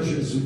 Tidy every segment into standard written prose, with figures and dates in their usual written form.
Seigneur Jésus.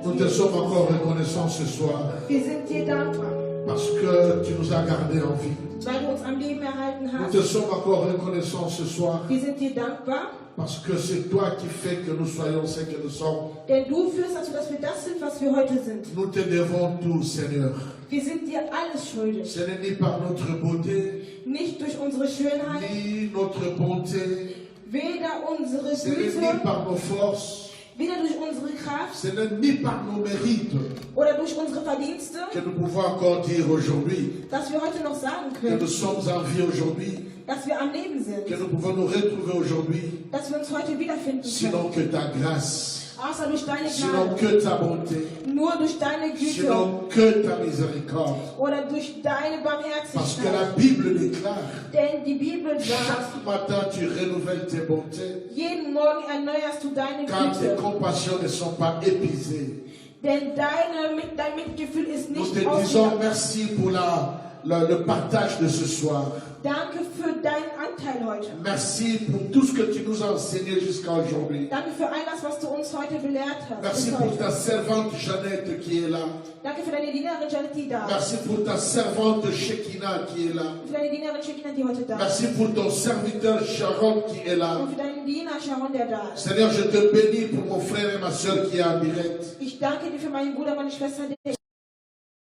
Nous te sommes encore reconnaissants ce soir. Wir sind dir dankbar, Parce que tu nous as gardés en vie. weil du uns am Leben erhalten Nous hast. te sommes encore reconnaissants ce soir. Wir sind dir dankbar, Parce que c'est toi qui fais que nous soyons ce que nous sommes. denn du führst dazu, dass wir das sind, was wir heute sind. Nous te devons tout, Seigneur. Wir sind dir alles schuldig. Ce n'est ni par notre beauté, Nicht durch unsere Schönheit, ni notre bonté, weder unsere ce n'est ni Güte, par nos forces, weder durch unsere Kraft ce n'est ni par nos mérites oder durch unsere Verdienste, que nous pouvons encore dire aujourd'hui dass wir heute noch sagen que können, nous sommes en vie aujourd'hui, dass wir am Leben sind, que nous pouvons nous retrouver aujourd'hui, dass wir uns heute wiederfinden sinon können. que ta grâce, Außer durch deine sinon Gnade, que ta bonté, nur durch deine Güte sinon que ta miséricorde. oder durch deine Parce que la Barmherzigkeit. Bible déclare, Denn die Bibel sagt, chaque matin tu renouvelles tes bontés, jeden Morgen erneuerst du deine car tes Güte. compassions ne sont pas épuisées. Denn dein Mitgefühl ist Nous nicht te disons ausgegangen. merci pour le partage de ce soir. Danke für deinen Anteil heute. Merci pour tout ce que tu nous as enseigné jusqu'à aujourd'hui. Danke für all das, was du uns heute belehrt hast. Merci bis pour heute. ta servante Jeannette qui est là. Danke für deine Dienerin Janet, die da ist. Merci pour ta servante Shekinah qui est là. Für deine Dienerin Shekina, die heute da ist. Merci pour ton serviteur Sharon qui est là. Und für deinen Diener Sharon, der da ist. Seigneur, je te bénis pour mon frère et ma soeur qui est en direct. Ich danke dir für meinen Bruder, meine Schwester,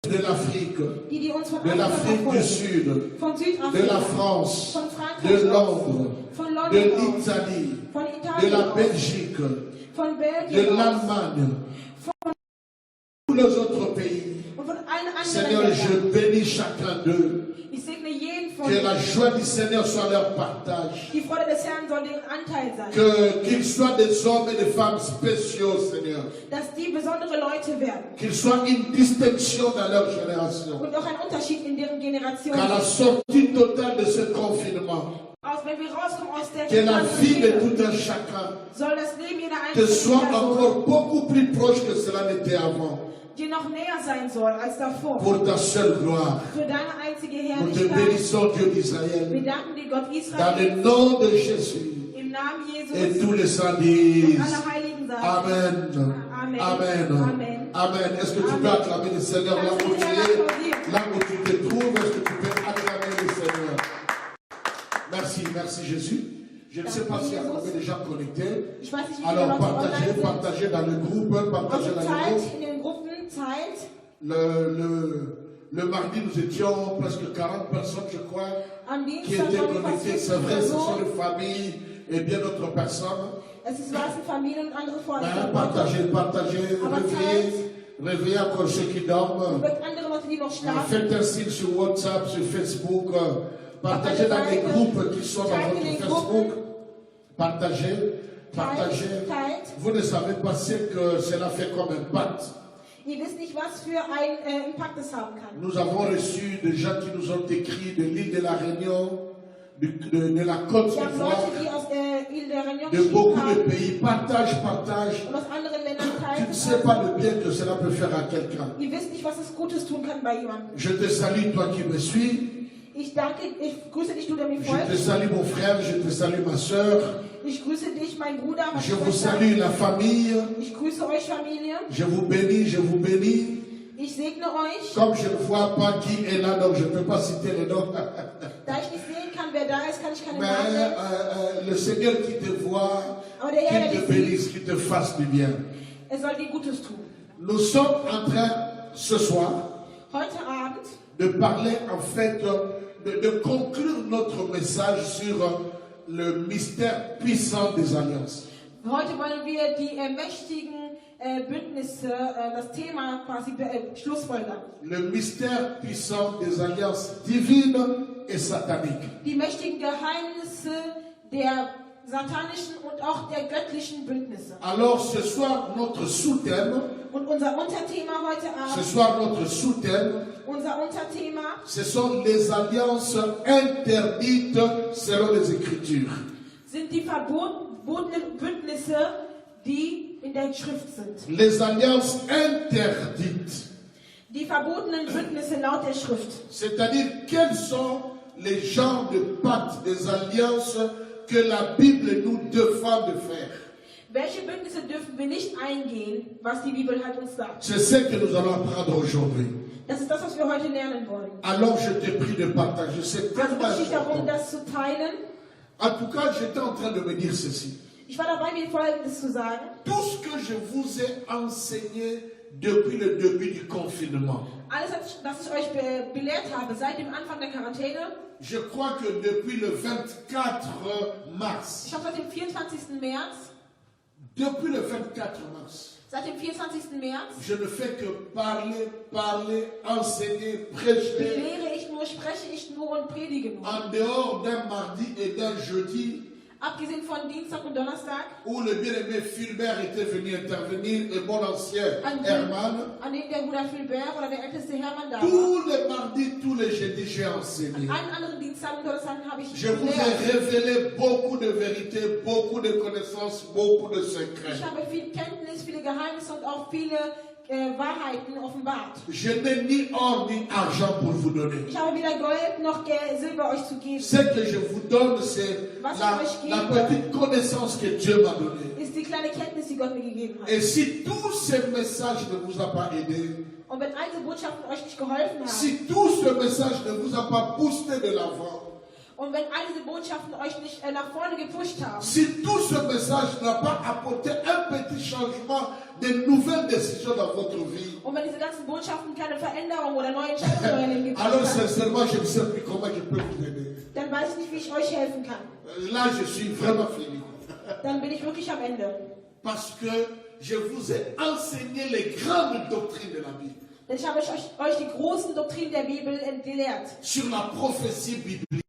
De l'Afrique, die uns von de Afrika l'Afrique du verfolgen. Sud, Von de Südafrika, la France, von de Frankreich, Londres, von de London aus, l'Italie, von de Italien la aus, Belgique, von de Belgien aus, l'Allemagne, von tous les autres pays. und von allen Seigneur, anderen je Ländern. bénis chacun d'eux. Ich segne jeden von Que la ihnen. joie du Seigneur soit leur partage. Die Freude des Herrn soll deren Anteil sein. Qu'ils soient des hommes et des femmes spéciaux, Seigneur. Dass die besondere Leute werden. Qu'ils soient une distinction dans leur génération. Und auch ein Unterschied in deren Generation. Qu'à la sortie totale de ce confinement, Wenn wir rauskommen aus der que la vie de Quarantäne, tout un chacun soll das Leben jeder te soit einzelnen Person encore beaucoup plus proche que cela n'était avant. dir noch näher sein soll als davor. Pour ta seule gloire. Für deine einzige Nous te Herrlichkeit. bénissons, Dieu Wir d'Israël, danken dir, Gott dans Israel, le nom de Jésus. im Namen Et Jesus. tous les saints Und disent alle Heiligen sagen. Amen. Amen. Amen. Amen. Amen. Est-ce que tu peux acclamer le Seigneur là où tu es, là où tu te trouves? Est-ce que tu peux acclamer le Seigneur? Merci, merci Jésus. Je ne sais pas si vous avez déjà connecté. Ich weiß nicht, wie viele Alors Leute online partagez, sind. partagez dans le groupe, partagez Also dans le teilt groupe. in den Gruppen, teilt. Le mardi, nous étions presque 40 personnes, je crois, Am qui Dienstag étaient waren wir fast connectées. 40 C'est vrai, ce sont Personen. les familles et bien d'autres personnes. Es waren Familien und andere Freunde. Ben, partagez, partagez, réveillez encore ceux qui dorment. Es wird andere Leute, die noch schlafen. Faites un signe sur WhatsApp, sur Facebook. Partagez dans les groupes qui sont dans votre Facebook. Partagez, partagez. Teilt. Vous ne savez pas ce que cela fait comme impact. Ihr wisst nicht, was für einen Impact es haben kann. Nous avons reçu des gens qui nous ont écrit de l'île de la Réunion, de la Côte Wir haben d'Ivoire, Leute, die aus der Ile der Réunion de geschrieben beaucoup de haben pays. Partage, partage. und aus anderen Ländern Tu ne teilen. sais pas le bien que cela peut faire à quelqu'un. Ihr wisst nicht, was es Gutes tun kann bei jemandem. Je te salue, toi qui me suis. Ich danke, ich grüße dich, du, der mir Je te folgst. salue, mon frère. Je te salue, ma soeur. Ich grüße dich, mein Bruder, meine Je vous Schwester. salue, la famille. Ich grüße euch, Familie. Je vous bénis, je vous bénis. Ich segne euch. Comme je ne vois pas qui est là, donc je ne peux pas citer le nom. Da ich nicht sehen kann, wer da ist, kann ich keine Mais Namen nennen. le Seigneur qui te voit, Aber der Herr, der qu'il dich te sieht, bénisse, qu'il te fasse du bien. soll dir Gutes tun. Nous sommes en train, ce soir, Heute Abend de parler, en fait, de conclure notre message sur le mystère puissant des alliances. Heute wollen wir die mächtigen Bündnisse, das Thema quasi schlussfolgern. Le mystère puissant des alliances divines et sataniques. Die mächtigen Geheimnisse der satanischen und auch der göttlichen Bündnisse. Alors ce soir, notre sous-thème, Und unser Unterthema heute ce Abend, soir notre sous-thème, unser Unterthema ce sont les alliances interdites selon les Écritures. sind die verbotenen Bündnisse, die in der Schrift sind. Les alliances interdites. Die verbotenen Bündnisse laut der Schrift. C'est-à-dire, quels sont les genres de pactes, des alliances que la Bible nous défend de faire. Welche Bündnisse dürfen wir nicht eingehen, was die Bibel halt uns sagt? C'est ce que nous allons apprendre aujourd'hui. Das ist das, was wir heute lernen wollen. Alors je te prie de partager. C'est Also tellement bitte ich darum, important. das zu teilen. En tout cas, j'étais en train de me dire ceci. Ich war dabei, mir Folgendes zu sagen. Tout ce que je vous ai enseigné depuis le début du confinement, Alles, was ich euch belehrt habe, seit dem Anfang der Quarantäne, je crois que depuis le 24 mars, ich glaube seit dem 24. März, depuis le 24 mars, seit dem 24. März, je ne fais que parler, enseigner, prêcher, belehre ich nur, spreche ich nur und predige nur. en dehors d'un mardi et d'un jeudi, Abgesehen von Dienstag und Donnerstag, où le bien-aimé Fulbert était venu intervenir et mon ancien Hermann. an dem der Bruder Philbert oder der älteste Hermann da war. Tous les mardis, tous les jeudis, j'ai An enseigné. allen anderen Dienstagen und Donnerstagen habe ich Je vous ai gelehrt. révélé beaucoup de vérités, beaucoup de connaissances, beaucoup de secrets. Ich habe viel Kenntnis, viele Geheimnisse und auch viele Wahrheiten offenbart. Je n'ai ni or ni argent pour vous donner. Ich habe weder Gold noch Silber euch zu geben. Ce que je vous donne, c'est la petite connaissance que Dieu m'a donnée. Ist die kleine Kenntnis, die Gott mir gegeben hat. Et si tous ces messages ne vous ont pas aidé, Und wenn all diese Botschaften euch nicht geholfen haben, si tout ce message ne vous a pas boosté de l'avant, und wenn all diese Botschaften euch nicht nach vorne gepusht haben, si tout ce message n'a pas apporté un petit changement, de nouvelles décisions dans votre vie, und wenn diese ganzen Botschaften keine Veränderung oder neue Entscheidungen in eurem Leben gebracht alors haben, sincèrement, je ne sais plus comment je peux vous aider. dann weiß ich nicht, wie ich euch helfen kann. Là, je suis vraiment fini. Dann bin ich wirklich am Ende. Parce que je vous ai enseigné les grandes doctrines de la Bible. Denn ich habe euch die großen Doktrinen der Bibel gelehrt. Sur la prophétie biblique,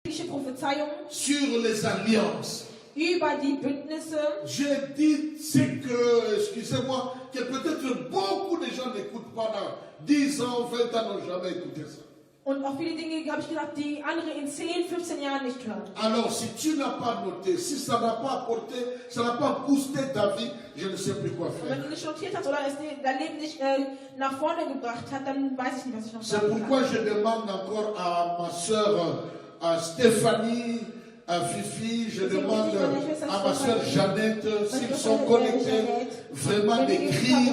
Biblische Prophezeiungen, sur les alliances. über die Bündnisse. J'ai dit ce que, excusez-moi, que peut-être beaucoup de gens n'écoutent pas dans 10 ans, 20 ans, n'ont jamais écouté ça. Und auch viele Dinge, habe ich gesagt, die andere in 10, 15 Jahren nicht hören. Alors, si tu n'as pas noté, si ça n'a pas apporté, ça n'a pas boosté ta vie, je ne sais plus quoi Und wenn faire. du nicht notiert hast oder es dein Leben nicht nach vorne gebracht hat, dann weiß ich nicht, was ich noch C'est sagen pourquoi kann. je demande encore à ma soeur Stéphanie, à Fifi, je demande à ma soeur Jeannette, s'ils sont connectés, vraiment d'écrire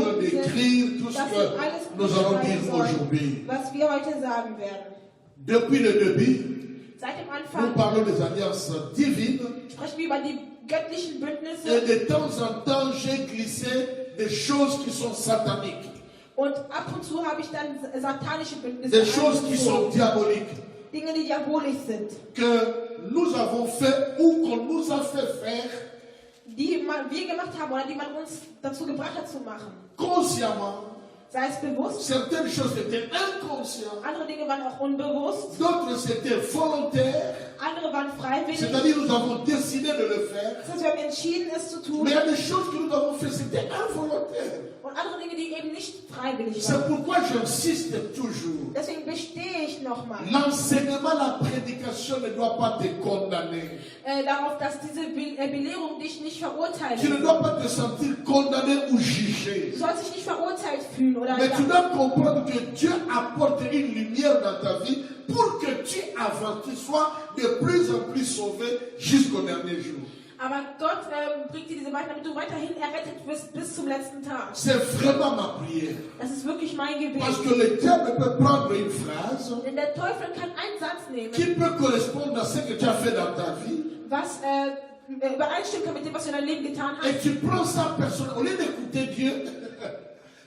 tout ce que nous allons dire aujourd'hui. Was wir heute sagen werden. Depuis le début, Seit dem nous Anfang parlons des alliances divines sprechen wir über die göttlichen et Bündnisse de temps en temps, j'ai glissé des choses qui sont sataniques, und ab und zu habe ich dann satanische Bündnisse des choses qui sont eingezogen. diaboliques, Dinge, die diabolisch sind, que nous avons fait ou qu'on nous a fait faire die wir gemacht haben oder die man uns dazu gebracht hat zu machen. consciemment. Sei es bewusst, Certaines choses étaient inconscientes, andere Dinge waren auch unbewusst, d'autres c'était volontaire, andere waren freiwillig. c'est-à-dire nous avons décidé de le faire. Das heißt, wir haben entschieden, es zu tun. Mais il y a des choses que nous avons fait, c'était involontaire. Und andere Dinge, die eben nicht freiwillig C'est waren. pourquoi j'insiste toujours. Deswegen bestehe ich nochmal L'enseignement, la prédication ne doit pas te condamner. darauf, dass diese Belehrung dich nicht verurteilt. Tu ne dois pas te sentir condamné ou Du jugé. sollst dich nicht verurteilt fühlen oder Mais tu dois comprendre que Dieu apporte une lumière dans ta vie pour que tu avances, tu sois de plus en plus sauvé jusqu'au dernier jour. aber Gott bringt dir diese weiter, damit du weiterhin errettet wirst bis zum letzten Tag. C'est vraiment ma prière. Das ist wirklich mein Gebet. Parce que le diable peut prendre une phrase Denn der Teufel kann einen Satz nehmen, qui peut correspondre à ce que tu as fait dans ta vie. was übereinstimmt kann mit dem, was du in deinem Leben getan hast. Et tu prends ça personnellement. Au lieu d'écouter Dieu,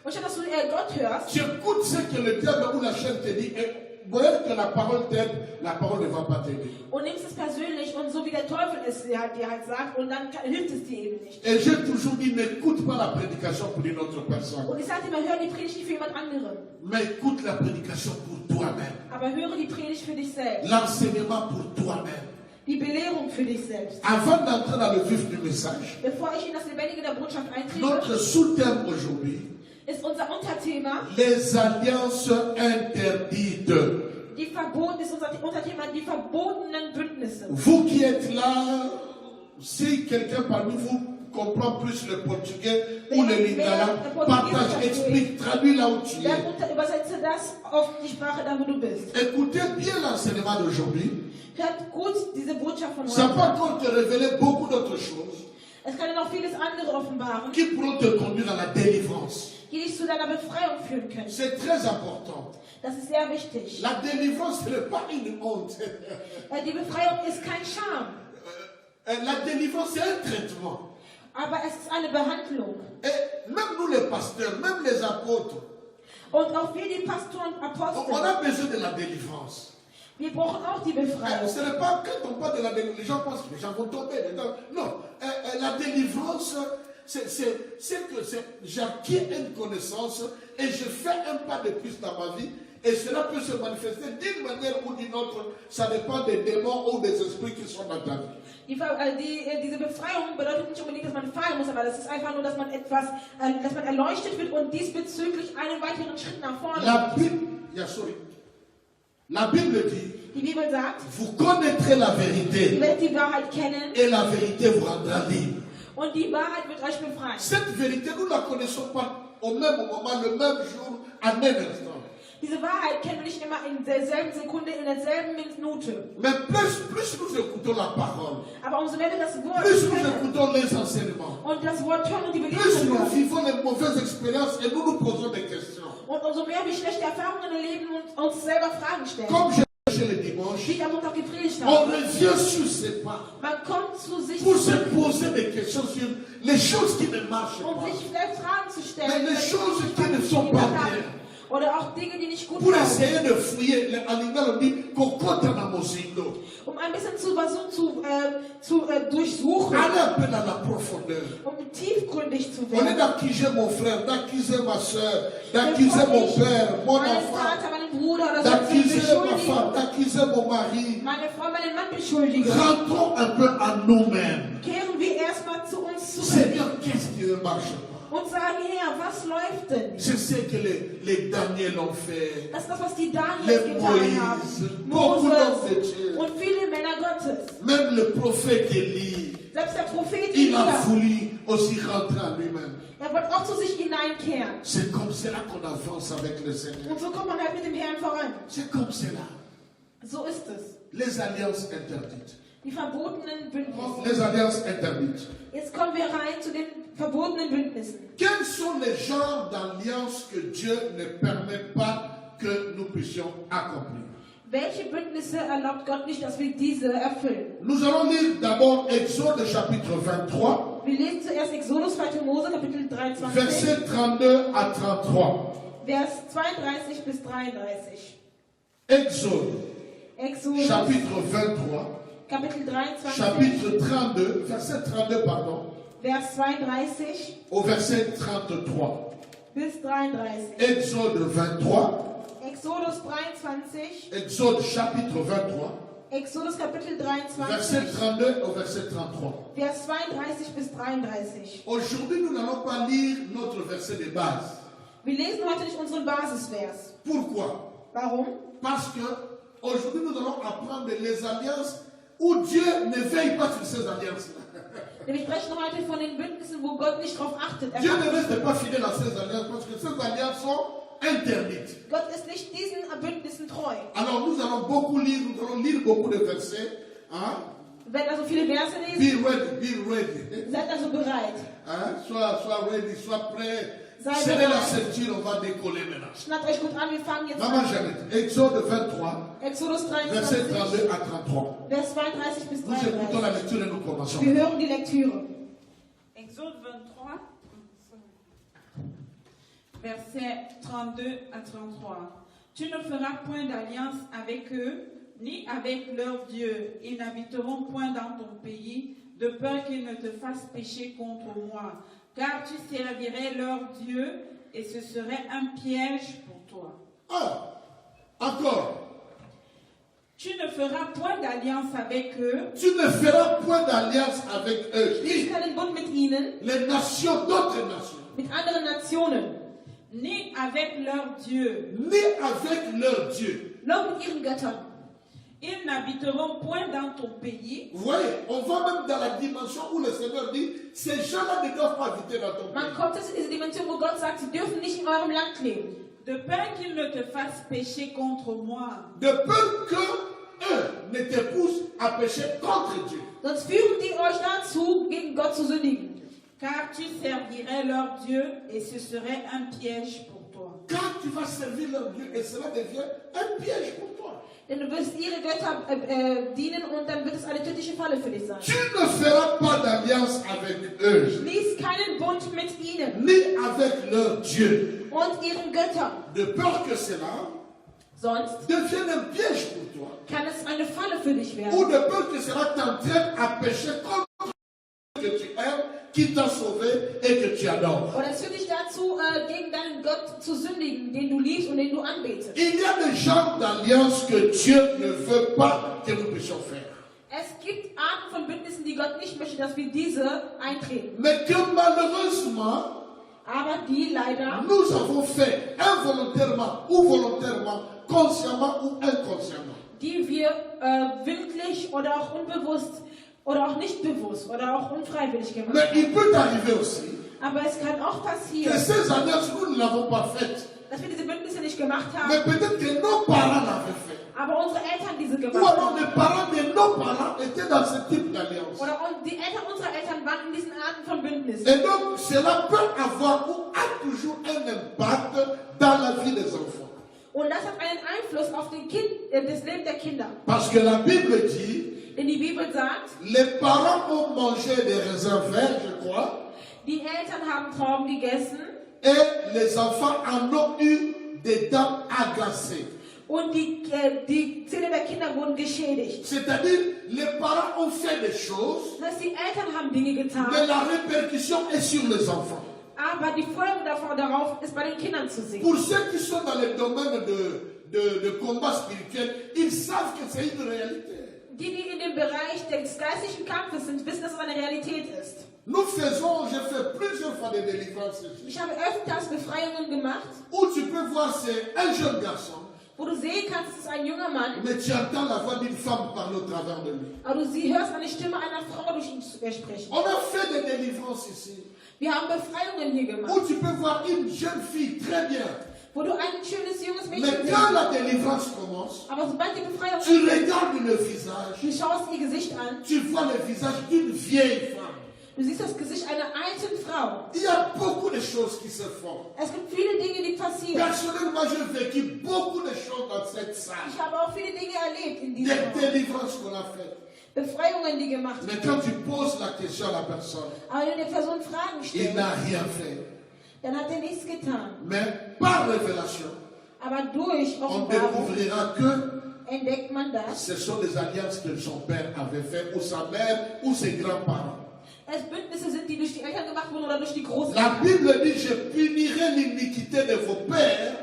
Und statt dass du Gott hörst, tu écoutes ce que le diable ou la chaîne te dit. Et voyez que la parole t'aide, la parole ne va pas t'aider. und nimmst es persönlich und so wie der Teufel es dir halt sagt und dann hilft es dir eben nicht. Et j'ai toujours dit, n'écoute pas la prédication pour une autre personne. Und ich sage immer, hör die Predigt nicht für jemand anderen, Mais écoute la prédication pour toi-même. aber höre die Predigt für dich selbst. L'enseignement pour toi-même. Die Belehrung für dich selbst. Avant d'entrer dans le vif du message, Bevor ich in das Lebendige der Botschaft eintrete, notre sous-thème aujourd'hui, ist unser Unterthema, les alliances interdites. ist unser Unterthema die verbotenen Bündnisse. Vous qui êtes là, si quelqu'un parmi vous comprend plus le portugais ou le lingala, partage, explique, traduis là où tu es. Dann übersetze das auf die Sprache, da wo du bist. Écoutez bien l'enseignement d'aujourd'hui. Hört gut diese Botschaft von Ça heute. va encore te révéler beaucoup d'autres choses. Es kann dir noch vieles andere offenbaren, qui pourront te conduire à la délivrance. die dich zu deiner Befreiung führen können. C'est très important. Das ist sehr wichtig. La délivrance ce n'est pas une honte. Die Befreiung ist kein Scham, La délivrance, c'est un traitement. aber es ist eine Behandlung. Et même nous les pasteurs, même les apôtres, Und auch wir, die Pastoren und on Apostel, a besoin de la délivrance. wir brauchen auch die Befreiung. Ce n'est pas quand on parle de la délivrance, les gens pensent que les gens vont tomber. Non, la délivrance, c'est que j'acquiers une connaissance et je fais un pas de plus dans ma vie. Et cela peut se manifester d'une manière ou d'une autre. Ça dépend des démons ou des esprits qui sont dans ta vie. Diese Befreiung bedeutet nicht unbedingt, dass man fallen muss, aber das ist einfach nur, dass man dass man erleuchtet wird und diesbezüglich einen weiteren Schritt nach vorne geht. La Bible dit, Die Bibel sagt, vous connaîtrez la ihr vérité werdet die Wahrheit kennen et la vérité vous rendra libre. und die Wahrheit wird euch befreien. Cette vérité, nous ne la connaissons pas au même moment, le même jour, à un instant. Diese Wahrheit kennen wir nicht immer in derselben Sekunde, in derselben Minute. Mais plus nous écoutons la parole, Aber umso mehr wir das Wort plus nous kennen écoutons les enseignements, und das Wort hören und die plus Belehrung nous hören, vivons les mauvaises expériences et nous nous posons des questions. und umso mehr wir schlechte Erfahrungen erleben und uns selber Fragen stellen. Comme j'ai prêché le dimanche, Wie ich am Montag gepredigt on habe. revient sur ses pas Man kommt zu sich pour se zurück, poser des questions sur les choses qui ne marchent um pas. sich vielleicht Fragen zu stellen. Mais les die choses nicht qui ne sont pas bien. Oder auch Dinge, die nicht gut Pour laufen. essayer de fouiller, en anglais on dit kokota na mosindo. Um ein bisschen zu versuchen, durchsuchen, Allez un peu dans la profondeur. um tiefgründig zu On est werden. d'accuser mon frère, d'accuser ma soeur, d'accuser mon père, mon Meinen enfant, Vater, meinen Bruder oder so d'accuser ma beschuldigen. femme, d'accuser mon mari. Meine Frau, meinen Mann beschuldigen. Rentrons un peu à nous-mêmes. Kehren wir erstmal zu uns zurück Seigneur, qu'est-ce qui ne marche pas? und sagen, Herr, was läuft denn? Je sais que les Daniel ont fait. Das ist das, was die Daniels Les getan haben. Moïse, beaucoup d'hommes de Moses Dieu. und viele Männer Gottes. Même le prophète Élie, Selbst der Prophet il a Elia, voulu aussi rentrer à lui-même. er wollte auch zu sich hineinkehren. C'est comme cela qu'on avance avec le Seigneur. Und so kommt man halt mit dem Herrn voran. C'est comme cela. So ist es. Les alliances interdites. Die verbotenen Bündnisse. Les alliances interdites. Jetzt kommen wir rein zu den verbotenen Bündnissen. Quels sont les genres d'alliances que Dieu ne permet pas que nous puissions accomplir? Welche Bündnisse erlaubt Gott nicht, dass wir diese erfüllen? Nous allons lire d'abord Exode chapitre 23, Wir lesen zuerst Exodus 2. Mose, Kapitel 23, versets 32 à 33. Vers 32 bis 33. Exode Exodus, chapitre 23, Kapitel 23, chapitre 32, verset 32, pardon, Vers 32 au verset 33. bis 33. Exode 23, Exodus 23, Exode chapitre 23, Exodus Kapitel verset 23, 32 au verset 33. Vers 32 bis 33. Aujourd'hui, nous n'allons pas lire notre verset de base. Wir lesen heute nicht unseren Basisvers. Pourquoi? Warum? Parce que aujourd'hui, nous allons apprendre les alliances où Dieu ne veille pas sur ces alliances-là. Denn wir sprechen heute von den Bündnissen, wo Gott nicht darauf achtet. Dieu ne reste pas fidèle à ces alliances parce que ces alliances sont interdites. Gott ist nicht diesen Bündnissen treu. Alors nous allons beaucoup lire, nous allons lire beaucoup de versets. Hein? Wir werden also viele Verse lesen. Be ready. Seid also bereit. Hein? Sois ready, sois prêt. Sei Serrez la bereit. ceinture, on va décoller maintenant. Schnappt euch gut an, wir fangen jetzt Maman an. Jeannette, Exode 23, Exodus verset 23, 32 à 33. Vers 32 bis Nous écoutons la 33. lecture et nous commençons. Wir hören die Lektüre. Exode 23, versets 32 à 33. Tu ne feras point d'alliance avec eux, ni avec leurs dieux. Ils n'habiteront point dans ton pays, de peur qu'ils ne te fassent pécher contre moi. Car tu servirais leurs dieux, et ce serait un piège pour toi. Ah, encore. Tu ne feras point d'alliance avec eux, Tu ne feras point d'alliance avec eux. Schließ keinen Bund mit ihnen, Les nations, d'autres nations. mit anderen Nationen, ni avec leurs dieux. Ni avec leurs dieux. noch mit ihren Göttern. Ils n'habiteront point dans ton pays, Vous voyez, on va même dans la dimension où le Seigneur dit, ces gens-là ne doivent pas habiter dans ton Man pays. kommt jetzt in diese Dimension, wo Gott sagt, sie dürfen nicht in eurem Land leben. de peur qu'ils ne te fassent pécher contre moi. De peur que eux ne te pousse à pécher contre Dieu. Sonst führen die euch dazu, gegen Gott zu sündigen. Car tu servirais leur Dieu et ce serait un piège pour toi. Car tu vas servir leur Dieu et cela devient un piège pour toi. Denn du wirst ihre Götter dienen und dann wird es eine tödliche Falle für dich sein. Tu ne feras pas d'alliance avec eux, Schließ keinen Bund mit ihnen ni avec leur Dieu, und ihren Göttern. de peur que cela Sonst devienne un piège pour toi. kann es eine Falle für dich Ou werden. de peur que cela t'entraîne à pécher contre que tu aimes, qui t'a sauvé et que tu adores. Oder es führt dich dazu, gegen deinen Gott zu sündigen, den du liebst und den du anbetest. Il y a des genres d'alliances que Dieu ne veut pas que nous puissions faire. Es gibt Arten von Bündnissen, die Gott nicht möchte, dass wir diese eintreten. Mais que malheureusement, Aber die leider, nous avons fait involontairement ou volontairement, consciemment ou inconsciemment. die wir willentlich oder auch unbewusst oder auch nicht bewusst oder auch unfreiwillig gemacht Mais haben. il peut arriver aussi Aber es kann auch que passieren, ces alliances, nous ne l'avons pas faites. dass wir diese Bündnisse nicht gemacht Mais haben, peut-être que nos parents l'avaient fait. aber unsere Eltern diese Ou gemacht alors haben. les parents de nos parents étaient dans ce type d'alliance. Oder die Eltern unserer Eltern waren in diesen Arten von Bündnissen. Et donc, cela peut avoir ou a toujours un impact dans la vie des enfants. Und das hat einen Einfluss auf das Leben der Kinder. Parce que la Bible dit, Denn die Bibel sagt, les parents ont mangé des raisins verts, je crois, die Eltern haben Trauben gegessen et les enfants en ont eu des dents agacées. und die Zähne der Kinder wurden geschädigt. C'est-à-dire, les parents ont fait des choses, Das heißt, die Eltern haben Dinge getan, mais la répercussion est sur les enfants. aber die Folge darauf ist bei den Kindern zu sehen. Pour ceux qui sont dans le domaine de combat spirituel, ils savent que c'est une réalité. Die in dem Bereich des geistlichen Kampfes sind, wissen, dass es eine Realität ist. J'ai fait plusieurs fois des délivrances ici, Ich habe öfters Befreiungen gemacht, où tu peux voir c'est un jeune garçon, wo du sehen kannst, es ist ein junger Mann, mais tu entends la voix d'une femme parler au travers de lui. aber du hörst eine Stimme einer Frau durch ihn sprechen. On a fait des délivrances ici, Wir haben Befreiungen hier gemacht, où tu peux voir une jeune fille très bien, wo du ein schönes junges mais Mädchen quand siehst. la délivrance commence, Aber sobald die Befreiung tu regardes le visage, du schaust ihr Gesicht an, tu vois le visage d'une vieille femme. du siehst das Gesicht einer alten Frau. Il y a beaucoup de choses qui se font. Es gibt viele Dinge, die passieren. Personnellement, j'ai vécu beaucoup de choses dans cette salle. Ich habe auch viele Dinge erlebt in diesem Des Raum. délivrances qu'on a faites. Befreiungen, die gemacht Mais wurden. quand tu poses la question à la personne, Aber wenn du der Person Fragen il stellst, n'a rien fait. dann hat er nichts getan. Mais par révélation, Aber durch on Offenbarung découvrira que entdeckt man das. ce sont des alliances que son père avait faites, ou sa mère, ou ses grands-parents. Es Bündnisse sind, die durch die Eltern gemacht wurden oder durch die La Großeltern. Bible dit, je punirai l'iniquité de vos pères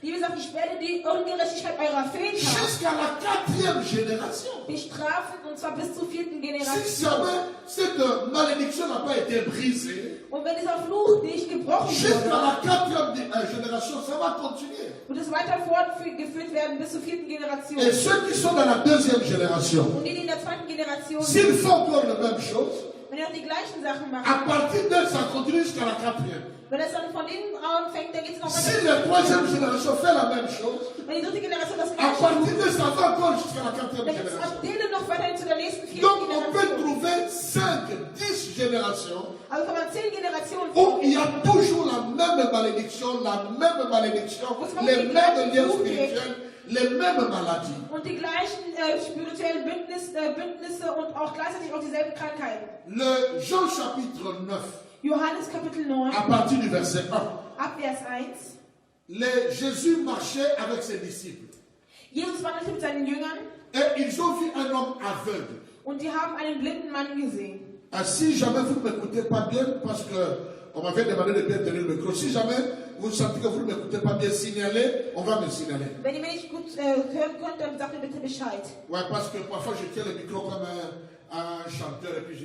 Die Bibel sagt, ich werde die Ungerechtigkeit eurer Väter jusqu'à la 4e génération. bestrafen, und zwar bis zur 4. Si Generation. jamais cette malédiction n'a pas été brisée, Und wenn dieser Fluch nicht gebrochen jusqu'à wurde, la 4e génération, ça va continuer. wird es weiter fortgeführt werden bis zur 4. Generation. Et ceux qui sont dans la 2e génération, Und die in der 2. Generation s'ils sind, font encore la même chose, wenn die auch die gleichen Sachen machen, à partir d'eux, ça continue jusqu'à la 4e. wenn es dann von denen anfängt, dann geht es noch Si weiter. la 3e génération fait la même chose, Wenn die 3. Generation das à gleiche partir macht, d'eux, ça va encore jusqu'à la 4e dann geht es génération. ab denen noch weiterhin zu der nächsten 4. Donc, on peut Generation. trouver 5, 10 générations Also kann man 10 Generationen où il y a toujours la même malédiction, les mêmes liens spirituels, les mêmes maladies. und die gleichen spirituellen Bündnisse und auch gleichzeitig auch dieselben Krankheiten. Le Jean chapitre 9, Johannes Kapitel 9, à partir du verset 1, ab Vers 1. Jésus marchait avec ses disciples Jesus wandelte mit seinen Jüngern et ils ont vu un homme aveugle. und die haben einen blinden Mann gesehen. Si jamais vous ne m'écoutez pas bien, parce qu'on m'avait demandé de bien tenir le micro, si jamais vous sentez que vous ne m'écoutez pas bien, signalez, on va me signaler. Wenn ihr mich nicht gut hören könnt, dann sagt mir bitte Bescheid. Ouais, parce que parfois je tiens le micro comme un chanteur et puis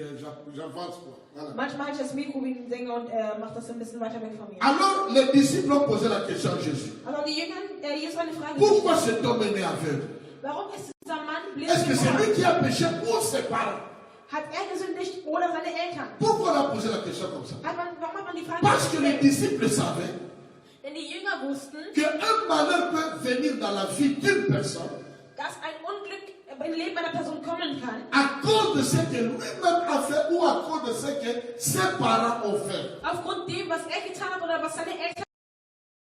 j'avance. Voilà. Manchmal halte ich das Mikro wie ein Sänger und macht das ein bisschen weiter weg von mir. Alors les disciples ont posé la question à Jésus. Aber die Jünger, Jesus hat eine Frage Pourquoi gestellt. cet homme est né aveugle? Warum ist dieser Mann blind Est-ce que c'est geworden? lui qui a péché ou ses parents? Hat er gesündigt oder seine Eltern? Pourquoi on a posé la question comme ça? Warum hat man die Frage Parce que les gestellt? disciples savaient Denn die Jünger wussten, qu'un malheur peut venir dans la vie d'une personne dass ein Unglück in Leben einer Person kommen kann, à cause de ce que lui-même a fait ou à cause de ce que ses parents ont fait. aufgrund dem, was er getan hat oder was seine Eltern,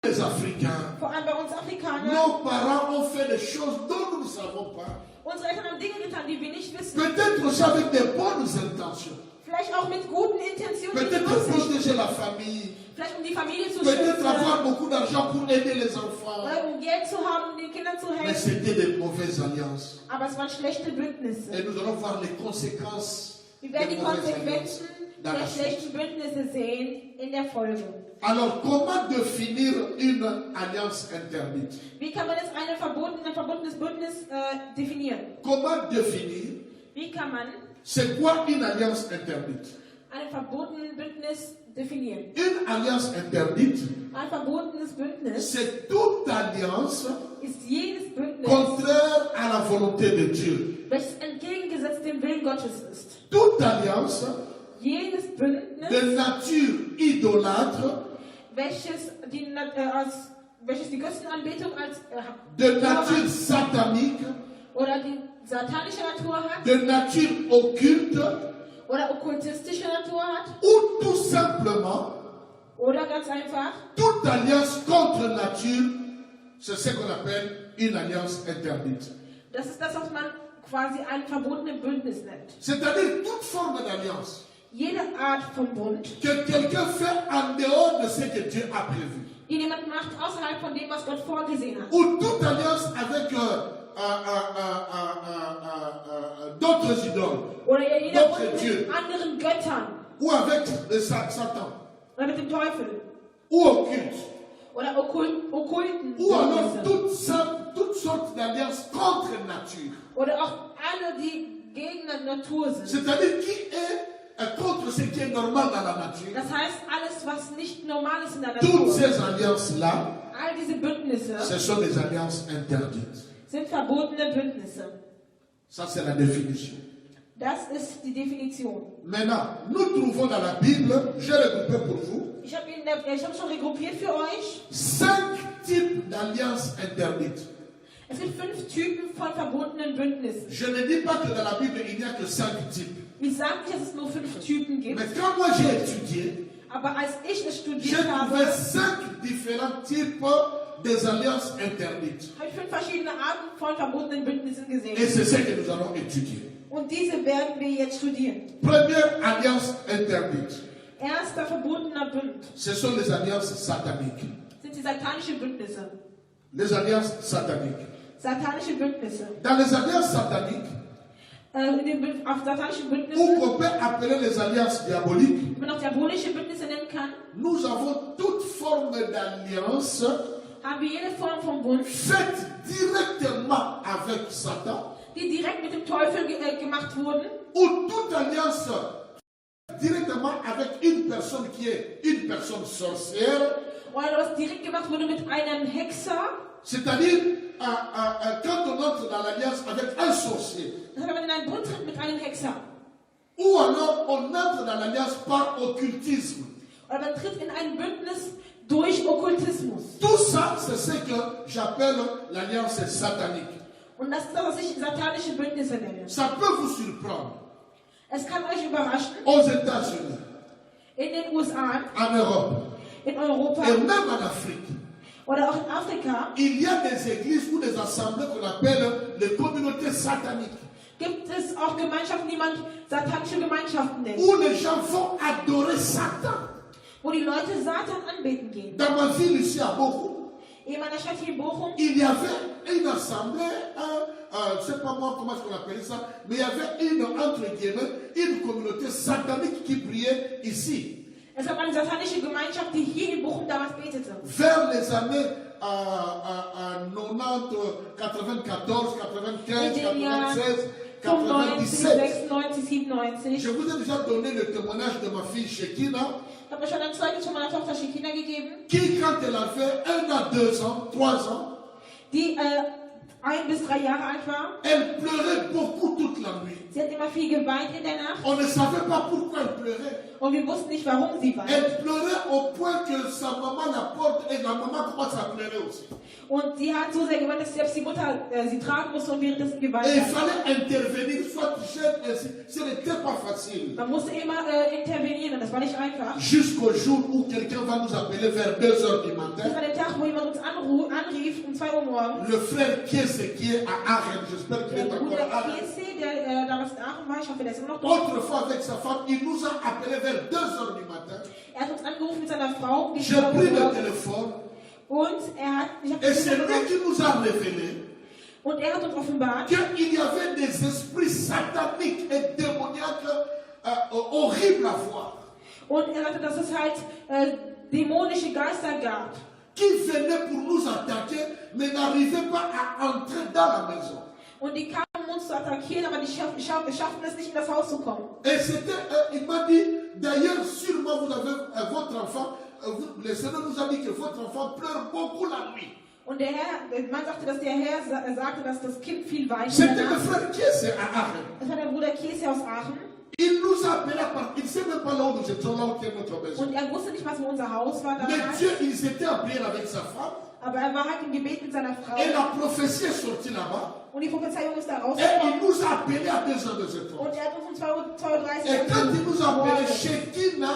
Les Africains, vor allem bei uns Afrikanern, nos parents ont fait des choses dont nous ne savons pas. unsere Eltern haben Dinge getan, die wir nicht wissen. Peut-être aussi avec des bonnes intentions. Vielleicht auch mit guten Intentionen, mit Peut-être Absichten. protéger la famille. Vielleicht um die Familie zu Peut-être schützen, avoir beaucoup d'argent pour aider les enfants. um Geld zu haben, um den Kindern zu Mais helfen. c'était des mauvaises alliances. Aber es waren schlechte Et Bündnisse. nous allons voir les conséquences Wir des werden die mauvaises alliances Konsequenzen dans la der suite. schlechten Bündnisse sehen in der Folge. Alors, comment définir une alliance interdite? Wie kann man jetzt ein verbundenes Bündnis definieren? Comment définir? Wie kann man C'est quoi une alliance interdite? ein verbundenes Bündnis definieren? Une alliance interdite, Ein verbotenes Bündnis c'est toute alliance ist jedes Bündnis, contraire à la volonté de Dieu. welches entgegengesetzt dem Willen Gottes ist. Toute alliance Jedes de Bündnis, nature idolâtre, welches die Götzenanbetung als de nature satanique, oder die satanische Natur hat de nature occulte, oder okkultistische Natur hat ou tout simplement oder ganz einfach toute alliance contre nature, c'est ce qu'on appelle une alliance interdite. das ist das, was man quasi ein verbotenes Bündnis nennt. C'est-à-dire toute forme d'alliance Jede Art von Bund, que quelqu'un fait en dehors de ce que Dieu a prévu. die jemand macht außerhalb von dem, was Gott vorgesehen hat. Ou toute alliance avec d'autres idoles, Oder jeder D'autres Bund Dieu. mit anderen Göttern ou avec Satan, oder mit dem Teufel ou occulte, oder okkulten ou alors Bündnisse. toutes sortes d'alliances contre nature. Oder auch alle, die gegen die Natur sind. C'est-à-dire qui est contre ce qui est normal dans la nature. Das heißt, alles, was nicht normal ist in der Toutes Natur, ces alliances-là, all diese Bündnisse ce sont des alliances interdites. sind verbotene Bündnisse. Ça, c'est la définition. Das ist die Definition. Maintenant, nous trouvons dans la Bible, j'ai regroupé pour vous, Ich habe schon regruppiert für euch. 5 types d'alliances interdites. Es gibt 5 Typen von verbotenen Bündnissen. Je ne dis pas que dans la Bible, il n'y a que 5 types. Ich sage nicht, dass es nur 5 Typen gibt, Mais quand moi j'ai étudié, aber als ich es j'ai studiert habe, trouvé 5 différents types des alliances interdites. habe ich 5 verschiedene Arten von verbotenen Bündnissen Et gesehen. c'est ce que nous allons étudier. Und diese werden wir jetzt studieren. Première alliance interdite, Erster verbotener Bund ce sont les alliances sataniques. sind die satanischen Bündnisse. Les alliances sataniques. Satanische Bündnisse. Dans les alliances sataniques, In den satanischen ou Bündnissen, qu'on peut appeler les alliances diaboliques, die man auch diabolische Bündnisse nennen kann, nous avons toute forme d'alliance haben wir jede Form von Bund, faite directement avec Satan, die direkt mit dem Teufel gemacht wurden, ou toute alliance directement avec une personne qui est une personne sorcière, oder was direkt gemacht wurde mit einem Hexer. c'est-à-dire quand on entre dans l'alliance avec un sorcier, Das heißt, wenn man in einen Bund tritt mit einem Hexer. ou alors on entre dans l'alliance par occultisme. Oder man tritt in ein Bündnis durch Okkultismus. Tout ça, c'est ce que j'appelle l'alliance satanique. Und das ist das, was ich satanische Bündnisse nenne. Ça peut vous surprendre. Es kann euch überraschen, Aux États-Unis, in den USA, en Europe in Europa et même en Afrique, oder auch in Afrika il y a des églises ou des assemblées qu'on appelle les communautés sataniques, gibt es auch Gemeinschaften, die man satanische Gemeinschaften nennt, où les gens vont adorer Satan. wo die Leute Satan anbeten gehen. Dans ma ville ici à Bochum, In meiner Stadt hier in Bochum il y avait une assemblée, je ne sais pas moi comment est-ce qu'on appelle ça, mais il y avait entre guillemets, une communauté satanique qui priait ici. es gab eine satanische Gemeinschaft, die hier in Bochum damals betete. Vers les années 90, 94, 95, In den Jahren 96, 95, 97. 96, 97. Je vous ai déjà donné le témoignage de ma fille Shekina, Ich habe euch schon ein Zeugnis von meiner Tochter Shekina gegeben, qui, quand elle avait 1 an, 2 ans, 3 ans, die 1 bis 3 Jahre alt war. Elle pleurait beaucoup toute la nuit. Sie hat immer viel geweint in der Nacht. On ne savait pas pourquoi elle pleurait. Und wir wussten nicht, warum sie weint. Elle pleurait au point que sa maman la porte et la maman commence à pleurer aussi. Und sie hat so sehr geweint, dass selbst die Mutter sie tragen musste und währenddessen geweint Et il hat. fallait intervenir, soit jeune, ainsi. Ce n'était pas facile. Man musste immer intervenieren und das war nicht einfach. Jusqu'au jour où quelqu'un va nous appeler vers 2 heures du matin. Das war der Tag, wo jemand uns anrief um 2 Uhr morgens. Le frère Kiese qui est à Aachen, j'espère qu'il est Der encore Bruder à Aachen. Kiese, der damals in Aachen war, ich hoffe, der ist immer noch dort. Autrefois avec sa femme, il nous a appelé vers 2 heures du matin. Er hat uns angerufen mit seiner Frau. J'ai pris le téléphone. Und Et c'est lui qui nous a révélé und er hat uns offenbart, qu'il y avait des esprits sataniques et démoniaques horribles à voir. und er sagte, dass es halt dämonische Geister gab, Qui venaient pour nous attaquer, mais n'arrivaient pas à entrer dans la maison. und die kamen, um uns zu attackieren, aber die schafften es nicht, in das Haus zu kommen. Et c'était, il m'a dit, d'ailleurs, sûrement vous avez votre enfant, le Seigneur nous a dit que votre enfant pleure beaucoup la nuit. Und der Mann sagte, dass der Herr sagte, dass das Kind viel weint. C'était le frère Kiese à Aachen. Das war der Bruder Kiese aus Aachen. Il nous a appelé il ne sait même pas là où nous étions, là où était notre maison. Und er wusste nicht, was unser Haus war Mais damals. Dieu, il s'était appelé avec sa femme. Aber er war halt im Gebet mit seiner Frau. Et la prophétie est sortie là-bas. Und die Prophezeiung ist da Et rausgekommen. il nous a appelé à 2 heures de ce temps. Und er hat uns um 2:30 Et quand il nous a appelé, Uhr Shekina,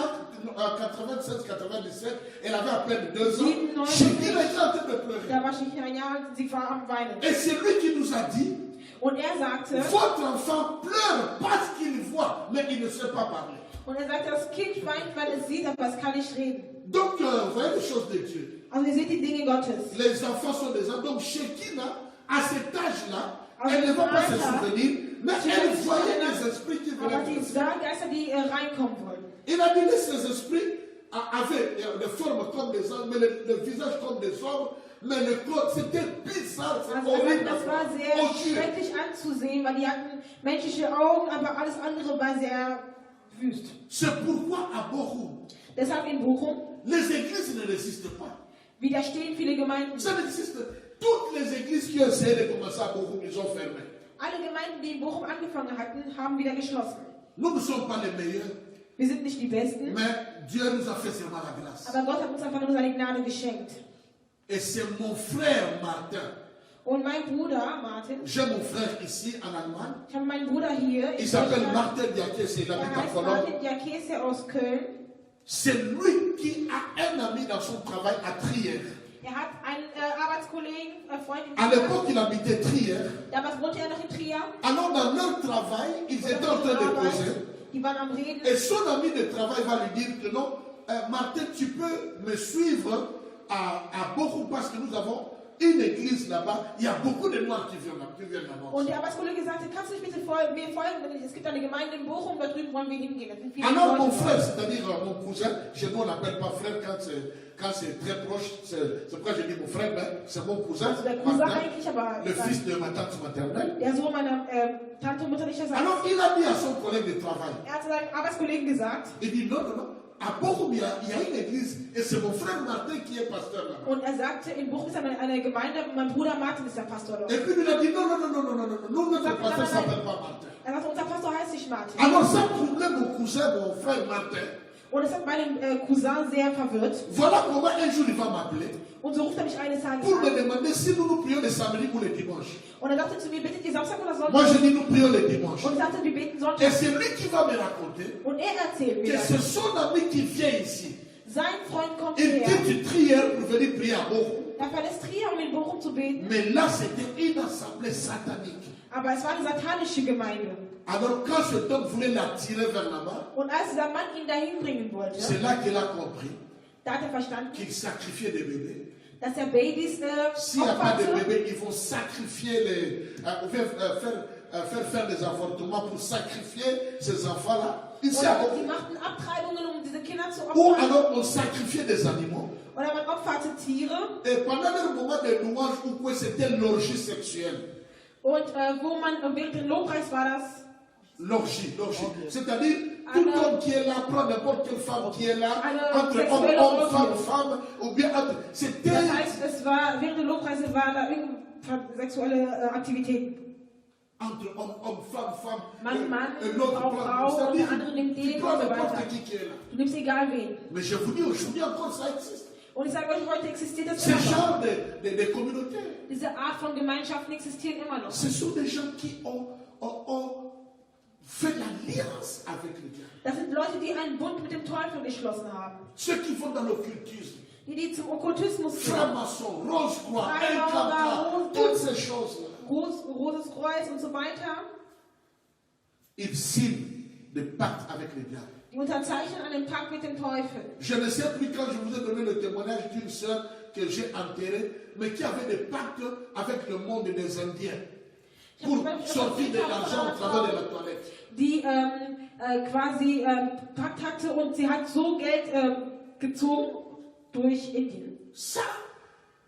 en 96-97, elle avait à peine 2 ans. 97. Shekina était en train de pleurer. Da war Shekina ein Jahr alt, sie war am Weinen. Et c'est lui qui nous a dit, Und er sagte, votre enfant pleure parce qu'il voit, mais il ne sait pas parler. und er sagte, das Kind weint, weil es sieht, aber es kann nicht reden. Donc, vous voyez les choses de Dieu. Also ihr seht die Dinge Gottes. Les enfants sont des enfants. Donc, Shekina, à cet âge-là, elle ne va pas se souvenir, mais elle voyait les esprits qui Aber die venaient. Geister, die reinkommen wollen. Il a dit que ces esprits avaient des formes comme des hommes, mais le visage comme des hommes, mais le corps, c'était bizarre, c'est Also er sagt, horrible. das war sehr Odieux. schrecklich anzusehen, weil die hatten menschliche Augen, aber alles andere war sehr wüst. C'est pourquoi à Bochum, Deshalb in Bochum les églises ne résistent pas. widerstehen viele Gemeinden. Ça n'existe. Toutes les églises qui ont essayé de commencer à Bochum, ils ont fermé. Alle Gemeinden, die in Bochum angefangen hatten, haben wieder geschlossen. Nous ne sommes pas les meilleurs, Wir sind nicht die Besten, mais Dieu nous a fait seulement la grâce. aber Gott hat uns einfach nur seine Gnade geschenkt. Et c'est mon frère Martin. Und mein Bruder, Martin, J'ai mon frère ici en Allemagne. ich habe meinen Bruder hier in Il s'appelle Deutschland. Martin Diakese, il Er habite à heißt Cologne. Martin Diakese aus Köln. C'est lui qui a un ami dans son travail à Trier. Er hat einen Arbeitskollegen, Freund in À Trier. l'époque, il habitait Trier. Damals wohnte er noch in Trier. Alors, dans leur travail, ils étaient en train de causer. Die waren am Reden. Et son ami de travail va lui dire que non, Martin, tu peux me suivre à Bochum parce que nous avons une église là-bas. Il y a beaucoup de Noirs qui viennent là-bas. Und der Arbeitskollege sagte, kannst du nicht bitte mir folgen? Es gibt eine Gemeinde in Bochum, da drüben wollen wir hingehen. Da sind viele Alors, mon Leute. frère, c'est-à-dire mon cousin, chez nous on l'appelle pas frère quand c'est très proche, c'est pourquoi je dis mon frère, mais c'est mon cousin, Also der Cousin Martin, eigentlich, aber le fils de ma tante maternelle. der Sohn meiner Tante und mütterlicherseits. Alors, il a dit à son collègue de travail, Er hat zu seinem Arbeitskollegen gesagt, il dit non, non, non, à Bochum, il y a une église et c'est mon frère Martin qui est pasteur là-bas. und er sagte, in Bochum ist eine Gemeinde, mein Bruder Martin ist der Pastor dort. Et puis il a dit non, non, non, non, non, non, non, non, notre pasteur s'appelle pas Martin. Er sagte, unser Pastor heißt nicht Martin. Alors ça troublait mon cousin, mon frère Martin. Und es hat meinen Cousin sehr verwirrt. Voilà comment un jour il va m'appeler Und so ruft er mich eines Tages pour me an. demander si nous prions le samedi ou le dimanche. Und er sagte zu mir, betet ihr Samstag oder Sonntag? Moi je dis nous prions le dimanche. Und ich sagte, wir beten Et Sonntag. c'est lui qui va me raconter Und er erzählt mir que das. c'est son ami qui vient ici. Sein Freund kommt Il her. quitte Trier pour venir prier à Bochum. Er verlässt Trier, um in Bochum zu beten. Mais là c'était une assemblée satanique. Aber es war eine satanische Gemeinde. Alors quand cet homme voulait l'attirer vers là-bas, Und als dieser Mann ihn dahin bringen wollte, c'est là qu'il a compris da hat er verstanden, qu'il sacrifiait des bébés. dass er Babys S'il n'y a pas de opferte. bébés, ils vont sacrifier faire des avortements pour sacrifier ces enfants-là. Ici à Oder Bochum. die machten Abtreibungen, um diese Kinder zu Ou opfern. alors on sacrifiait des animaux. Oder man opferte Tiere. Et pendant leur moment de louange, ou quoi, c'était l'orgie sexuelle. Und wo man während dem Lobpreis war das. L'orgie. C'est-à-dire, tout Alors- homme qui est là, prend n'importe quelle femme qui est là, Alors, entre sexuelle homme, Orgie. femme, ou bien entre. C'était. Das heißt, es war während der Lobpreise war da sexuelle Aktivitäten. Entre homme, femme, Mann, et l'autre Frau, und der andere nimmt den und so weiter. qui est là. Du nimmst egal wen. Mais je vous dis, aujourd'hui encore, ça existe. Und ich sage euch, heute existiert das Ce immer noch. genre de communauté. Diese Art von Gemeinschaften existieren immer noch. Ce sont des gens qui ont fait l'alliance avec le diable. Das sind Leute, die einen Bund mit dem Teufel geschlossen haben. Ceux qui vont dans l'occultisme. Die zum Okkultismus gehen. Franc-maçon, Rose-Croix, Freimaurer, toutes ces choses-là. Rotes Kreuz und so weiter. Ils signent des pactes avec le diable. Die unterzeichnen einen Pakt mit dem Teufel. Je ne sais plus quand je vous ai donné le témoignage d'une sœur que j'ai enterrée, mais qui avait des pactes avec le monde des Indiens pour sortir de l'argent au travers de la toilette. Die quasi Pakt hatte und sie hat so Geld gezogen durch Indien. Ça,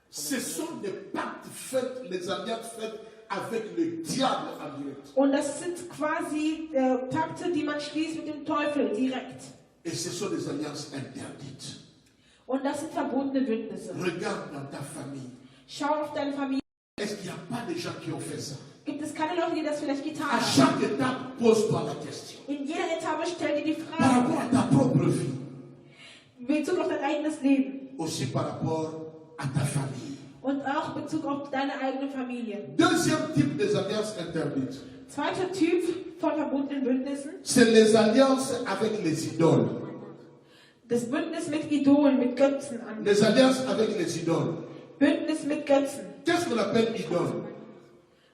ce sont des pactes faits, les alliances faites avec le diable en direct. Und das sind quasi Pakte, die man schließt mit dem Teufel direkt. Et ce sont des alliances interdites. Und das sind verbotene Bündnisse. Regarde dans ta famille. Schau auf deine Familie. Est-ce qu'il n'y a pas des gens qui ont fait ça? Gibt es keine Leute, die das vielleicht getan À haben? chaque étape, pose-toi la question. In jeder Etappe stell dir die Par Frage, rapport à ta propre vie, in Bezug auf dein eigenes Leben aussi par rapport à ta famille. und auch in Bezug auf deine eigene Familie. Deuxième type des alliances interdites, Zweiter Typ von verbotenen Bündnissen, c'est les alliances avec les idoles. das Bündnis mit Idolen, mit Götzen an. Les alliances avec les idoles. Bündnis mit Götzen. Qu'est-ce qu'on appelle idole?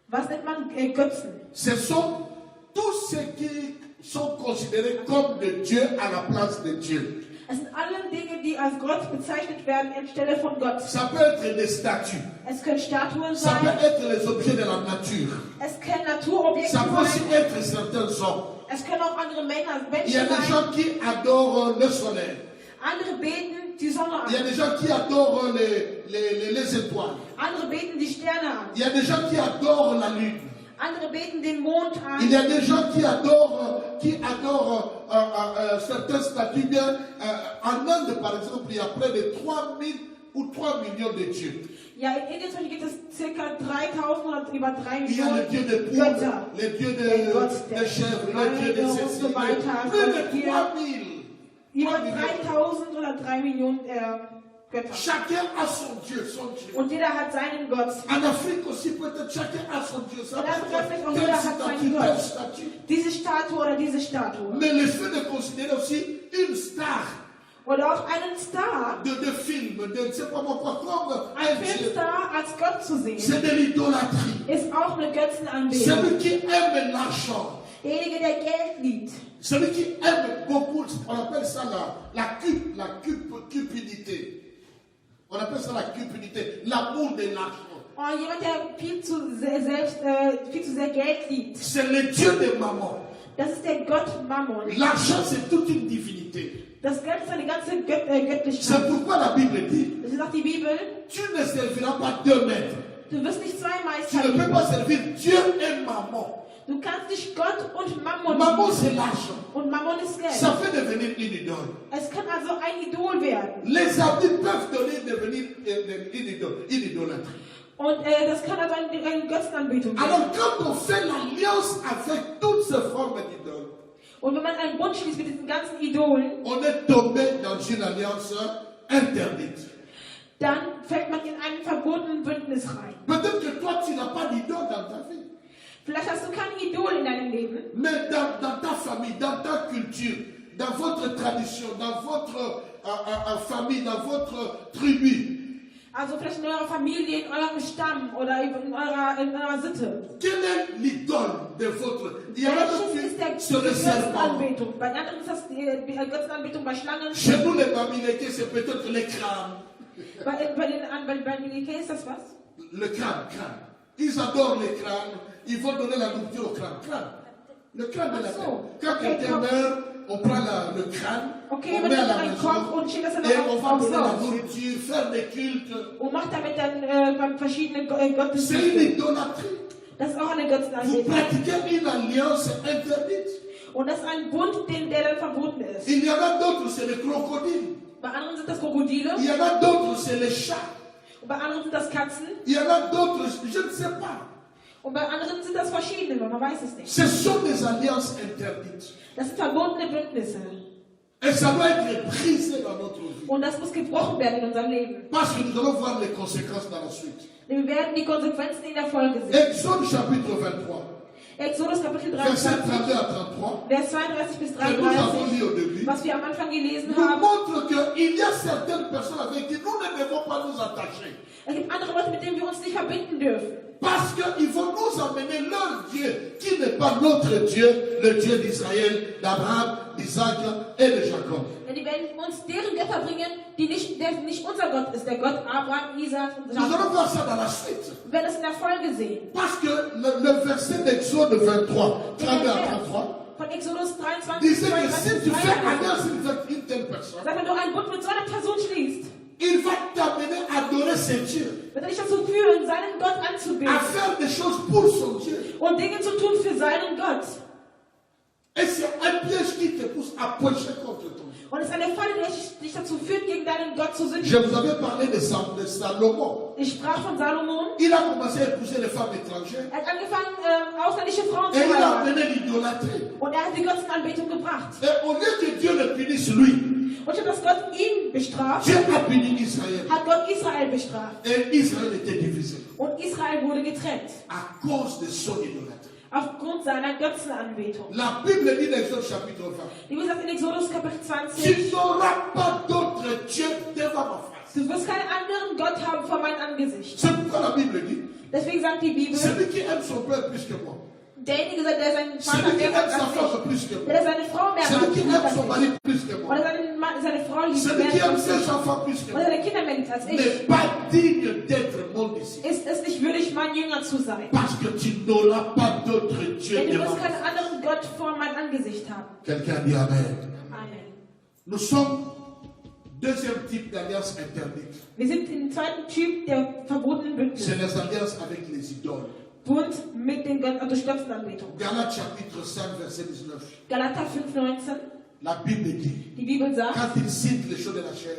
Was nennt man Götzen? Ce sont tous ceux qui sont considérés comme des dieux à la place de Dieu. Es sind alle Dinge, die als Gott bezeichnet werden anstelle von Gott. Ça peut être des statues. Es können Statuen Ça peut sein, être les objets de la nature. es können Naturobjekte Ça peut aussi sein, être certains hommes. es können auch andere Männer, Il y a Menschen des sein. gens qui adorent le soleil. Andere beten die Sonne Il y a an, des gens qui adorent les étoiles. andere beten die Sterne an, Il y a des gens qui adorent la lune. andere beten den Mond Il y an. a des gens qui adorent certaines statues. Bien, en Inde, par exemple, il y a près de 3 000 ou 3 millions de dieux. Ja, in Indien zum Beispiel gibt es ca. 3000 oder über 3 Il y a le dieu des Millionen poules, Götter. le dieu Der Gott des der chèvres, le dieu des Schweine und céciliers. so weiter. Plus de 3 000. Über 3000 oder 3 Millionen Götter. Chacun a son dieu, son dieu. Und jeder hat seinen Gott. En Afrique aussi, peut-être chacun a son dieu. Ça Und peut dann être vielleicht auch telle jeder hat statue, seinen telle Gott. statue. Diese Statue oder diese Statue. Mais le fait de considérer aussi une star Oder auch einen Star. de film, de ne sais pas moi quoi, comme Ein un dieu, Filmstar als Gott zu sehen, c'est de l'idolâtrie. ist auch eine Götzenanbetung. Celui qui aime l'argent, Derjenige, der Geld liebt. celui qui aime beaucoup, on appelle ça cupidité. On appelle ça la cupidité, l'amour de l'argent. Oh, jemand, der viel zu sehr Geld liebt. C'est le Dieu de Mammon. Das ist der Gott Mammon. L'argent, c'est toute une divinité. Das Geld ist eine ganze C'est Göttlichkeit. pourquoi la Bible dit, Das sagt die Bibel, tu ne serviras pas deux maîtres. du wirst nicht zwei Tu Meister ne peux lieben. pas servir Dieu et Mammon. Du kannst nicht Gott und Mammon Mammon, lieben. c'est l'argent. Und Mammon ist Ça Geld. fait devenir une idole. Es kann also ein Idol werden. Les habits peuvent devenir une idolâtrie. Und das kann also eine Götzenanbetung werden. Alors quand on fait l'alliance avec toutes ces formes d'idoles, Und wenn man einen Bund schließt mit diesen ganzen Idolen, on est tombé dans une alliance interdite. dann fällt man in einen verbotenen Bündnis rein. Peut-être que toi, tu n'as pas d'idole dans ta vie. Vielleicht hast du kein Idol in deinem Leben, Mais dans ta famille, dans ta culture, dans votre tradition, dans votre famille, dans votre tribu, also vielleicht in eurer Familie, in eurem Stamm oder in eurer Sitte. quelle est l'idole de votre... Il y en a Welches ist d'autres sur le serpent. Götzenanbetung? Bei anderen ist das die Götzenanbetung bei Schlangen. Chez nous, les Bamileke, c'est peut-être les crânes. Bei Milike ist das was? Le crâne. Ils adorent les crânes. Ils vont donner la nourriture au crâne. Le crâne de la tête. Quand quelqu'un meurt, on prend le crâne, Okay, on met à la einen maison Kopf und schickt das dann et on va aufs donner la Haus. nourriture, faire des cultes. Und macht damit dann verschiedene C'est une Gottesdienste. idolâtrie. Das ist auch eine Vous Götzenanbetung. pratiquez une alliance interdite. Und das ist ein Bund, der dann verboten ist. Il y en a d'autres, c'est les crocodiles. Bei anderen sind das Krokodile Il y en a d'autres, c'est les chats. Und bei anderen sind das Katzen. Il y en a d'autres, je ne sais pas. Und bei anderen sind das verschiedene, man weiß es nicht. Ce sont des alliances interdites. Das sind verbotene Bündnisse. Et ça doit être brisé dans notre vie. Und das muss gebrochen werden in unserem Leben. Parce que nous allons voir les conséquences dans la suite. Wir werden die Konsequenzen in der Folge sehen. Exode chapitre 23. Exodus Kapitel Verset 23, 32 à 33. Vers 32 bis Que nous avons lu 33, au début. was wir am Anfang gelesen Nous haben. montre qu'il y a certaines personnes avec qui nous ne devons pas nous attacher. Es gibt andere Leute, mit denen wir uns nicht verbinden dürfen. Parce qu'ils vont nous amener leur Dieu, qui n'est pas notre Dieu, le Dieu d'Israël, d'Abraham, d'Isaac et de Jacob. Denn die werden uns deren Götter bringen, der nicht unser Gott ist, der Gott Abraham, Isaac und Nous allons Jakob. voir ça dans la suite. Wir werden es in der Folge sehen. Parce que le verset d'Exode 23, 32 à 33, Von Exodus 23, disait que si 32 tu bis fais 33. alliance avec une telle personne, Sag, wenn du einen Bund mit so einer Person schließt, il va t'amener à adorer ses dieux, wird er dich dazu führen, seinen Gott anzubeten à faire des choses pour son Dieu. und Dinge zu tun für seinen Gott. Et c'est un piège qui te pousse à pécher contre ton Dieu. Und es ist eine Falle, die dich dazu führt, gegen deinen Gott zu Je sündigen. vous avais parlé de Salomon. Ich sprach von Salomon. Il a commencé à épouser les femmes étrangères Er hat angefangen, ausländische Frauen zu et il a heiraten. amené l'idolâtrie. Und er hat die Götzenanbetung gebracht. Et au lieu que Dieu le punisse lui, Und statt dass Gott ihn bestraft, Dieu a puni Israël. hat Gott Israel bestraft. Et Israël était divisé Und Israel wurde getrennt. à cause de son idolâtrie. Aufgrund seiner Götzenanbetung. La Bible dit dans Exode chapitre 20, Wie gesagt, in Exodus Kapitel tu 20, n'auras pas d'autre Dieu devant ma face. du wirst keinen anderen Gott haben vor mein Angesicht. C'est pourquoi la Bible dit, Deswegen sagt die Bibel, celui qui aime son père plus que moi, derjenige, der seinen Vater celui qui mehr aime mag sa als femme ich, plus que moi, der seine Frau mehr celui qui aime mag son als mari ich, plus que moi, oder seine Frau liebt celui qui mehr aime als ses ich, enfants plus que oder moi, seine Kinder mehr liebt als ich, n'est pas digne d'être mon disciple. ist es nicht würdig, mein Jünger zu sein. Parce que tu n'auras pas d'autre Dieu Denn du devant wirst moi. keinen anderen Gott vor mein Angesicht haben. Quelqu'un dit Amen. Amen. Nous sommes deuxième type d'alliance interdite. Wir sind im zweiten Typ der verbotenen Bündnisse. C'est les alliances avec les idoles. Bund mit den durch Götzenanbetung. Galates chapitre 5, verset 19. Galater 5,19. La Bible dit, Die Bibel sagt, quand il cite les choses de la chair,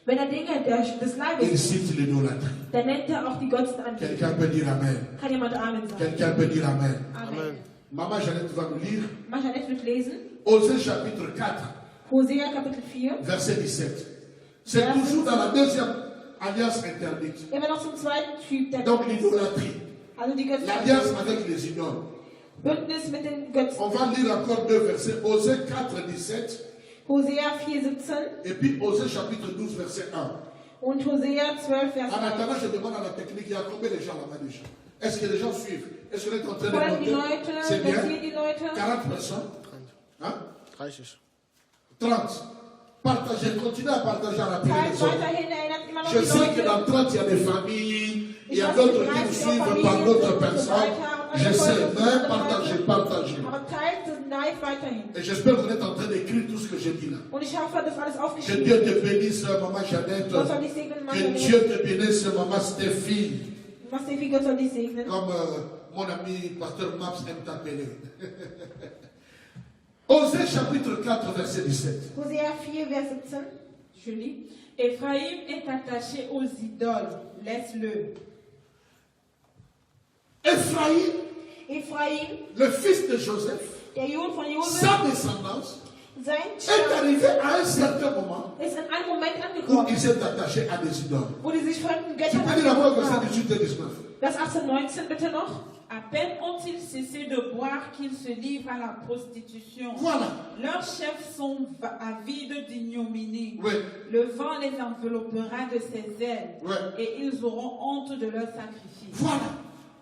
wenn er Dinge des il Leibes cite l'idolâtrie. dann nennt er auch die Götzenanbetung. Quelqu'un peut dire Amen. Kann jemand Amen sagen? Quelqu'un peut dire Amen. Amen. Maman Jeannette va nous lire Jeanette wird lesen. Osée chapitre 4, Hosea Kapitel 4. verset 17. C'est toujours dans la deuxième alliance interdite. Immer noch zum zweiten Typ der Donc l'idolâtrie. Also die L'alliance Götzenanbetung. avec les idoles. Bündnis mit den Götzen. On va lire encore deux versets. Osée 4, 17. Hosea 4,17 Et puis Osée chapitre 12, verset 1. und Hosea 12, Vers En 1. attendant, je demande à la technique, il y a combien de gens là-bas déjà? Est-ce que les gens suivent? Est-ce qu'on est en train de Folgen die noter? Leute, C'est bien. notieren die Leute. 40 personnes? Hein? 30. 30. Partagez, continuez à partager à rappeler Teilt les autres. weiterhin, erinnert immer noch Je die sais que Leute. dans 30, il y a des familles, il y a Ich weiß, d'autres die qui nous 30 suivent Familien par d'autres und so personnes. weiter. Je sais, mais partagez, partagez. Aber teilt das live weiterhin. Et j'espère que vous êtes en train d'écrire tout ce que j'ai dit là. Und ich hoffe, das alles Que aufgeschrieben. Dieu te bénisse, maman Jeannette. Gott soll dich segnen, Que Mann. Dieu te bénisse, maman Stéphie. Was der Gott soll dich segnen. Comme mon ami pasteur Maps aime t'appeler. Osée chapitre 4, verset 17. Hosea 4, Vers 17. Je lis. Éphraïm est attaché aux idoles. Laisse-le. Ephraïm, le fils de Joseph, der Sohn von Josef, sa descendance, sein est Stamm, arrivé à un certain moment ist in einem Moment où angekommen, il s'est attaché à des idoles. wo die sich fremden Tu Göttern peux lire d'abord angenommen verset haben. 18 et 19. Vers 18, 19 bitte noch. À peine ont-ils cessé de boire qu'ils se livrent à la prostitution. Voilà. Leurs chefs sont avides d'ignominie. Oui. Le vent les enveloppera de ses ailes. Ouais. Et ils auront honte de leur sacrifice. Voilà.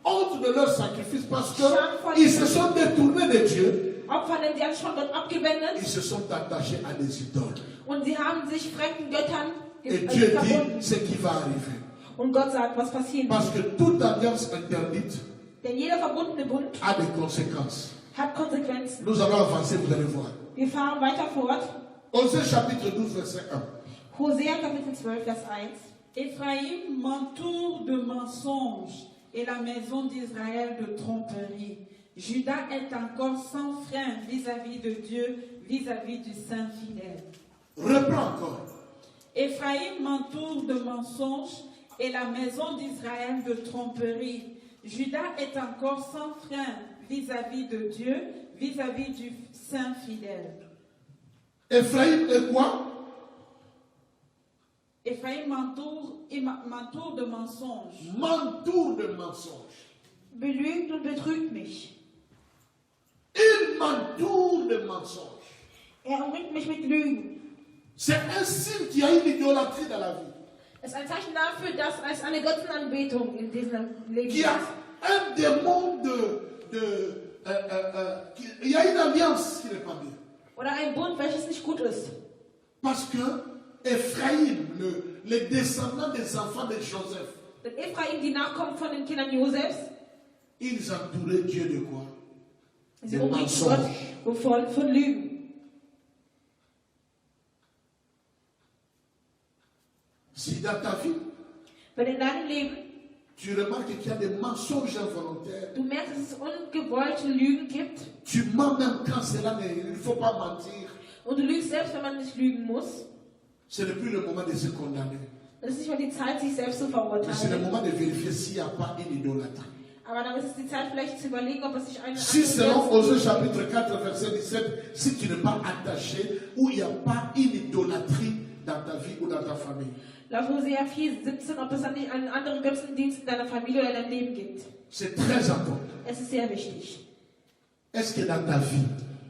Honte de leur sacrifice parce qu'ils se sont détournés de Dieu. Opfern, die haben schon Gott abgewendet Ils se sont attachés à des idoles. und sie haben sich fremden Göttern Et Dieu verbunden. dit ce qui va arriver. Und Gott sagt, was passieren Parce wird. que toute alliance interdite Denn jeder verbundene Bund a des conséquences. hat Konsequenzen. Nous allons avancer, vous allez voir. Wir fahren weiter fort. Osée chapitre 12, verset 1. Hosea Kapitel 12, Vers 1. Éphraïm m'entoure de mensonges et la maison d'Israël de tromperie. Judas est encore sans frein vis-à-vis de Dieu, vis-à-vis du Saint fidèle. Reprends encore. Éphraïm m'entoure de mensonges et la maison d'Israël de tromperie. Judas est encore sans frein vis-à-vis de Dieu, vis-à-vis du Saint fidèle. Ephraïm est quoi? Ephraïm m'entoure de mensonges. M'entoure de mensonges. Belügt und betrügt mich. Il m'entoure de mensonges. Umringt mich mit Lügen. C'est un signe qu'il y a une idolâtrie dans la vie. Es ist ein Zeichen dafür, dass es eine Götzenanbetung in diesem Leben Qu'il y a ist. un démon il y a une alliance qui n'est pas bien. Oder ein Bund, welches nicht gut ist. Parce que Ephraïm, les descendants des enfants de Joseph, Denn Ephraim, die Nachkommen von den Kindern Josefs, ils entouraient Dieu de quoi? sie De umringten Gott mensonges. von Lügen. Si dans ta vie, Wenn in deinem Leben tu remarques qu'il y a des mensonges involontaires, du merkst, dass es ungewollte Lügen gibt, tu mens même quand cela il ne faut pas mentir, und du lügst selbst, wenn man nicht lügen muss, ce n'est plus le moment de se condamner. dann ist nicht mal die Zeit, sich selbst zu Mais c'est le verurteilen. moment de vérifier s'il n'y a pas une idolâtrie. Aber dann ist es die Zeit, vielleicht zu überlegen, ob es sich eine Si selon andere Osée chapitre 4 verset 17, si tu n'es pas attaché ou il n'y a pas une idolâtrie dans ta vie ou dans ta famille, laut Hosea 4,17, ob es dann nicht einen anderen Götzendienst in deiner Familie oder in deinem Leben gibt. c'est très important. Es ist sehr wichtig. Est-ce que dans ta vie,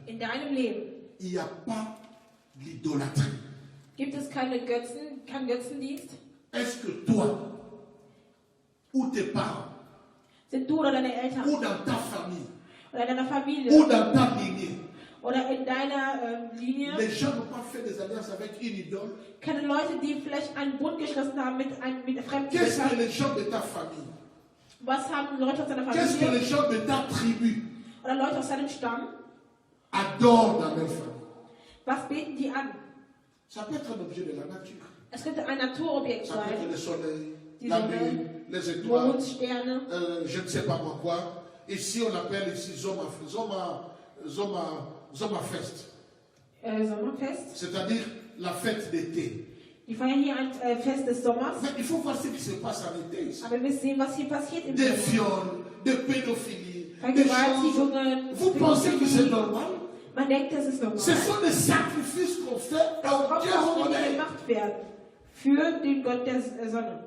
In deinem Leben il n'y a pas l'idolâtrie? gibt es keinen Götzendienst? Est-ce que toi ou tes parents Sind du oder deine Eltern ou dans ta famille oder in deiner ou Familie dans ta lignée, oder in deiner Linie les gens n'ont pas fait des alliances avec une idole? keine Leute, die vielleicht einen Bund geschlossen haben mit fremden Qu'est-ce que Göttern? les gens de ta famille? Was haben Leute aus deiner Qu'est-ce que Familie les gens de ta tribu oder Leute aus deinem Stamm? adorent dans leur famille? Was beten die an? Ça peut être un objet de la nature. Es könnte ein Naturobjekt Ça peut être sein. le soleil, Die la Sonne, lune, les étoiles, Mond, Sterne. je ne sais pas moi quoi. Ici, on appelle ici Zoma Fest. Sommerfest. C'est-à-dire la fête d'été. Die feiern hier ein Fest des Sommers. Mais il faut voir ce qui se passe en été ici. Aber wir sehen, was hier passiert im Des Sommer. viols, de pédophilie, des choses. Vergewaltigungen. Vous pensez que c'est normal? Man denkt, das ist normal. Ce sont des sacrifices qu'on fait au Dieu Opfer, die soleil. gemacht werden für den Gott der Sonne.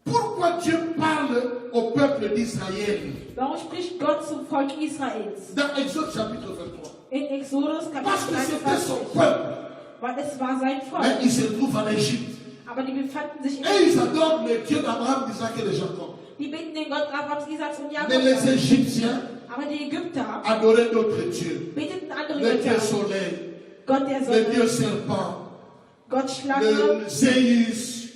Pourquoi Dieu parle au peuple d'Israël? Warum spricht Gott zum Volk Israels? Dans Exode chapitre 23. In Exodus Parce Kapitel que c'était son 23. peuple. Weil es war sein Volk. Mais il se trouve en Égypte. Aber die befanden sich in Et ils adorent le Dieu d'Abraham, d'Isaac et de Jacob. Die beten den Gott Abrahams, Isaaks und Mais les Jakobs. Égyptiens Aber die Ägypter adoraient d'autres dieux. beteten andere Le Dieu Götter. soleil, Gott der le Dieu Sonne, serpent, Gott Schlange, le Zéus,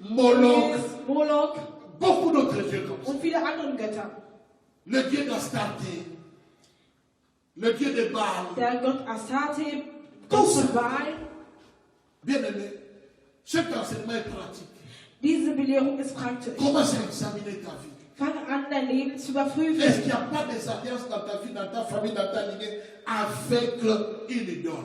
Moloch, Moloch beaucoup d'autres dieux comme ça. und viele andere Götter. Le Dieu d'Astarté, le Dieu de Baal. Der Gott Astarte, Tout Gott ça. von Baal. Bien aimé, cet enseignement est pratique. Diese Belehrung ist praktisch. Commence à examiner ta vie. Fange an, dein Leben zu überprüfen. Est-ce qu'il n'y a pas des alliances dans ta vie, dans ta famille, dans ta lignée avec une idole?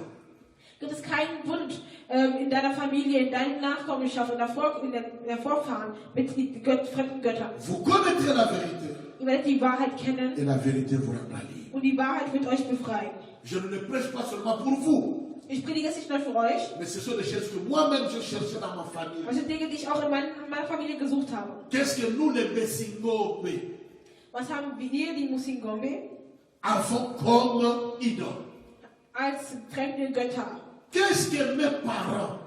Gibt es keinen Bund in deiner Familie, in deiner Nachkommenschaft und in der Vorfahren mit fremden Göttern? Vous connaîtrez la vérité Ihr werdet die Wahrheit kennen et la vérité vous rendra libre. und die Wahrheit wird euch befreien. Je ne le prêche pas seulement pour vous, Ich predige es nicht nur für euch, mais ce sont des choses que moi-même je cherchais dans ma famille. aber es sind Dinge, die ich auch in meiner Familie gesucht habe. Qu'est-ce que nous, les Messingombe, Was haben wir, die Musingombe, avons comme idole? als fremde Götter? Qu'est-ce que mes parents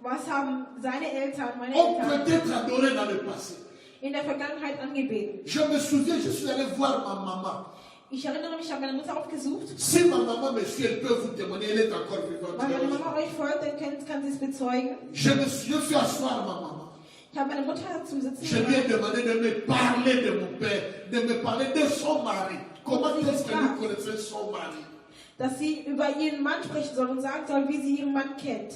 Was haben seine Eltern, meine ont Eltern peut-être adoré dans le passé? in der Vergangenheit angebeten? Je me souviens, je suis allé voir ma maman. Ich erinnere mich, ich habe meine Mutter aufgesucht. Si ma maman me suit, elle peut vous témoigner, elle est encore vivante. Weil meine Mama euch folgt, dann kann sie es bezeugen. Je fais asseoir ma maman. Ich habe meine Mutter zum Sitzen Je lui ai demandé de me parler de mon père, de me parler de son mari. Comment est-ce que vous connaissez son mari? dass sie über ihren Mann sprechen soll und sagen soll, wie sie ihren Mann kennt.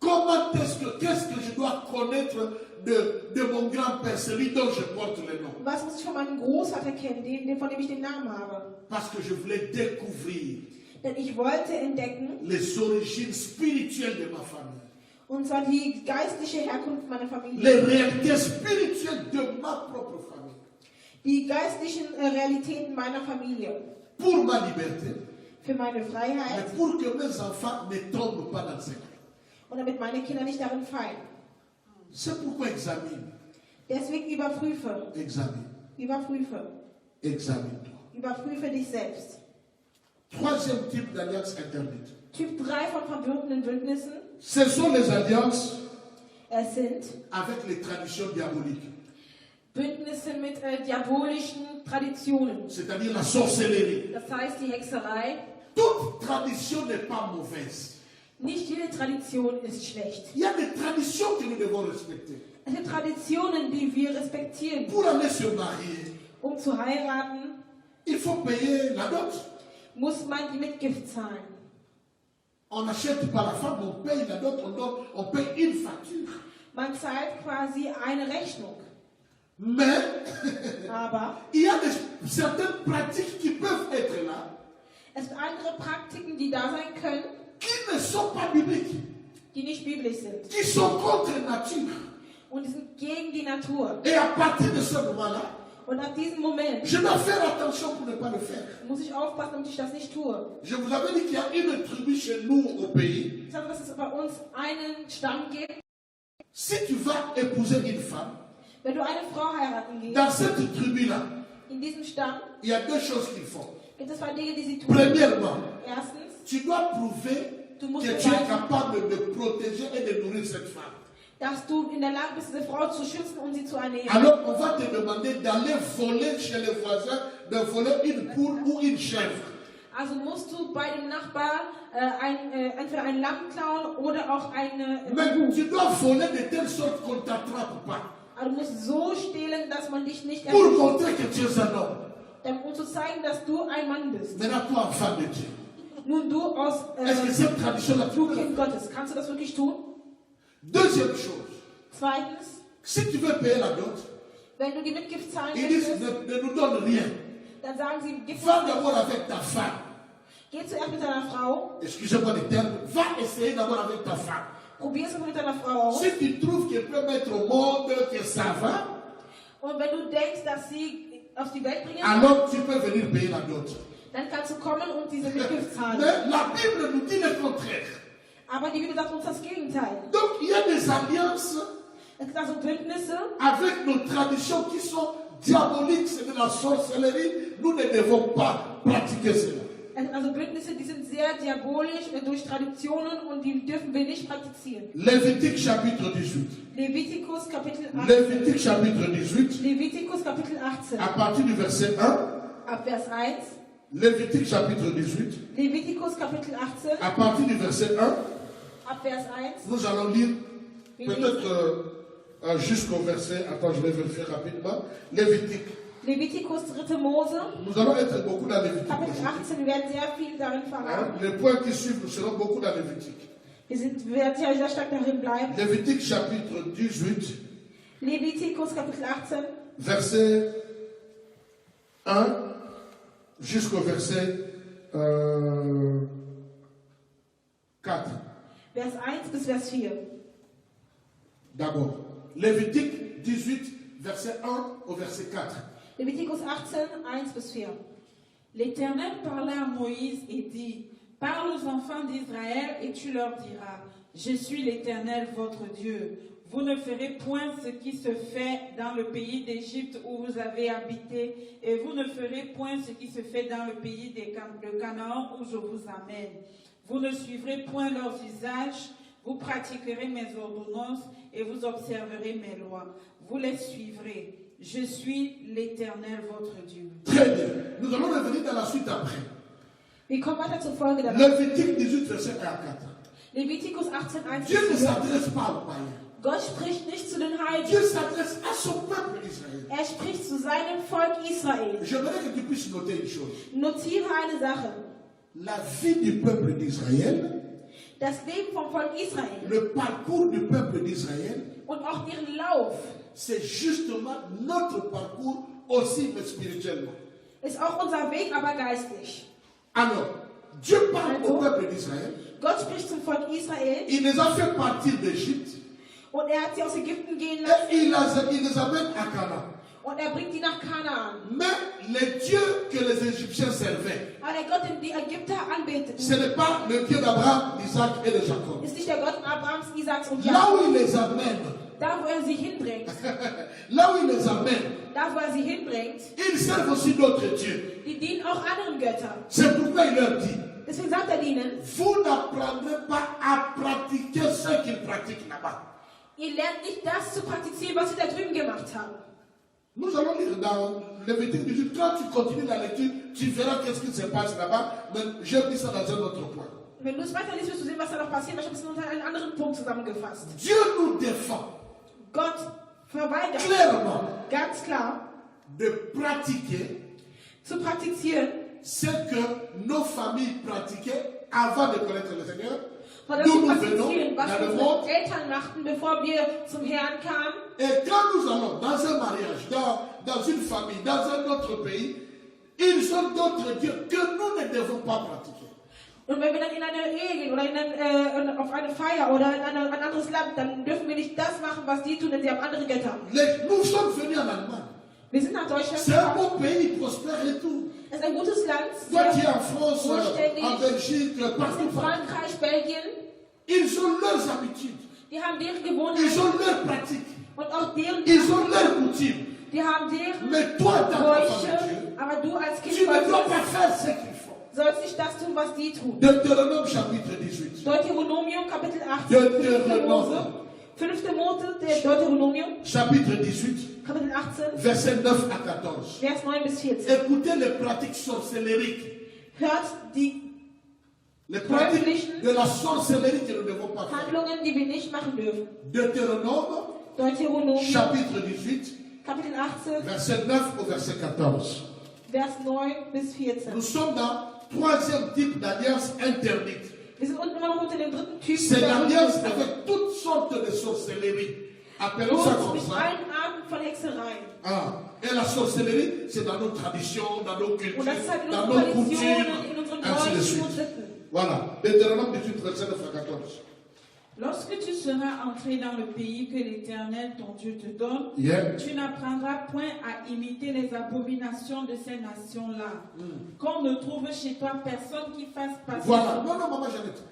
Qu'est-ce que je dois connaître de mon grand-père, celui dont je porte le nom? Was muss ich von meinem Großvater kennen, von dem ich den Namen habe? Parce que je voulais découvrir Denn ich wollte entdecken les origines spirituelles de ma famille. Und zwar die geistliche Herkunft meiner Familie. Les réalités spirituelles de ma propre famille. Die geistlichen Realitäten meiner Familie. Pour ma liberté. Für meine Mais Freiheit. pour que mes enfants ne tombent pas dans ces cas. Und damit meine Kinder nicht darin fallen. C'est pourquoi examine. Deswegen überprüfe. Examine. Überprüfe. Examine-toi. Überprüfe dich selbst. Troisième type d'alliance interdite. Typ 3 von verbotenen Bündnissen. Ce sont les alliances Es sind avec les traditions diaboliques. Bündnisse mit diabolischen Traditionen. C'est-à-dire la sorcellerie. Das heißt die Hexerei. Toute tradition n'est pas mauvaise. Nicht jede Tradition ist schlecht. Il y a des traditions que nous devons respecter. Es sind Traditionen, die wir respektieren. Pour aller se marier, Um zu heiraten, il faut payer la dot. muss man die Mitgift zahlen. On n'achète pas la femme, on paye la dot, on paye une facture. Man zahlt quasi eine Rechnung. Mais Aber il y a certaines pratiques qui peuvent être là, es sind andere Praktiken, die da sein können, qui ne sont pas bibliques, die nicht biblisch sind. qui sont contre nature. Und die sind gegen die Natur. Et à partir de ce moment-là, Und ab diesem Moment je dois faire attention pour ne pas le faire. muss ich aufpassen, damit ich das nicht tue. Je vous avais dit qu'il y a une tribu chez nous au pays. Ich sage, dass es bei uns einen Stamm gibt. Si tu vas épouser une femme, Wenn du eine Frau heiraten gehst, dans cette tribu-là, in diesem Stamm, il y a deux choses qu'ils font. gibt es zwei Dinge, die sie tun. Premièrement, Erstens, tu dois prouver du musst que tu es beweisen, capable de protéger et de nourrir cette femme. dass du in der Lage bist, diese Frau zu schützen und sie zu ernähren. Alors, on va te demander d'aller voler chez les voisins, de voler une poule ou une chèvre. Also musst du bei dem Nachbar entweder ein Lamm klauen oder auch eine Mais Kuh. tu dois voler de telle sorte qu'on ne t'attrape pas. Also du musst so stehlen, dass man dich nicht Pour erwischt, montrer que tu es un homme. um zu zeigen, dass du ein Mann bist. Maintenant, toi, enfant de Dieu. Nun du aus Est-ce que cette tradition-là, tu du peux la Kind faire? Gottes, kannst du das wirklich tun? Deuxième chose, Zweitens, si tu veux payer la dot, wenn du die Mitgift zahlen ils disent möchtest, ne nous donne rien. dann sagen sie, gib Va uns d'abord nicht. avec ta femme. Geh zuerst mit deiner Frau, Excusez-moi le terme. Va essayer d'abord avec ta femme. probier es mit deiner Frau aus. Si tu trouves qu'elle peut mettre au monde, que ça va, Und wenn du denkst, dass sie auf die Welt bringen, alors tu peux venir payer la dot. dann kannst du kommen und diese Mitgift zahlen. Mais la Bible nous dit le contraire. Aber die Bibel sagt uns das Gegenteil. Donc il y a des alliances Es gibt also Bündnisse avec nos traditions qui sont diaboliques, c'est de la sorcellerie. Nous ne devons pas pratiquer cela. Es sind also Bündnisse, die sind sehr diabolisch durch Traditionen und die dürfen wir nicht praktizieren. Lévitique chapitre 18. Levitikus Kapitel 18. Lévitique chapitre 18, Levitikus Kapitel 18. à partir du verset 1. Ab Vers 1. Lévitique chapitre 18, Levitikus Kapitel 18. à partir du verset 1. Ab Vers 1. Nous allons lire Wir peut-être jusqu'au verset. Attends, je vais vérifier rapidement. Lévitique. Levitikus 3. Mose. Nous allons être beaucoup dans Lévitique. Kapitel aujourd'hui. 18. Wir werden sehr viel darin Hein? verraten. Les points qui suivent, nous serons beaucoup dans Lévitique. Wir werden sehr stark darin bleiben. Lévitique chapitre 18, Levitikus Kapitel 18. verset 1 jusqu'au verset 4. Vers 1 bis Vers 4. D'abord, Lévitique 18, verset 1 au verset 4. Levitikus 18, 1 bis 4. L'Éternel parla à Moïse et dit, parle aux enfants d'Israël et tu leur diras, je suis l'Éternel votre Dieu. Vous ne ferez point ce qui se fait dans le pays d'Égypte où vous avez habité, et vous ne ferez point ce qui se fait dans le pays de Canaan où je vous amène. Vous ne suivrez point leurs usages, vous pratiquerez mes ordonnances et vous observerez mes lois. Vous les suivrez. Je suis l'Éternel votre Dieu. Très bien. Nous allons revenir dans la suite après. Wir kommen weiter zur Folge danach. Lévitique 18, verset 1 à 4. Levitikus 18, 1 bis Dieu ne 4. s'adresse pas aux païens. Gott spricht nicht zu den Dieu Heiden. s'adresse à son peuple Israël. Er spricht zu seinem Volk Israel. J'aimerais que tu puisses noter une chose. Notiere eine Sache. La vie du peuple d'Israël, Das Leben vom Volk Israel le parcours du peuple d'Israël, und auch ihren Lauf c'est justement notre parcours aussi, mais spirituellement. ist auch unser Weg, aber geistlich. Alors, Dieu parle au peuple d'Israël. Gott spricht zum Volk Israel. Il les a fait partir d'Égypte. Und hat sie aus Ägypten gehen Et lassen. il les amène à Canaan. Und bringt die nach Kanaan. Mais les dieux que les Égyptiens servaient, Aber der Gott, den die Ägypter anbeteten, ce n'est pas le Dieu d'Abraham, d'Isaac et de Jacob. ist nicht der Gott Abrahams, Isaaks und Là Jakobs. où il les amène, Da, wo sie hinbringt, là où il les amène, da, wo sie hinbringt, ils servent aussi d'autres dieux. die dienen auch anderen Göttern. C'est pourquoi il leur dit, Deswegen sagt ihnen, vous n'apprendrez pas à pratiquer ce qu'ils pratiquent là-bas. ihr lernt nicht das zu praktizieren, was sie da drüben gemacht haben. Nous allons lire dans Lévitique 18. Quand tu continues la lecture, tu verras qu'est-ce qui se passe là-bas. Mais j'ai mis ça dans un autre point. Wenn du es weiterliest, wirst du sehen, was da noch passiert. Ich habe es nur unter einen anderen Punkt zusammengefasst. Dieu nous défend Gott verweigert clairement ganz klar de pratiquer zu praktizieren, ce que nos familles pratiquaient avant de connaître le Seigneur. von das D'où zu nous venons, praktizieren, was dans le unsere monde. Eltern machten, bevor wir zum Herrn kamen. Et quand nous allons dans un mariage, dans une famille, dans un autre pays, ils ont d'autres dieux que nous ne devons pas pratiquer. Und wenn wir dann in eine Ehe gehen oder auf eine Feier oder in ein anderes Land, dann dürfen wir nicht das machen, was die tun, denn sie haben andere Götter. Nous sommes venus en Allemagne. Wir sind nach Deutschland C'est un gekommen. beau pays, prospère et tout. Es ist ein gutes Land, Toi qui es sehr en France, vollständig. en Belgique, in partout. Frankreich, Belgien, Ils ont leurs habitudes. die haben deren Ils Gewohnheiten ont leurs pratiques. und auch deren, Ils ont leurs coutumes. die haben deren Mais toi, dans ta Bräuche, famille, aber du als Kind tu ne dois Gottes pas faire ce qu'ils font. sollst nicht das tun, was die tun. Deutéronome chapitre 18. Deuteronomium Kapitel 18, Deuteronomium. 5. Mose, der Deuteronomium, Chapitre 18, Kapitel 18, versets 9 à 14. Vers 9 bis 14. Écoutez les pratiques sorcellériques. Hört die Les pratiques de la sorcellerie que nous ne devons pas faire. Handlungen, die wir nicht machen dürfen. Deutéronome Deuteronomium, chapitre 18, Kapitel 18, verset 9 au verset 14. Vers 9 bis 14. Nous sommes dans le troisième type d'alliance interdite. Wir sind unten immer noch unter dem dritten Typ. C'est l'alliance avec toutes sortes de sorcellerie. Appelons ça comme mit ça. allen Arten von Hexerei. Ah. Et la sorcellerie, c'est dans nos traditions, dans nos cultures, Und das ist halt in dans unseren nos coutumes, Traditionen, in unseren ainsi de Bräuchen suite. und Sitten. Voilà. Deutéronome 18, verset 9 à 14. Lorsque tu seras entré dans le pays que l'Éternel, ton Dieu, te donne, Yeah. tu n'apprendras point à imiter les abominations de ces nations-là. Qu'on ne trouve chez toi personne qui fasse passer... Voilà. Non, non, maman Jeannette.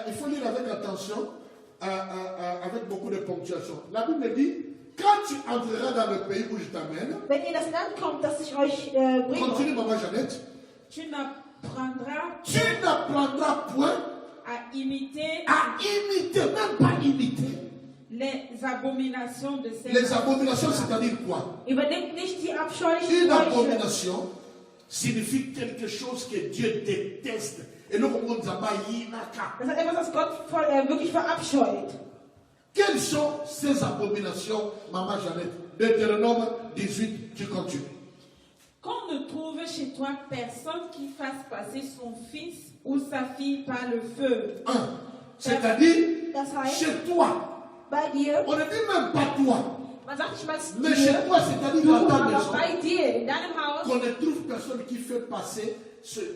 Il faut lire avec attention, avec beaucoup de ponctuation. La Bible dit, quand tu entreras dans le pays où je t'amène, Wenn ihr das Land kommt, das ich euch bringe, continue maman Jeannette, Tu n'apprendras tu n'apprendras point à imiter à imiter, même pas imiter. les abominations de ces Les abominations, c'est-à-dire quoi? übernimmt nicht die abscheulichen Une Bräuche. abomination signifie quelque chose que Dieu déteste. Et nous, on dit, Das ist etwas, das Gott wirklich verabscheut. quelles sont ces abominations, maman Jeannette? Deutéronome 18, tu continues. Qu'on ne trouve chez toi personne qui fasse passer son fils ou sa fille par le feu. C'est-à-dire, Das heißt, chez toi, bei dir, on ne dit même pas toi, man sagt nicht mal mais chez dir, toi, c'est-à-dire du, dans ta aber maison, bei dir, in deinem Haus, qu'on ne trouve personne qui fait passer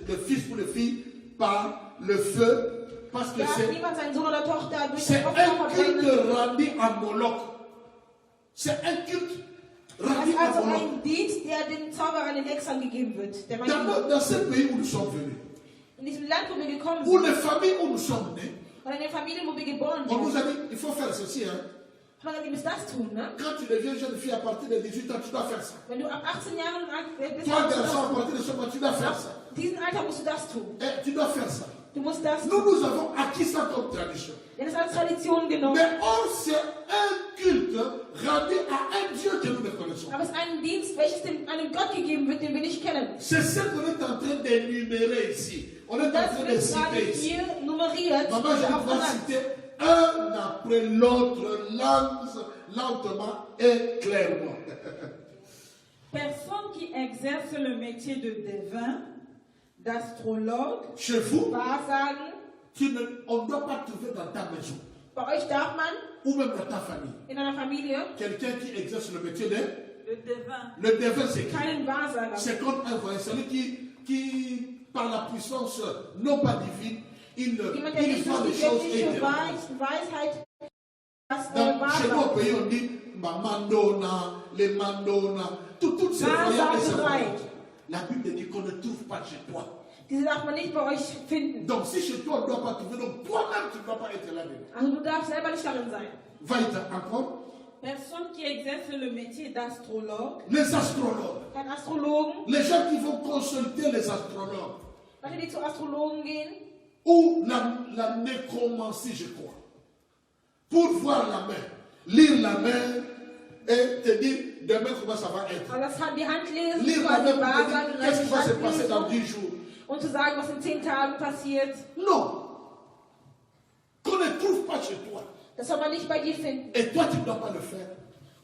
le fils ou la fille par le feu, parce que darf niemand seinen Sohn oder Tochter durch c'est den un Opfer verbrennen. culte rendu à Moloch. C'est un culte Das rendu ist à also Moloch. ein Dienst, der den Zauberern, den Hexern gegeben wird. Der Dans ce pays où nous sommes venus, in diesem Land, wo wir gekommen où sind, les familles où nous sommes nés, oder in den Familien, wo wir geboren on nous sind, a dit, il faut faire ceci. Hein. man sagt, ihr müsst das tun, ne? Quand tu deviens jeune fille à partir de 18 ans, tu dois faire ça. Wenn du ab 18 Jahren alt bist, Toi, musst du garçon, à das partir de ce moment, tu dois faire ça. tun. In diesem Alter musst du das tun. Et tu dois faire ça. Du musst das Nous, tun. nous avons acquis ça comme tradition. Denn es als Tradition genommen. Mais or, c'est un culte rendu à un Dieu que nous ne connaissons. Aber es ist ein Dienst, welches einem Gott gegeben wird, den wir nicht kennen. C'est ce qu'on est en train d'énumérer ici. On est en Das train de wird gerade citer ici. hier nummeriert. Maman, je auf dois der Hand. citer un après l'autre, lentement et clairement. Personne qui exerce le métier de devin, d'astrologue, Chez vous, Wahrsagen. on ne doit pas trouver dans ta maison Bei euch darf man ou même dans ta famille in einer Familie quelqu'un qui exerce le métier de... le devin. Le devin, c'est qui? keinen Wahrsager. C'est comme un voyant, celui qui, par la puissance non pas divine, il Jemand, der nicht voit durch les die choses et göttliche il Weisheit chez nous au pays, on dit Mandona, les Mandona, toutes ces voyantes et ces voyantes. La Bible dit qu'on ne trouve pas chez toi. Diese darf man nicht bei euch finden. Donc si chez toi on ne doit pas trouver, donc toi-même tu ne dois pas être là-dedans. Also du darfst selber nicht darin sein. Weiter encore. Personnes qui exercent le métier d'astrologue. Les astrologues. Kein Astrologen. Les gens qui vont consulter les astrologues. Leute, die zu Astrologen gehen. Ou la nécromancie, je crois. Pour voir la main, lire la main et te dire demain comment ça va être. Also das die Hand lesen, Lire la quasi main pour te dire qu'est-ce qui va se passer Wahrsagen dans 10 jours. und zu sagen, was in 10 Tagen passiert. Non. Qu'on ne trouve pas chez toi. Das soll man nicht bei dir finden. Et toi, tu ne dois pas le faire.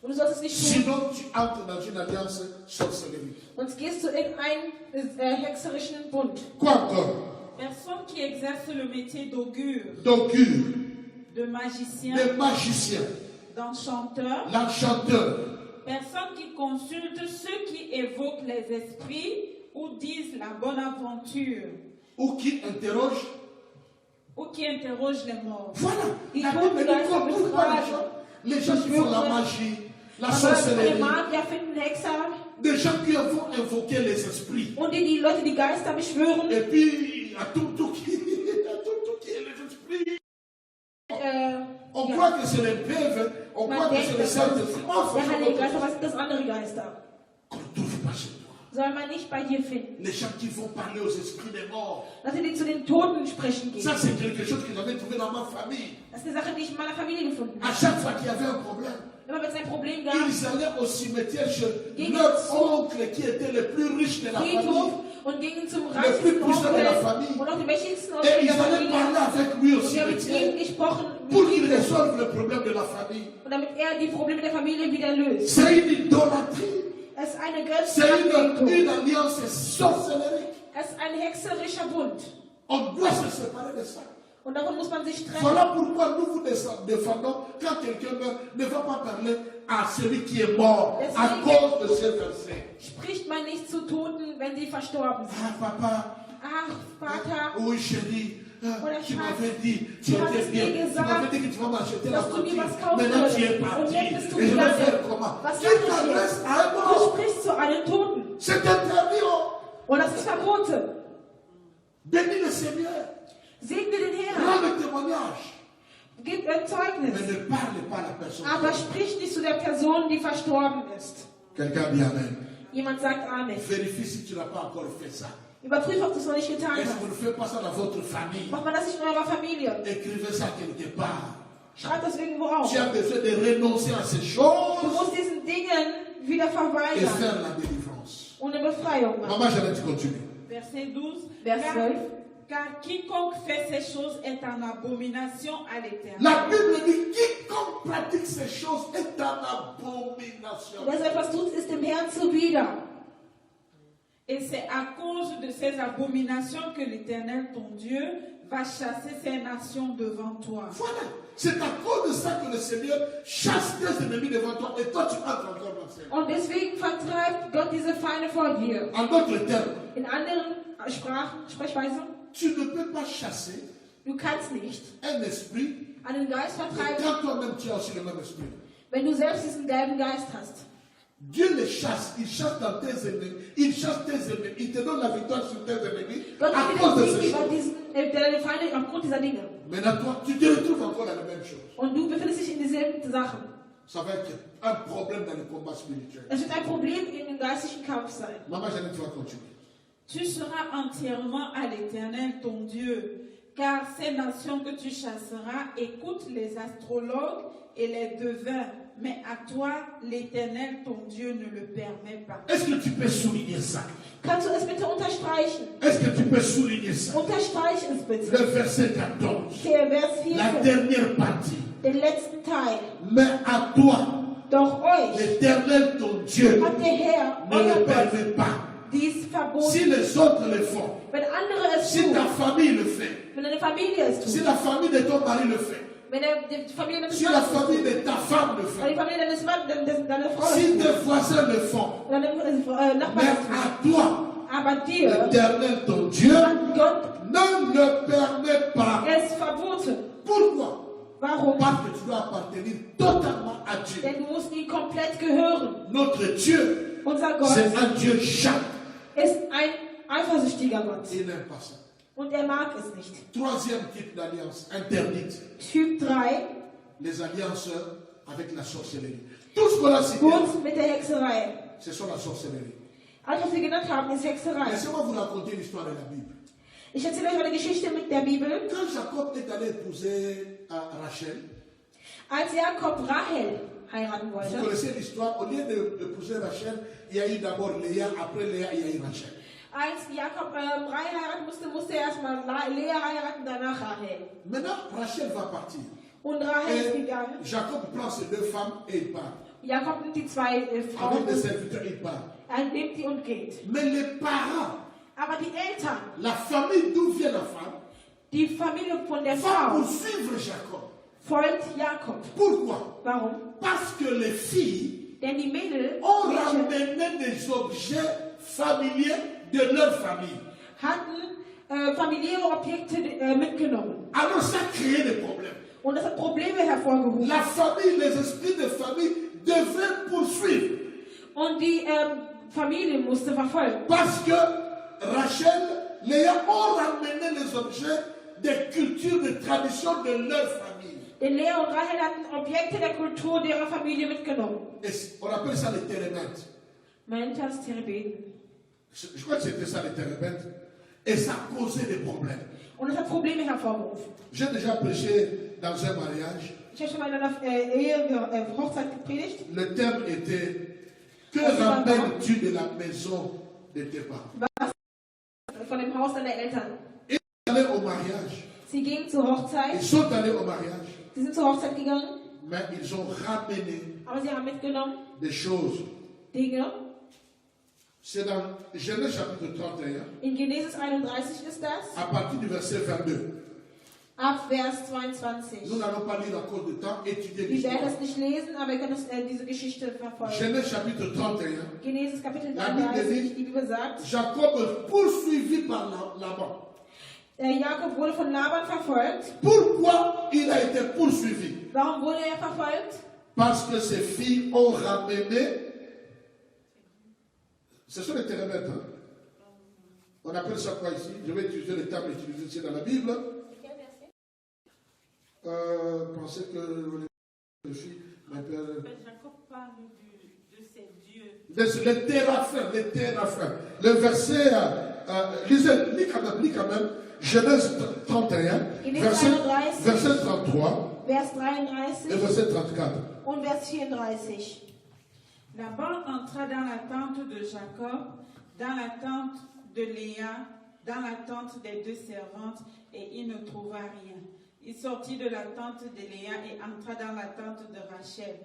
Und du sollst es nicht tun. Sinon, tu entres dans une alliance sorcellerie. Sonst gehst du in einen hexerischen Bund. Quoi encore? Personnes qui exercent le métier d'augure, D'augure, de magicien, les magiciens, d'enchanteur. l'enchanteur, Personnes qui consultent ceux qui évoquent les esprits ou disent la bonne aventure ou qui interroge. ou qui interrogent les morts. Voilà. Die La Bible dit Totengeister qu'on ne trouve pas befragen. les gens qui font la magie, la Aber sorcellerie, eine Magier finden Hexer des gens qui vont invoquer les esprits. und die Leute, die Geister beschwören. Et puis, il y a tout qui est les esprits. On croit que c'est les pèves, on croit que c'est les Saint-Esprit. Der Heilige Geist, aber was sind das andere Geister? Qu'on ne trouve pas chez toi. Soll man nicht bei dir finden. Les gens qui vont parler aux esprits des morts. Leute, die zu den Toten sprechen gehen. Ça, c'est quelque chose que j'avais trouvé dans ma famille. Das ist eine Sache, die ich in meiner Familie gefunden À habe. chaque fois qu'il y avait un problème, Immer wenn es ein Problem gab, ils allaient au cimetière chez leur oncle qui était le plus riche de la famille. Friedhof und gingen zum plus reichsten puissant de la Onkel famille. und auch den mächtigsten Et Onkel ils der allaient Familie. parler avec lui au Und sie haben mit cimetière ihm gesprochen, pour qu'il résolve le problème de la famille. und damit er die Probleme der Familie wieder löst. C'est une idolâtrie. Es ist eine C'est Götzenanbetung. une alliance sorcellerique. Es ist ein hexerischer Bund. On doit se séparer de ça. Und davon muss man sich trennen. Voilà pourquoi nous vous défendons quand quelqu'un meurt, ne va pas parler à celui qui est mort à cause de ce verset. Spricht man nicht zu Toten, wenn sie verstorben sind. Ah papa, Ach, Vater, oui chérie, Oder tu Schatz, m'avais dit, tu du étais hattest bien, mir tu gesagt, m'avais dit que tu vas m'acheter la dass du mir voiture, was kaufen maintenant tu es würdest. parti, Und jetzt bist du et je vais gegangen. faire comment? Was Tu soll ich t'adresses jetzt? à un Du mort, sprichst zu einem Toten. c'est interdit, oh. Und das ist verboten. Bénis le Seigneur, Segne den Herrn. prends le témoignage, Gib ein Zeugnis. mais ne parle pas à la personne. Aber sprich nicht zu der Person, die verstorben ist. Quelqu'un dit Amen. Jemand sagt Amen. Vérifie si tu n'as pas encore fait ça. Überprüfe, ob du es noch nicht getan Est-ce hast. qu'on ne fait pas ça dans votre famille? Macht man das nicht in eurer Familie? Écrivez ça quelque part. Schreibt das irgendwo auf. Tu as besoin de renoncer à ces Du choses musst diesen Dingen wieder et verweigern faire la délivrance. und eine Befreiung machen. Maman, j'allais te continuer. Verset 12. Vers 12. Car quiconque fait ces choses est en abomination à l'Éternel. La Bible dit quiconque pratique ces choses est en abomination. Wer so etwas tut, ist dem Herrn zuwider. Et c'est à cause de ces abominations que l'Éternel, ton Dieu, va chasser ces nations devant toi. Voilà. C'est à cause de ça que le Seigneur chasse tes ennemis devant toi et toi tu entres encore dans ces. Und deswegen vertreibt Gott diese Feinde vor dir. En d'autres termes, In anderen Sprechweisen, tu ne peux pas chasser du kannst nicht un esprit einen Geist et vertreiben, quand toi-même tu as aussi le même esprit. wenn du selbst diesen gelben Geist hast. Dieu les chasse, il chasse dans tes ennemis, il chasse tes ennemis, il te donne la victoire sur tes ennemis Gott à gibt cause dir de den ces Sieg choses. über deine Feinde aufgrund dieser Dinge. Maintenant, toi, tu te retrouves encore dans la même chose. Und du befindest dich in dieselben Sachen. Ça va être un problème dans le combat spirituel. Es wird ein Problem in dem geistlichen Kampf sein. Maman, Jeannette, tu vas continuer. Tu seras entièrement à l'Éternel, ton Dieu, car ces nations que tu chasseras écoutent les astrologues et les devins, mais à toi, l'Éternel, ton Dieu, ne le permet pas. Est-ce que tu peux souligner ça? Kannst du es bitte unterstreichen? Est-ce que tu peux souligner ça? Unterstreich es bitte. Le verset 14, Okay, Vers 4, la dernière partie. den letzten Teil. Mais à toi, Doch euch l'Éternel, ton Dieu, hat der Herr, ne euer le Gott, permet pas. dies verboten. Si les autres le font, Wenn andere es si tun, ta famille le fait, wenn deine Familie es si tut, la famille de ton mari le fait, wenn die Familie deines si la Mannes es famille tut, de ta femme le wenn die fait, Familie deines Mannes, deiner Frau es si tut, tes voisins le font, oder deinem mais Nachbarn es tut, à toi, aber dir l'Éternel, ton Dieu, hat Gott Ne le permet pas. Es verboten. Pourquoi? Warum? Parce que tu dois appartenir totalement à Dieu. Denn du musst ihm komplett gehören. Notre Dieu, Unser Gott c'est un Dieu jaloux. ist ein eifersüchtiger Gott. Il n'aime pas ça. Und er mag es nicht. Troisième type d'alliance interdite. Typ 3. Les alliances avec la sorcellerie. Tout ce qu'on a cité, Bund mit der Hexerei. ce sont la sorcellerie. Alles, was wir genannt haben, ist Hexerei. Laissez-moi vous raconter l'histoire de la Bible. Ich erzähle euch eine Geschichte mit der Bibel. Quand Jacob est allé épouser Rachel, Als Jakob Rahel heiraten vous wollte, connaissez l'histoire, au lieu d'épouser Rachel, il y a eu d'abord Léa, après Léa, il y a eu Rachel. als Jakob Rahel heiraten musste, musste er erstmal Lea heiraten, danach Rahel. Maintenant, Rachel va partir. Und Rahel ist Et gegangen. Jacob prend ses deux femmes et il part. Jakob nimmt die zwei Frauen Avec des und serviteurs, il part. er nimmt die und geht. Mais les parents, Aber die Eltern, la famille d'où vient la femme, die Familie von der va Frau, poursuivre Jacob. folgt Jakob. Pourquoi? Warum? Parce que les filles Denn die Mädel ont Mädchen, ramené des objets familiers de leur famille. hatten familiäre Objekte mitgenommen. Alors ça crée des problèmes. Und das hat Probleme hervorgerufen. La famille, les esprits de famille devaient poursuivre. Und die Familie musste verfolgen. Parce que Rachel, Léa ont ramené les objets des cultures, des traditions de leur famille. Denn Lea und Rahel hatten Objekte der Kultur ihrer Familie mitgenommen. Et on appelle ça les térébintes. Man nennt das Terebeten. Je crois que c'était ça les térébintes. Et ça causait des problèmes. Und das hat Probleme hervorgerufen. J'ai déjà prêché dans un mariage. Ich habe schon mal in einer Hochzeit gepredigt. Le thème était que ramènes-tu de la maison de tes parents? Von dem Haus deiner Eltern. Ils sont allés au mariage. Sie gingen zur Hochzeit. Ils sont allés au mariage. Sie sind zur Hochzeit gegangen. Mais ils ont ramené Aber sie haben mitgenommen des choses. Dinge. C'est dans Genèse chapitre 31, In Genesis 31 ist das. à partir du verset 22. Ab Vers 22. Nous n'allons pas lire à cause de temps, étudier Wir werden l'histoire. das nicht lesen, aber wir können diese Geschichte verfolgen. Genèse chapitre 31. Genesis Kapitel La Bible 33, dit, die Bibel sagt, Jacob poursuivi par Laban. Jakob wurde von Laban verfolgt. Pourquoi il a été poursuivi? Warum wurde er verfolgt? Parce que ses filles ont ramené. Ce sont les térébintes. Hein? On appelle ça quoi ici? Je vais utiliser le terme utilisé ici dans la Bible. Pensez que les filles m'appellent. Jacob parle de ces dieux. Les téraphins. Le verset, lis quand même, Genèse 31, verset 33 Vers 33 et verset 34. und Vers 34. Laban entra dans la tente de Jacob, dans la tente de Léa, dans la tente des deux servantes, et il ne trouva rien. Il sortit de la tente de Léa et entra dans la tente de Rachel.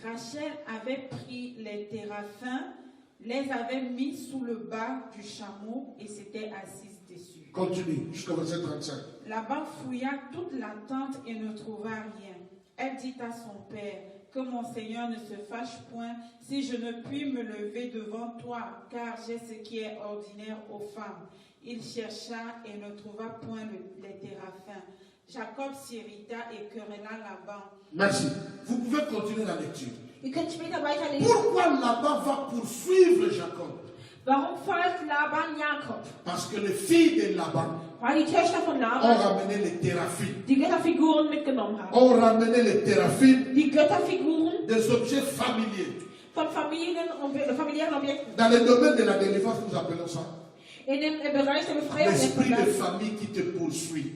Rachel avait pris les téraphins, les avait mis sous le bas du chameau et s'était assise dessus. Continue jusqu'au verset 35. Laban fouilla toute la tente et ne trouva rien. Elle dit à son père, que mon Seigneur ne se fâche point si je ne puis me lever devant toi, car j'ai ce qui est ordinaire aux femmes. Il chercha et ne trouva point les téraphins. Jacob s'irrita et querella Laban. Merci. Vous pouvez continuer la lecture. Ihr könnt später weiterlesen. Pourquoi Laban va poursuivre Jacob? Warum folgt Laban Jakob? Parce que les filles de Laban Weil die Töchter von ont Laban ramené les téraphies. die Götterfiguren mitgenommen haben. Ont ramené les téraphies, Die Götterfiguren des objets familiers. von familiären Objekten. Dans le domaine de la délivrance, nous appelons ça In dem Bereich der Befreiung nennt l'esprit man de das famille qui te poursuit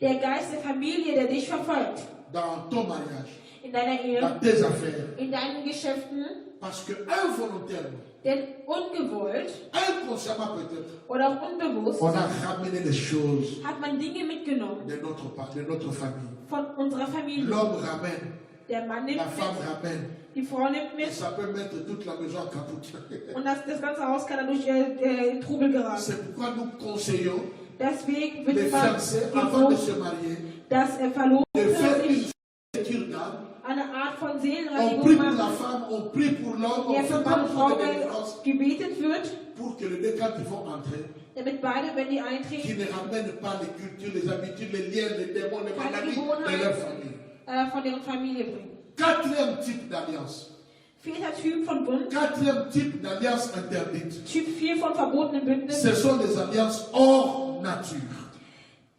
der Geist der Familie, der dich verfolgt. dans ton mariage, In deiner Ehe, dans tes affaires. in deinen Geschäften. Parce que involontairement, Denn ungewollt inconsciemment peut-être, oder auch unbewusst on a ramené les choses hat man Dinge mitgenommen de notre famille. von unserer Familie. L'homme ramène, Der Mann nimmt la femme mit, ramène. die Frau nimmt Et mit ça peut mettre toute la maison en capote. und das ganze Haus kann dann durch Trubel geraten. C'est pourquoi nous conseillons Deswegen les wird man fiancés, avant de empfohlen, se marier, dass de Verlobte faire une sich lecture d'âme eine Art von en Seelenreinigung On prie pour la femme, on prie pour l'homme, on fait comme pour des délivrances. Gebetet wird, Pour que les deux, quand ils vont entrer, damit beide, wenn die qui eintreten, ne ramènent pas les cultures, les habitudes, les liens, les démons, les maladies de leur famille. von deren Familie bringen. Quatrième type d'alliance. Vierter Typ von Bund, Quatrième type d'alliance interdite. Typ 4 von verbotenen Bündnissen. Ce sont des alliances hors nature.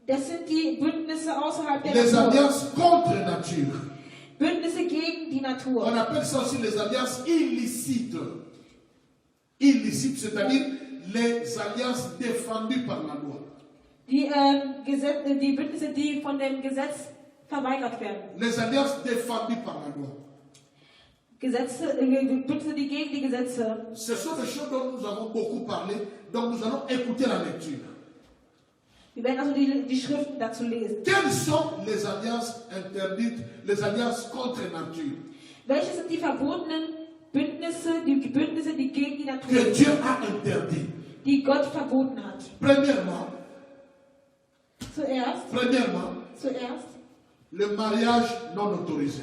Das sind die Bündnisse außerhalb der Les Natur. alliances contre nature. Bündnisse gegen die Natur. On appelle ça aussi les alliances illicites. Illicites, c'est-à-dire les alliances défendues par la loi. Die Bündnisse, die von dem Gesetz verweigert werden. Les alliances défendues par la loi. Bündnisse, die gegen die Gesetze. Ce sont des choses dont nous avons beaucoup parlé, donc nous allons écouter la lecture. Wir werden also die Schriften dazu lesen. Quelles sont les alliances interdites, les alliances contre nature Welche sind die verbotenen Bündnisse, die Bündnisse, die gegen die Natur que sind, Dieu a interdit? die Gott verboten hat? Premièrement, Zuerst, le mariage non autorisé.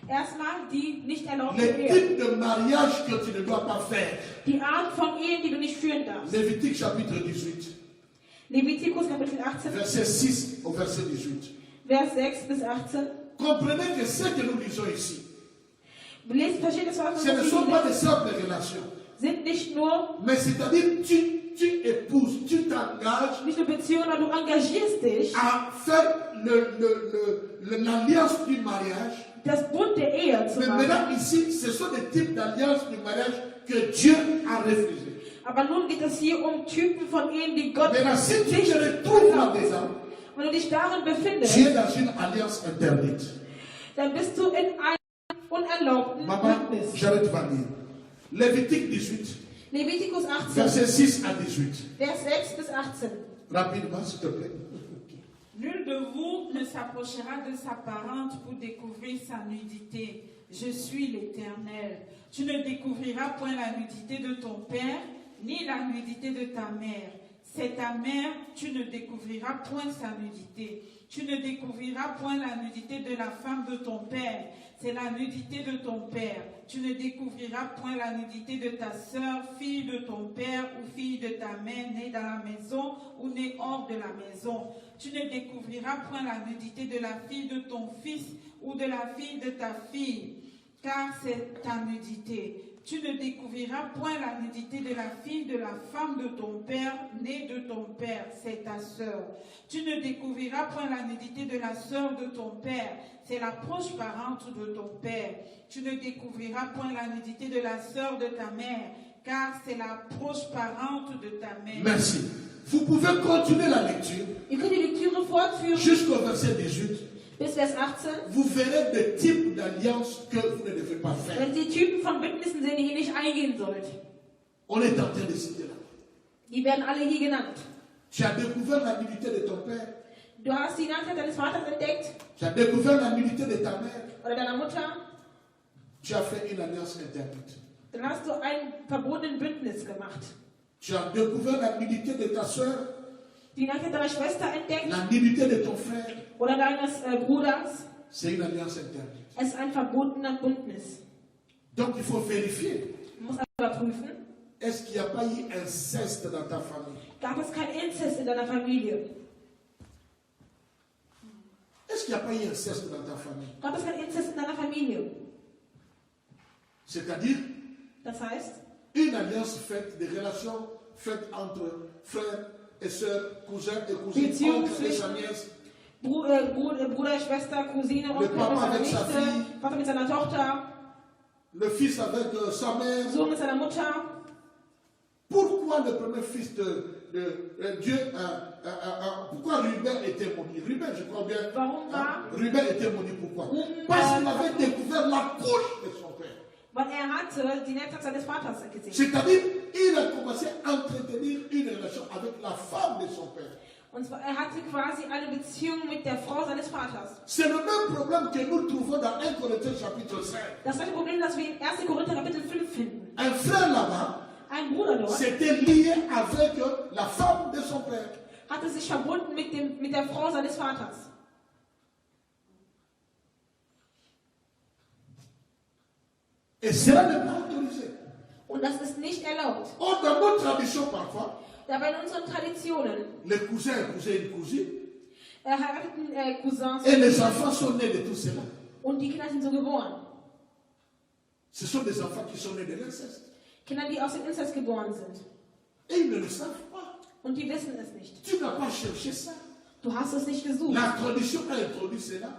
erstmal die nicht erlaubte Les Ehe. types de mariage que tu ne dois pas faire. Die Art von Ehen, die du nicht führen darfst. Lévitique chapitre 18, Levitikus Kapitel 18, verset 6 au verset 18. Vers 6 bis 18. Comprenez que ce que nous lisons ici, Versteht das, was ce ne sont pas wir des simples relations, sind nicht nur mais c'est-à-dire tu épouses, tu t'engages nicht nur Beziehungen, sondern du engagierst dich, à faire l'alliance du mariage. das Bund der Ehe zu Mais machen. maintenant ici, ce sont des types d'alliance du mariage que Dieu a refusé. Aber nun geht es hier um Typen von Ehen, die Gott Maintenant, si tu nicht te retrouves erlaubt. là-dedans, Wenn du dich darin befindest, tu es dans une alliance interdite. dann bist du in einem unerlaubten Maman, Bündnis. j'arrête pas lire. Lévitique 18, Levitikus 18, verset 6 à 18. Vers 6 bis 18. Rapidement, s'il te plaît. Nul de vous ne s'approchera de sa parente pour découvrir sa nudité. Je suis l'Éternel. Tu ne découvriras point la nudité de ton père, ni la nudité de ta mère. C'est ta mère, tu ne découvriras point sa nudité. Tu ne découvriras point la nudité de la femme de ton père. C'est la nudité de ton père. Tu ne découvriras point la nudité de ta sœur, fille de ton père ou fille de ta mère, née dans la maison ou née hors de la maison. Tu ne découvriras point la nudité de la fille de ton fils ou de la fille de ta fille, car c'est ta nudité. Tu ne découvriras point la nudité de la fille de la femme de ton père, née de ton père, c'est ta sœur. Tu ne découvriras point la nudité de la sœur de ton père, c'est la proche parente de ton père. Tu ne découvriras point la nudité de la sœur de ta mère, car c'est la proche parente de ta mère. Merci. Vous pouvez continuer la lecture Ihr könnt die Lektüre fortführen jusqu'au verset 18. bis Vers 18. Vous verrez des types d'alliances que vous ne devez pas faire. Wenn Sie Typen von Bündnissen sehen, die ihr nicht eingehen sollt. On est en train de citer là. Die werden alle hier genannt. Tu as découvert la nudité de ton père. Du hast die Nacktheit deines Vaters entdeckt Tu as découvert la nudité de ta mère. oder deiner Mutter. Tu as fait une alliance interdite. Dann hast du ein verbotenen Bündnis gemacht. Tu as découvert la nudité de ta soeur, Die Nacktheit deiner Schwester entdeckt la nudité de ton frère. oder deines Bruders. C'est une alliance interdite. Es ist ein verbotener Bündnis. Donc il faut vérifier. Du musst also prüfen, Est-ce qu'il n'y a pas eu inceste dans ta famille? gab es kein Inzest in deiner Familie? Est-ce qu'il n'y a pas eu inceste dans ta famille? Gab es kein Inzest in deiner Familie? C'est-à-dire Das heißt, une alliance faite, des relations faites entre frères et sœurs, cousins et cousines, oncles et sa nièce. Bruder, Schwester, Cousine, Onkel mit seiner Nichte, Vater mit seiner Tochter, le fils avec sa mère. Sohn mit seiner Mutter. Pourquoi le premier fils de Dieu, pourquoi Ruben était maudit? Ruben, je crois bien. Ruben était maudit, pourquoi? Parce qu'il avait découvert la couche de son père. Weil hatte die Nacktheit seines Vaters gesehen. C'est-à-dire, il a commencé à entretenir une relation avec la femme de son père. Und zwar, hatte quasi eine Beziehung mit der Frau seines Vaters. C'est le même problème que nous trouvons dans 1 Corinthiens chapitre 5. Das gleiche Problem, das wir in 1. Korinther Kapitel 5 finden. Un frère là-bas, Ein Bruder dort, s'était lié avec la femme de son père. hatte sich verbunden mit der Frau seines Vaters. Et cela n'est pas autorisé. Und das ist nicht erlaubt. Or, dans nos traditions parfois, Dabei in unseren Traditionen les cousins épousaient une cousine heirateten Cousins et les enfants sont nés de tout cela. und die Kinder sind so geboren. Ce sont des enfants qui sont nés de l'inceste. Kinder, die aus dem Inzest geboren sind. Et ils ne le savent pas. Und die wissen es nicht. Tu n'as pas cherché ça. Du hast es nicht gesucht. La tradition a introduit cela.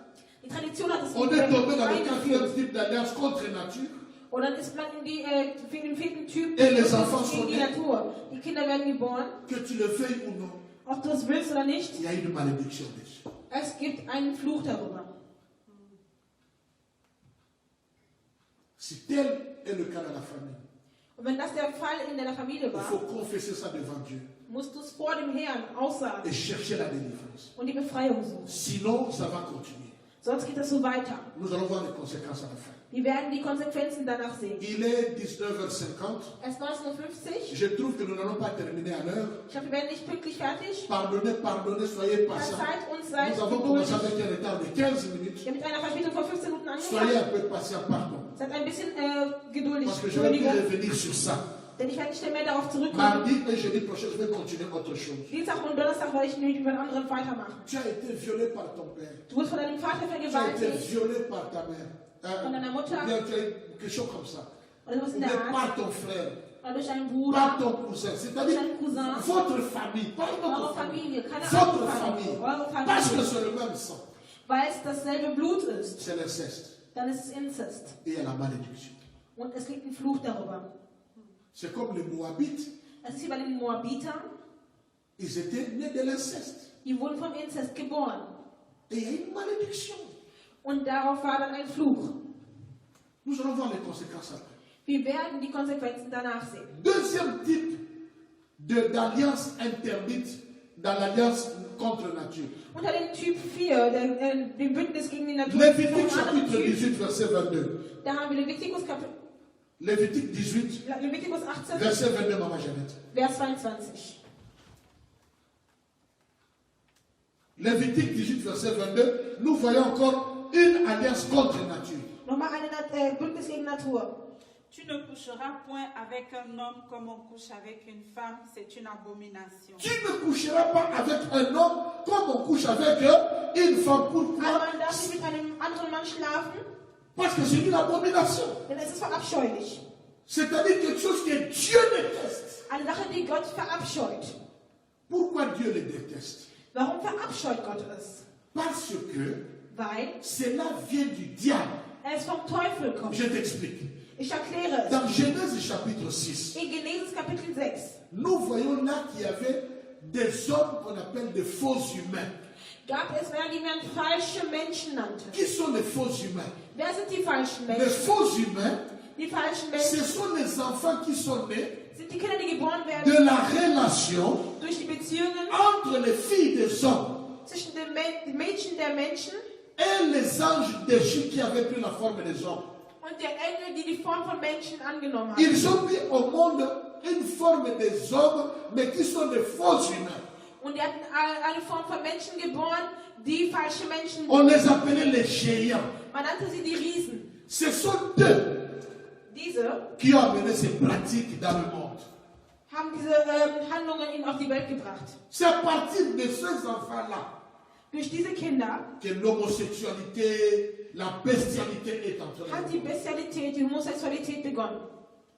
Die Tradition hat es On est tombé dans le eingeführt. quatrième type d'alliance contre nature. Und dann ist man in den vierten Typ Et les enfants sont gegen die nés. Natur. Die Kinder werden geboren, Que tu le veuilles ou non, ob du es willst oder nicht. il y a une malédiction dessus. Es gibt einen Fluch darüber. Si tel est le cas dans la famille, Und wenn das der Fall in deiner Familie il war, faut confesser ça devant Dieu musst du es vor dem Herrn aussagen et chercher la délivrance. und die Befreiung suchen. Sinon, ça va continuer. Sonst geht es so weiter. Nous allons voir les conséquences à la fin. Wir werden die Konsequenzen danach sehen. Il est 19h50. Es ist 19:50 Je trouve que nous n'allons pas terminer à l'heure. Ich glaube, wir werden nicht pünktlich fertig. Pardonnez, pardonnez, soyez patients. Verzeiht uns, seid Nous avons commencé geduldig. avec un retard de 15 minutes. Wir haben mit einer Verspätung vor 15 Minuten Soyez angefangen. un peu patient, pardon. Seid ein bisschen geduldig. Parce que je vais plus Entschuldigung. revenir sur ça. Denn ich werde nicht mehr darauf zurückkommen. Mardi et jeudi prochain, je vais continuer autre chose. Dienstag und Donnerstag werde ich nämlich über einen anderen weitermachen. Tu as été violé par ton père. Du wurdest von deinem Vater Tu as été vergewaltigt. violé par ta mère. Von deiner Mutter. Bien, tu as quelque chose comme ça. Oder du bist Ou in bien der Art. par ton frère, Oder durch einen par Bruder. ton cousin. C'est-à-dire Dein Cousin. votre famille, pas Eure notre famille. Familie. Keine Votre andere famille. Familie. Eure Parce que Familie. c'est le même sang. Weil es dasselbe Blut ist. C'est l'inceste. Dann ist es Inzest. Et il y a la malédiction. Und es liegt ein Fluch darüber. C'est comme les Moabites. Es ist wie bei den Moabitern. Ils étaient nés de l'inceste. Die wurden vom Inzest geboren. Et il y a une malédiction. Und darauf war dann ein Fluch. Nous allons voir les conséquences après. Wir werden die Konsequenzen danach sehen. Deuxième type d'alliance interdite dans l'alliance contre nature. Unter dem Typ 4, dem Bündnis gegen die Natur, Lévitique vom anderen chapitre Typ, 18, verset 22. da haben wir Leviticus 18, Lévitique 18, verset 22, Maman Jeannette. Vers 22. Lévitique 18, verset 22, nous voyons encore une alliance contre nature. Nochmal ein Bündnis gegen Natur. Tu ne coucheras point avec un homme comme on couche avec une femme, c'est une abomination. Tu ne coucheras pas avec un homme comme on couche avec une femme. Pourquoi? Man darf nicht mit einem anderen Mann schlafen, Parce que c'est une abomination. denn es ist verabscheulich. C'est-à-dire quelque chose que Dieu déteste. Eine Sache, die Gott verabscheut. Pourquoi Dieu le déteste? Warum verabscheut Gott es? Parce que Weil cela vient du diable. es vom Teufel kommt. Je t'explique. Ich erkläre es. Dans Genèse chapitre 6, In Genesis Kapitel 6 nous voyons là qu'il y avait des hommes qu'on appelle des faux humains. gab es Männer, die man falsche Menschen nannte. Qui sont les faux humains? Wer sind die falschen Les Menschen? faux humains, Die falschen ce Menschen sont les enfants qui sont nés sind die Kinder, die geboren de werden la relation durch die Beziehungen entre les filles des hommes zwischen den Mädchen der Menschen et les anges déchus qui avaient pris la forme des hommes. und der Engel, die die Form von Menschen angenommen haben. Ils ont mis au monde une forme des hommes, mais qui sont des faux humains. Und die hatten eine Form von Menschen geboren, die falsche Menschen On les appelait les géants. Man nannte sie die Riesen. Ce sont eux Diese qui ont amené ces pratiques dans le monde. haben diese Handlungen auf die Welt gebracht. C'est à partir de ces enfants-là Durch diese Kinder que l'homosexualité, la bestialité est entrée dans hat le die monde. Bestialität, die Homosexualität begonnen.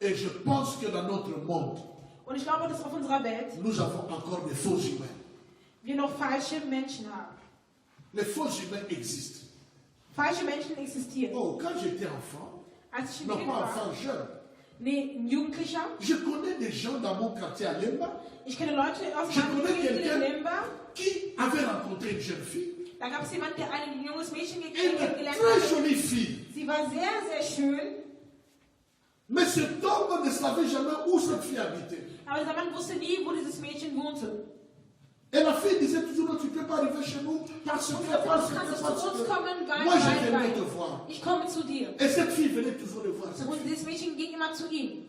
Et je pense que dans notre monde, Und ich glaube, dass auf unserer Welt nous avons encore des faux humains. wir noch falsche Menschen haben. Les faux humains existent. Falsche Menschen existieren. Oh, quand j'étais enfant, Als ich ein non Kind pas war, enfant jeune, nee, ein Jugendlicher, je connais des gens dans mon quartier à Lemba ich kenne Leute aus Je meinem connais Viertel in quelqu'un- Lemba, qui avaient rencontré une jeune fille, da gab es jemanden, der ein junges Mädchen une kennengelernt très hat. jolie fille. Sie war sehr, sehr schön, Mais cet homme ne savait jamais où cette fille habitait. aber dieser Mann wusste nie, wo dieses Mädchen wohnte. Et la fille disait toujours, non, tu ne peux pas arriver chez nous parce Und que, du parce kannst que, nicht parce zu uns que. kommen, weil, Moi, je venais te weil. voir. Ich komme zu dir. Et cette fille venait toujours le voir. Cette Und fille. dieses Mädchen ging immer zu ihm.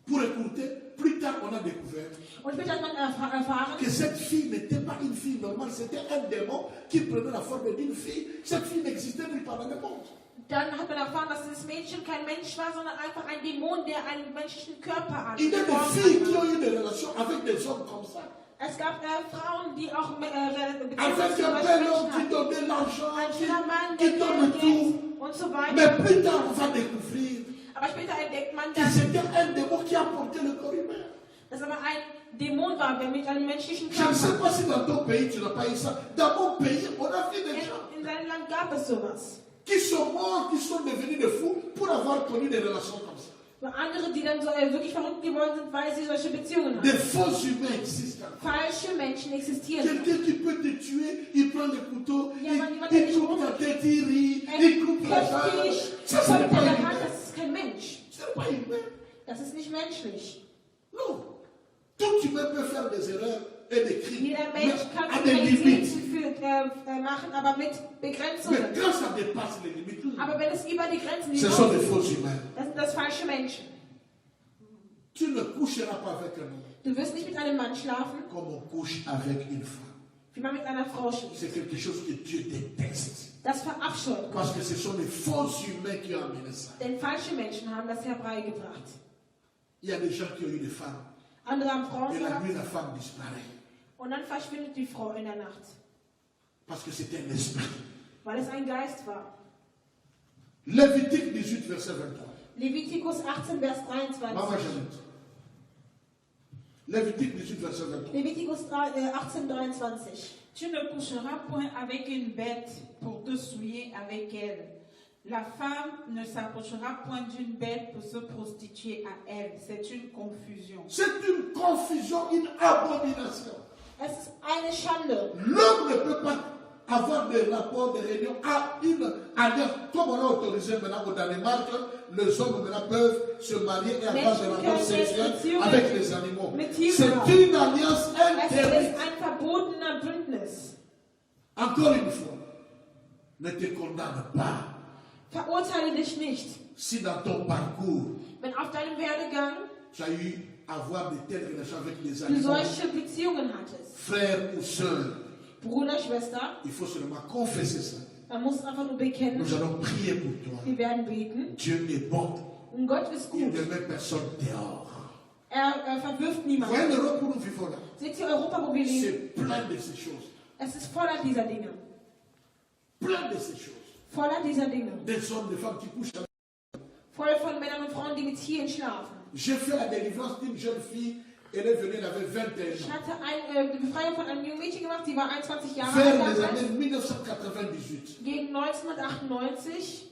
Pour écouter, plus tard, on a découvert Und später hat man erfahren, que cette fille n'était pas une fille normale, c'était un démon qui prenait la forme d'une fille. Cette fille n'existait nulle part dans le monde. Dann hat man erfahren, dass dieses Mädchen kein Mensch war, sondern einfach ein Dämon, der einen menschlichen Körper Il y a des filles qui ont eu des relations avec des hommes comme ça. Es gab Frauen, die auch Avec un bel homme qui donnait l'argent, ein schöner Mann, qui der donne Geld tout. und so weiter. Mais plus tard, on va découvrir Aber später entdeckt man, que dass c'était un démon qui a porté le corps humain. das aber ein Dämon war, der mit einem menschlichen Je ne sais Körper. pas si dans ton pays tu n'as pas eu ça. Dans mon pays, on a vu des gens In seinem Land gab es sowas. qui sont morts, qui sont devenus des fous pour avoir connu des relations comme ça. Andere, die dann so, wirklich verrückt geworden sind, weil sie solche Beziehungen Des haben. faux humains existent. Falsche Menschen existieren. Quelqu'un qui peut te tuer, il prend le couteau, Ja, man, il coupe ta tête, il rit, il coupe la Köpft jambe. dich, Ça, ce n'est kommt pas in der humain. Hand, das ist kein Mensch. Ce n'est pas humain. Das ist nicht menschlich. Non. Tout humain peut faire des erreurs et des crimes. Jeder Mais Mensch kann à des Kriminalitäten limites. machen, aber mit Mais Begrenzungen. quand ça dépasse les limites, Aber wenn es über die Grenzen ce sont des hinausgeht, faux humains. das sind das falsche Menschen. Tu ne coucheras pas avec un homme Du wirst nicht mit einem Mann schlafen, comme on couche avec une femme. wie man mit einer Frau schläft. C'est quelque chose que Dieu déteste. Das verabscheut Gott. Parce que ce sont les faux humains qui ont amené ça. Denn falsche Menschen haben das herbeigebracht. Il y a des gens qui ont eu des femmes. Andere haben Frauen Et la gehabt nuit, la femme disparaît. und dann verschwindet die Frau in der Nacht, Parce que c'était un esprit. weil es ein Geist war. Lévitique 18, verset 23. Levitikus 18, Vers Maman 23. Jeannette. Lévitique 18, verset 23. Levitikus 18, 23. Tu ne coucheras point avec une bête pour te souiller avec elle. La femme ne s'approchera point d'une bête pour se prostituer à elle. C'est une confusion. C'est une confusion, une abomination. Es ist eine Schande. L'homme ne peut pas avoir des rapports, des réunions à une alliance. Comme on a autorisé maintenant au Danemark, les hommes maintenant peuvent se marier et avoir des rapports sexuels avec les animaux. C'est une alliance Es ist interdite. ein verbotener Bündnis. Encore une fois, ne te condamne pas. Verurteile dich nicht. Si dans ton parcours, Wenn auf deinem Werdegang tu as eu à avoir de telles relations avec les du animaux, solche Beziehungen hattest, frères ou sœurs, Bruder, Schwester, il faut seulement confesser ça. dann musst du einfach nur bekennen, Nous allons prier pour toi. wir werden beten. Dieu est bon. Und Gott ist Il gut. ne met personne dehors. Er verwirft Voyez niemanden. l'Europe où nous vivons là. Seht ihr Europa, wo wir leben? C'est plein de ces choses. Es ist voller dieser Dinge. Plein de ces choses. Voller dieser Dinge. Des hommes, des femmes qui couchent avec. Voll von Männern und Frauen, die mit Tieren schlafen. J'ai fait la délivrance d'une jeune fille. Elle est venue, elle avait 21 Ich ans. hatte eine Befreiung von einem jungen Mädchen gemacht, die war 21 Jahre Vers alt les damals. années 1998. Gegen 1998.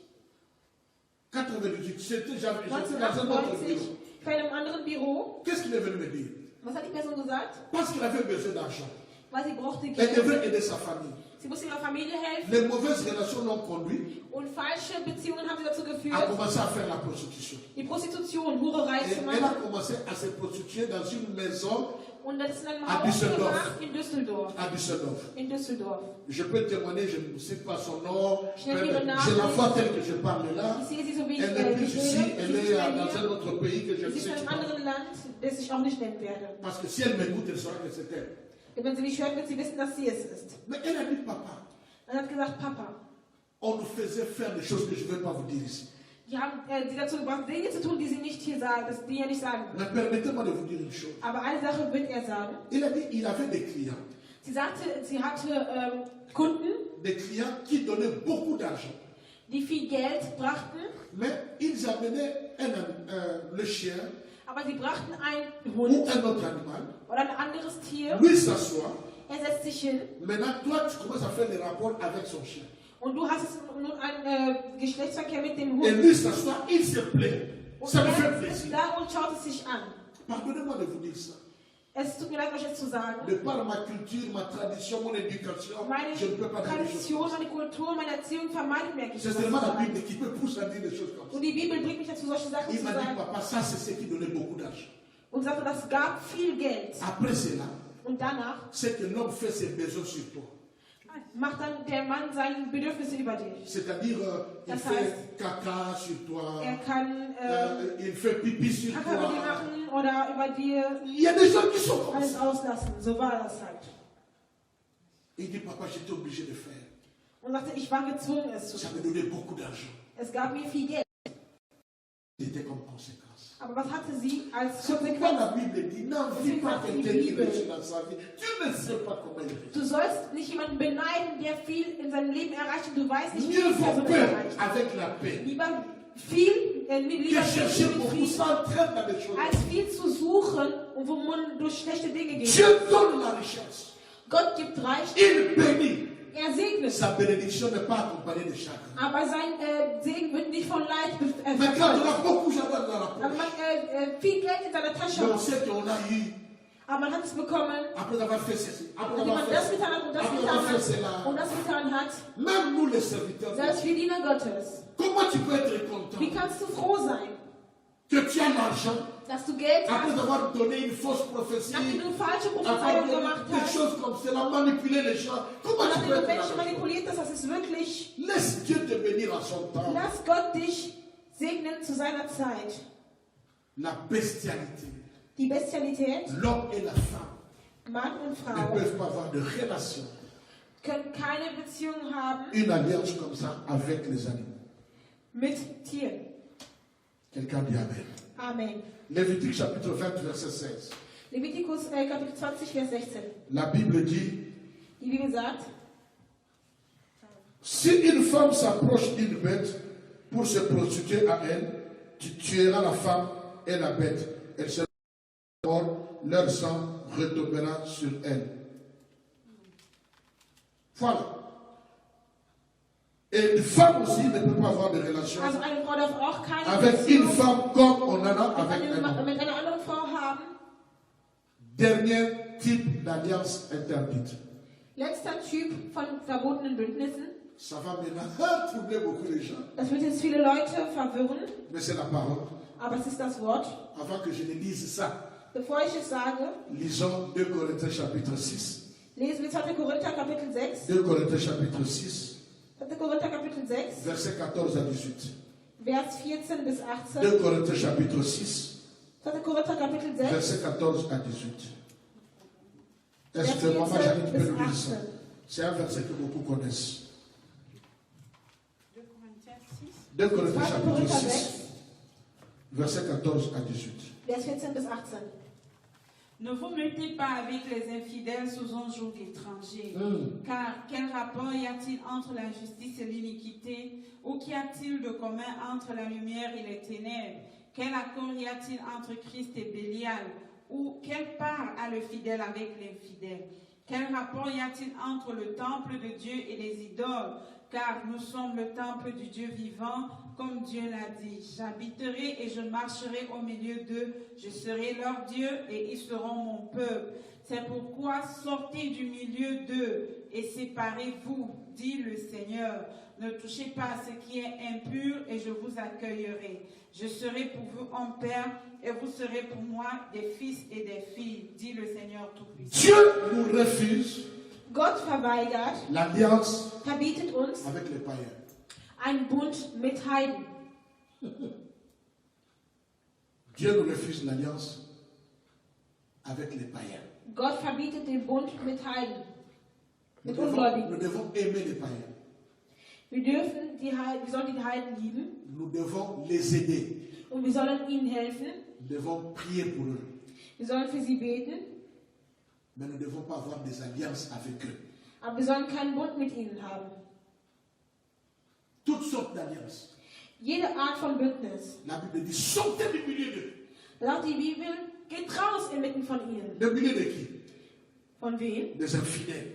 98. J'étais dans un autre 1998. bureau. Ich war in einem anderen Büro. Qu'est-ce qu'il est venu me dire? Was hat die Person gesagt? Parce qu'il avait besoin d'argent. Weil sie brauchte Elle Geld. devrait aider sa famille. Sie musste ihrer Familie helfen. Les mauvaises relations l'ont conduit Und falsche Beziehungen haben sie dazu à geführt, commencer à faire la prostitution. die Prostitution, Hurerei Et zu elle a machen. commencé à se prostituer dans une maison Und das ist in einem À Haus Düsseldorf. gemacht in Düsseldorf. à Düsseldorf. In Düsseldorf. Je peux témoigner, je ne sais pas son nom. Je n'ai pas le nom. Je la vois telle que je parle là. Ich sehe sie so wie ich Elle n'est plus sie ici, rede. elle Sie ist est nicht mehr dans un hier. autre pays que je ne Sie ist sais in einem pas. anderen Land, das ich auch nicht nennen werde. Parce que si elle m'écoute, elle saura que c'est elle. Denn wenn sie mich hört, wird sie wissen, dass sie es ist. Mais elle a dit, papa, Dann hat gesagt, Papa, on nous faisait faire des choses que je ne vais pas vous dire ici. die haben sie dazu gebracht, Dinge zu tun, die sie nicht hier sagen, die er nicht sagen will. Mais permettez-moi de vous dire une chose. Aber eine Sache wird er sagen. Il a dit, il avait des clients. Sie sagte, sie hatte Kunden, Des clients qui donnaient beaucoup d'argent. die viel Geld brachten, Mais ils amenaient le chien aber sie brachten einen ou Hund un autre animal. oder ein anderes Tier. Lui s'assoit. Er setzt sich hin Maintenant, toi, tu commences à faire des rapports avec son chien. und du hast nun einen Geschlechtsverkehr mit dem Et Hund. lui s'assoit, il se plaît. Und Ça me fait er sitzt plaisir. da und schaut es sich an. Pardonnez-moi de vous dire ça. Es tut mir leid, euch jetzt zu sagen. De par ma culture, ma tradition, mon éducation, Meine je ne peux pas dire des choses Tradition, comme ça. meine Kultur, meine Erziehung vermeidet mir eigentlich C'est sowas seulement zu la sagen. Bible qui peut pousser à dire des choses comme ça. Und die Bibel bringt mich dazu, solche Sachen Il zu m'a dit, sagen. papa, ça c'est ce qui donnait beaucoup d'argent. Und sagte, das gab viel Geld. Après cela, Und danach c'est que l'homme fait ses besoins sur toi. macht dann der Mann seine Bedürfnisse über dich. C'est-à-dire, il Das fait heißt, caca sur toi, Er kann il fait pipi sur Kacke über dir toi. machen oder über dir Il y a des gens qui sont comme alles ça. auslassen. So war das halt. Il dit, papa, j'étais obligé de faire. Und sagte, ich war gezwungen, es zu Ça tun. me donnait beaucoup d'argent. Es gab mir viel Geld. C'était comme conséquence. Aber was hatte sie als C'est pourquoi la Konsequenz? Bible dit, n'envie pas quelqu'un qui réussit dans sa vie. Tu ne sais pas comment il réussit. Du sollst nicht jemanden beneiden, der viel in seinem Leben erreicht und du weißt nicht, wie Mieux die vaut Person peur erreicht. avec la paix Lieber que chercher viel mit beaucoup, Frieden, s'entraîne dans des choses. als viel zu suchen und wo man durch schlechte Dinge geht. Dieu donne la richesse. Gott gibt Reichtum, Il bénit. segnet. Sa bénédiction n'est pas accompagnée de chagrin. Aber sein Segen wird nicht von Leid Mais quand on verfolgt. a beaucoup d'argent dans la Aber poche, man viel Geld in seiner Tasche mais on hat. sait qu'on a eu, Aber man hat es bekommen, après avoir fait ceci, après indem avoir man fait das ceci, getan hat und das après getan avoir fait hat cela. und das getan hat. Même nous les serviteurs, Selbst wir Diener Gottes. comment tu peux être content Wie kannst du froh sein, que tu as l'argent dass du Geld après hast, avoir donné une fausse prophétie, nachdem du falsche après Prophezeiungen gemacht quelque hast, chose comme cela, manipuler les gens? Comment tu nachdem peux du être Menschen là? manipuliert hast, das ist wirklich, Laisse Dieu te bénir à son temps. lass Gott dich segnen zu seiner Zeit. La bestialité, Die Bestialität, l'homme et la femme Mann und ne Frau, peuvent pas avoir de relation, können keine Beziehung haben une alliance comme ça avec les animaux. mit Tieren. Quelqu'un dit Amen. Amen. Lévitique chapitre 20, verset 16. Leviticus Kapitel 20, Vers 16. La Bible dit, Die Bibel sagt, si une femme s'approche d'une bête pour se prostituer à elle, tu tueras la femme et la bête. Elle sera morte, leur sang retombera sur elle. Voilà. Et une femme aussi ne peut pas avoir de relation also eine Frau darf auch keine avec Beziehung une femme comme on en a avec un homme. mit einer anderen Frau haben. Dernier type d'alliance interdite. Letzter Typ von verbotenen Bündnissen. Ça va maintenant troubler beaucoup les gens, Das wird jetzt viele Leute verwirren, mais c'est la parole. aber es ist das Wort. Avant que je ne dise ça, Bevor ich es sage, lisons 2 Corinthiens chapitre 6. lesen wir 2. Korinther Kapitel 6. 2 Corinthiens chapitre 6, 2. Korinther Kapitel 6, versets 14 à 18. Vers 14 bis 18. 2 Corinthiens chapitre 6, 2. Korinther Kapitel 6, versets 14 à 18. Est-ce Vers que Maman 14 Janine peut bis nous lire ça? 18. C'est un verset que beaucoup connaissent. 2 Corinthiens 6. 2 Corinthiens 2. chapitre Korinther 6, 6, versets 14 à 18. Vers 14 bis 18. Ne vous mettez pas avec les infidèles sous un joug étranger. Car quel rapport y a-t-il entre la justice et l'iniquité? Ou qu'y a-t-il de commun entre la lumière et les ténèbres? Quel accord y a-t-il entre Christ et Bélial? Ou quelle part a le fidèle avec l'infidèle? Quel rapport y a-t-il entre le temple de Dieu et les idoles? Car nous sommes le temple du Dieu vivant, comme Dieu l'a dit. J'habiterai et je marcherai au milieu d'eux. Je serai leur Dieu et ils seront mon peuple. C'est pourquoi sortez du milieu d'eux et séparez-vous, dit le Seigneur. Ne touchez pas à ce qui est impur et je vous accueillerai. Je serai pour vous un père et vous serez pour moi des fils et des filles, dit le Seigneur Tout-Puissant. Dieu nous refuse Gott verweigert, l'alliance verbietet uns avec les païens. einen Bund mit Heiden. Dieu nous refuse l'alliance avec les païens. Gott verbietet den Bund mit Heiden, Nous mit devons, Ungläubigen. nous devons aimer les païens. Wir sollen die Heiden lieben Nous devons les aider. und wir sollen ihnen helfen. Nous devons prier pour eux. Wir sollen für sie beten, Mais nous ne devons pas avoir des alliances avec eux. aber wir sollen keinen Bund mit ihnen haben. Toutes sortes d'alliances. Jede Art von Bündnis. La Bible dit sortez du milieu d'eux. Da sagt die Bibel, geht raus inmitten von ihnen. Le milieu de qui? Von wem? Des infidèles,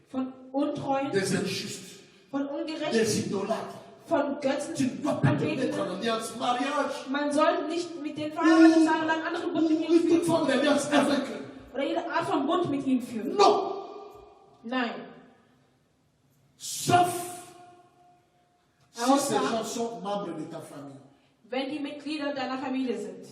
Von Untreuen, des injustes, von Ungerechten, des idolâtres. von Tu ne dois pas te mettre Götzenanbetern. en alliance mariage. Man soll nicht mit den verheiratet sein oder einen anderen Bund mit ihnen Ou toute führen. forme d'alliance avec eux. Oder jede Art von Bund mit ihnen führen. Non. Nein. Sauf si Außer- ces gens sont membres de ta famille. Wenn die Mitglieder deiner Familie sind.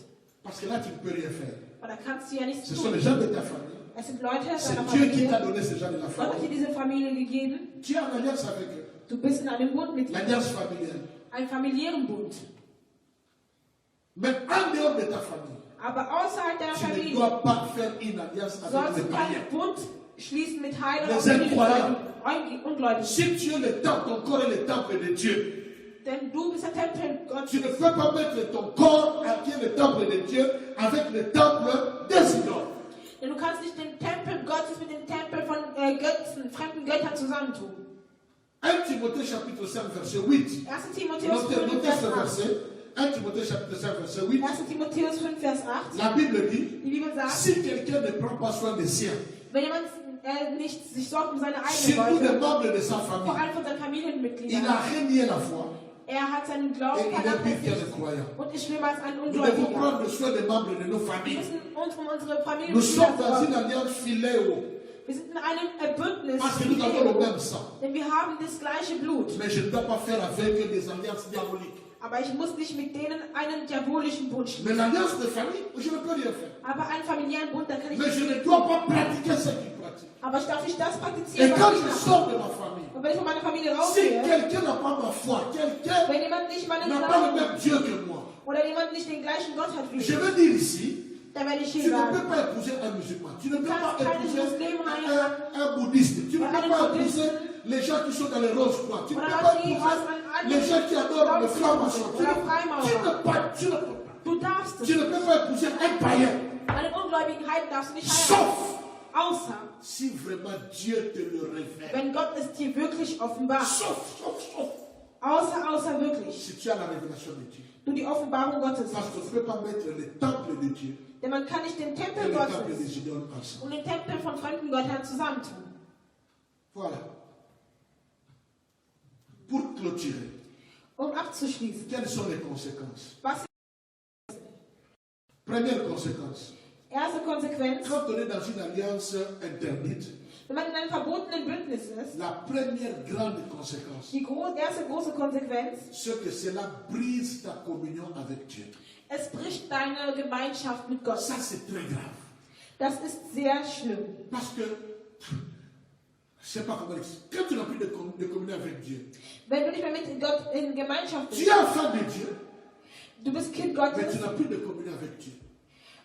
Parce que là, tu ne peux rien faire. Aber da kannst du ja nichts Ce sont les tun. gens de ta famille. Es sind Leute C'est deiner Dieu qui t'a Familie. donné ces gens de la Gott hat dir famille. diese Familie gegeben. Tu es en alliance avec eux. Du bist in einem Bund mit ihnen. L'alliance familiale. Einen familiären Bund. Mais en dehors de ta famille, Aber außerhalb deiner tu ne Familie dois pas faire une alliance avec sollst les du païens. keinen Bund schließen mit Heiden Les und mit Incroyables. den Ungläubigen. Si tu es le temple, ton corps est le temple de Dieu. Denn du bist der Tempel Gottes. Tu ne peux pas mettre ton corps, qui est le temple de Dieu, avec le temple des idoles. Denn du kannst nicht den Tempel Gottes mit dem Tempel von Götzen, fremden Göttern zusammentun. 1 Timothée chapitre 5 verset 8. 1. Timotheus 5 Notez ce Vers 8. verset. 1 Timothée chapitre 5 verset 8. 1. Timotheus 5 Vers 8. La Bible dit, Die Bibel sagt, si quelqu'un ne prend pas soin des siens, wenn jemand nicht sich sorgt um seine surtout eigenen des Leute, membres de sa vor famille, allem von seinen il Familienmitgliedern, a renié la foi hat seinen et Glauben il est pire qu'un vernachlässigt croyant. und ist schlimmer als ein Nous devons Ungläubiger. prendre soin des membres de nos Wir familles. müssen uns um unsere Nous sommes Familienmitglieder dans une sorgen. alliance filéo Wir sind in einem Bündnis, parce que nous avons le même sang. denn wir haben das gleiche Blut. Mais je ne dois pas faire avec des alliances diaboliques. Aber ich muss nicht mit denen einen diabolischen Bund schließen. Mais l'alliance de famille, je ne peux rien faire. Aber einen familiären Bund, da kann ich Mais nicht. je ne dois pas pratiquer ce qu'ils pratiquent. Aber ich darf nicht das Et praktizieren, quand was ich je mache. sors de ma famille, Und wenn ich von meiner Familie si rausgehe, quelqu'un n'a pas ma foi, quelqu'un wenn jemand nicht meinen n'a pas le Glauben même Dieu que moi, oder jemand nicht den gleichen Gott hat wie je ich, veux dire ici, dann werde ich tu hier ne sagen, peux pas épouser un musulman, tu ne peux pas kannst keinen épouser Muslim heiraten, un bouddhiste, tu ne oder peux einen pas Buddhisten, épouser les gens qui sont dans les roses croix, tu ne oder peux pas Leute, die épouser aus einem les gens qui adorent le anderen franc-maçon, tu oder ne Freimaurer. peux pas. Du darfst es Tu ne nicht. peux pas épouser un païen, Einen ungläubigen Heiden darfst du nicht heiraten. sauf Außer, si vraiment Dieu te le révèle. wenn Gott es dir wirklich offenbart. Sauf. Außer wirklich. Si tu as la révélation de Dieu. Du die Offenbarung Gottes Parce hast. qu'on ne peut pas mettre le temple de Dieu Denn man kann nicht den et Tempel le temple Gottes des idoles ensemble. und den Tempel von fremden Göttern zusammentun. Voilà. Pour clôturer, Um abzuschließen. quelles sont les conséquences? Was Première conséquence. erste Konsequenz, Quand on est dans une alliance interdite, wenn man in einem verbotenen Bündnis ist, la première grande conséquence, die erste große Konsequenz, c'est que cela brise ta communion avec Dieu. es bricht deine Gemeinschaft mit Gott. Ça, c'est très grave. Das ist sehr schlimm. Parce que, je ne sais pas comment expliquer, quand tu n'as plus de communion avec Dieu, Wenn du nicht mehr mit Gott in Gemeinschaft tu bist, es enfant de Dieu, du bist Kind mais Gottes, tu n'as plus de communion avec Dieu.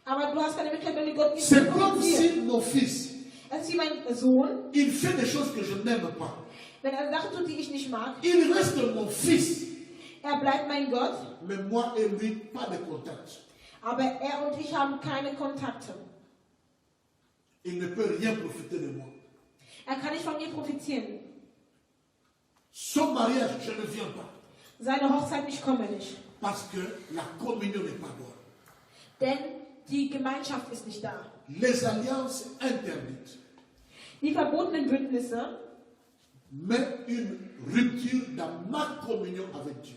aber du hast keine Möglichkeit, mit Gott nicht zu C'est comme kommunizieren. si mon fils, Es ist wie mein Sohn, il fait des choses que je n'aime pas. wenn er Sachen tut, die ich nicht mag, Il reste mon fils, er bleibt mein Gott, mais moi et lui, pas de contact. aber er und ich haben keine Kontakte. Il ne peut rien profiter de moi. Er kann nicht von mir profitieren. Son mariage, je ne viens pas. Seine Hochzeit, ich komme nicht. Parce que la communion n'est pas bonne. Denn die Gemeinschaft ist nicht da. Les alliances interdites Die verbotenen Bündnisse mettent une rupture dans ma communion avec Dieu.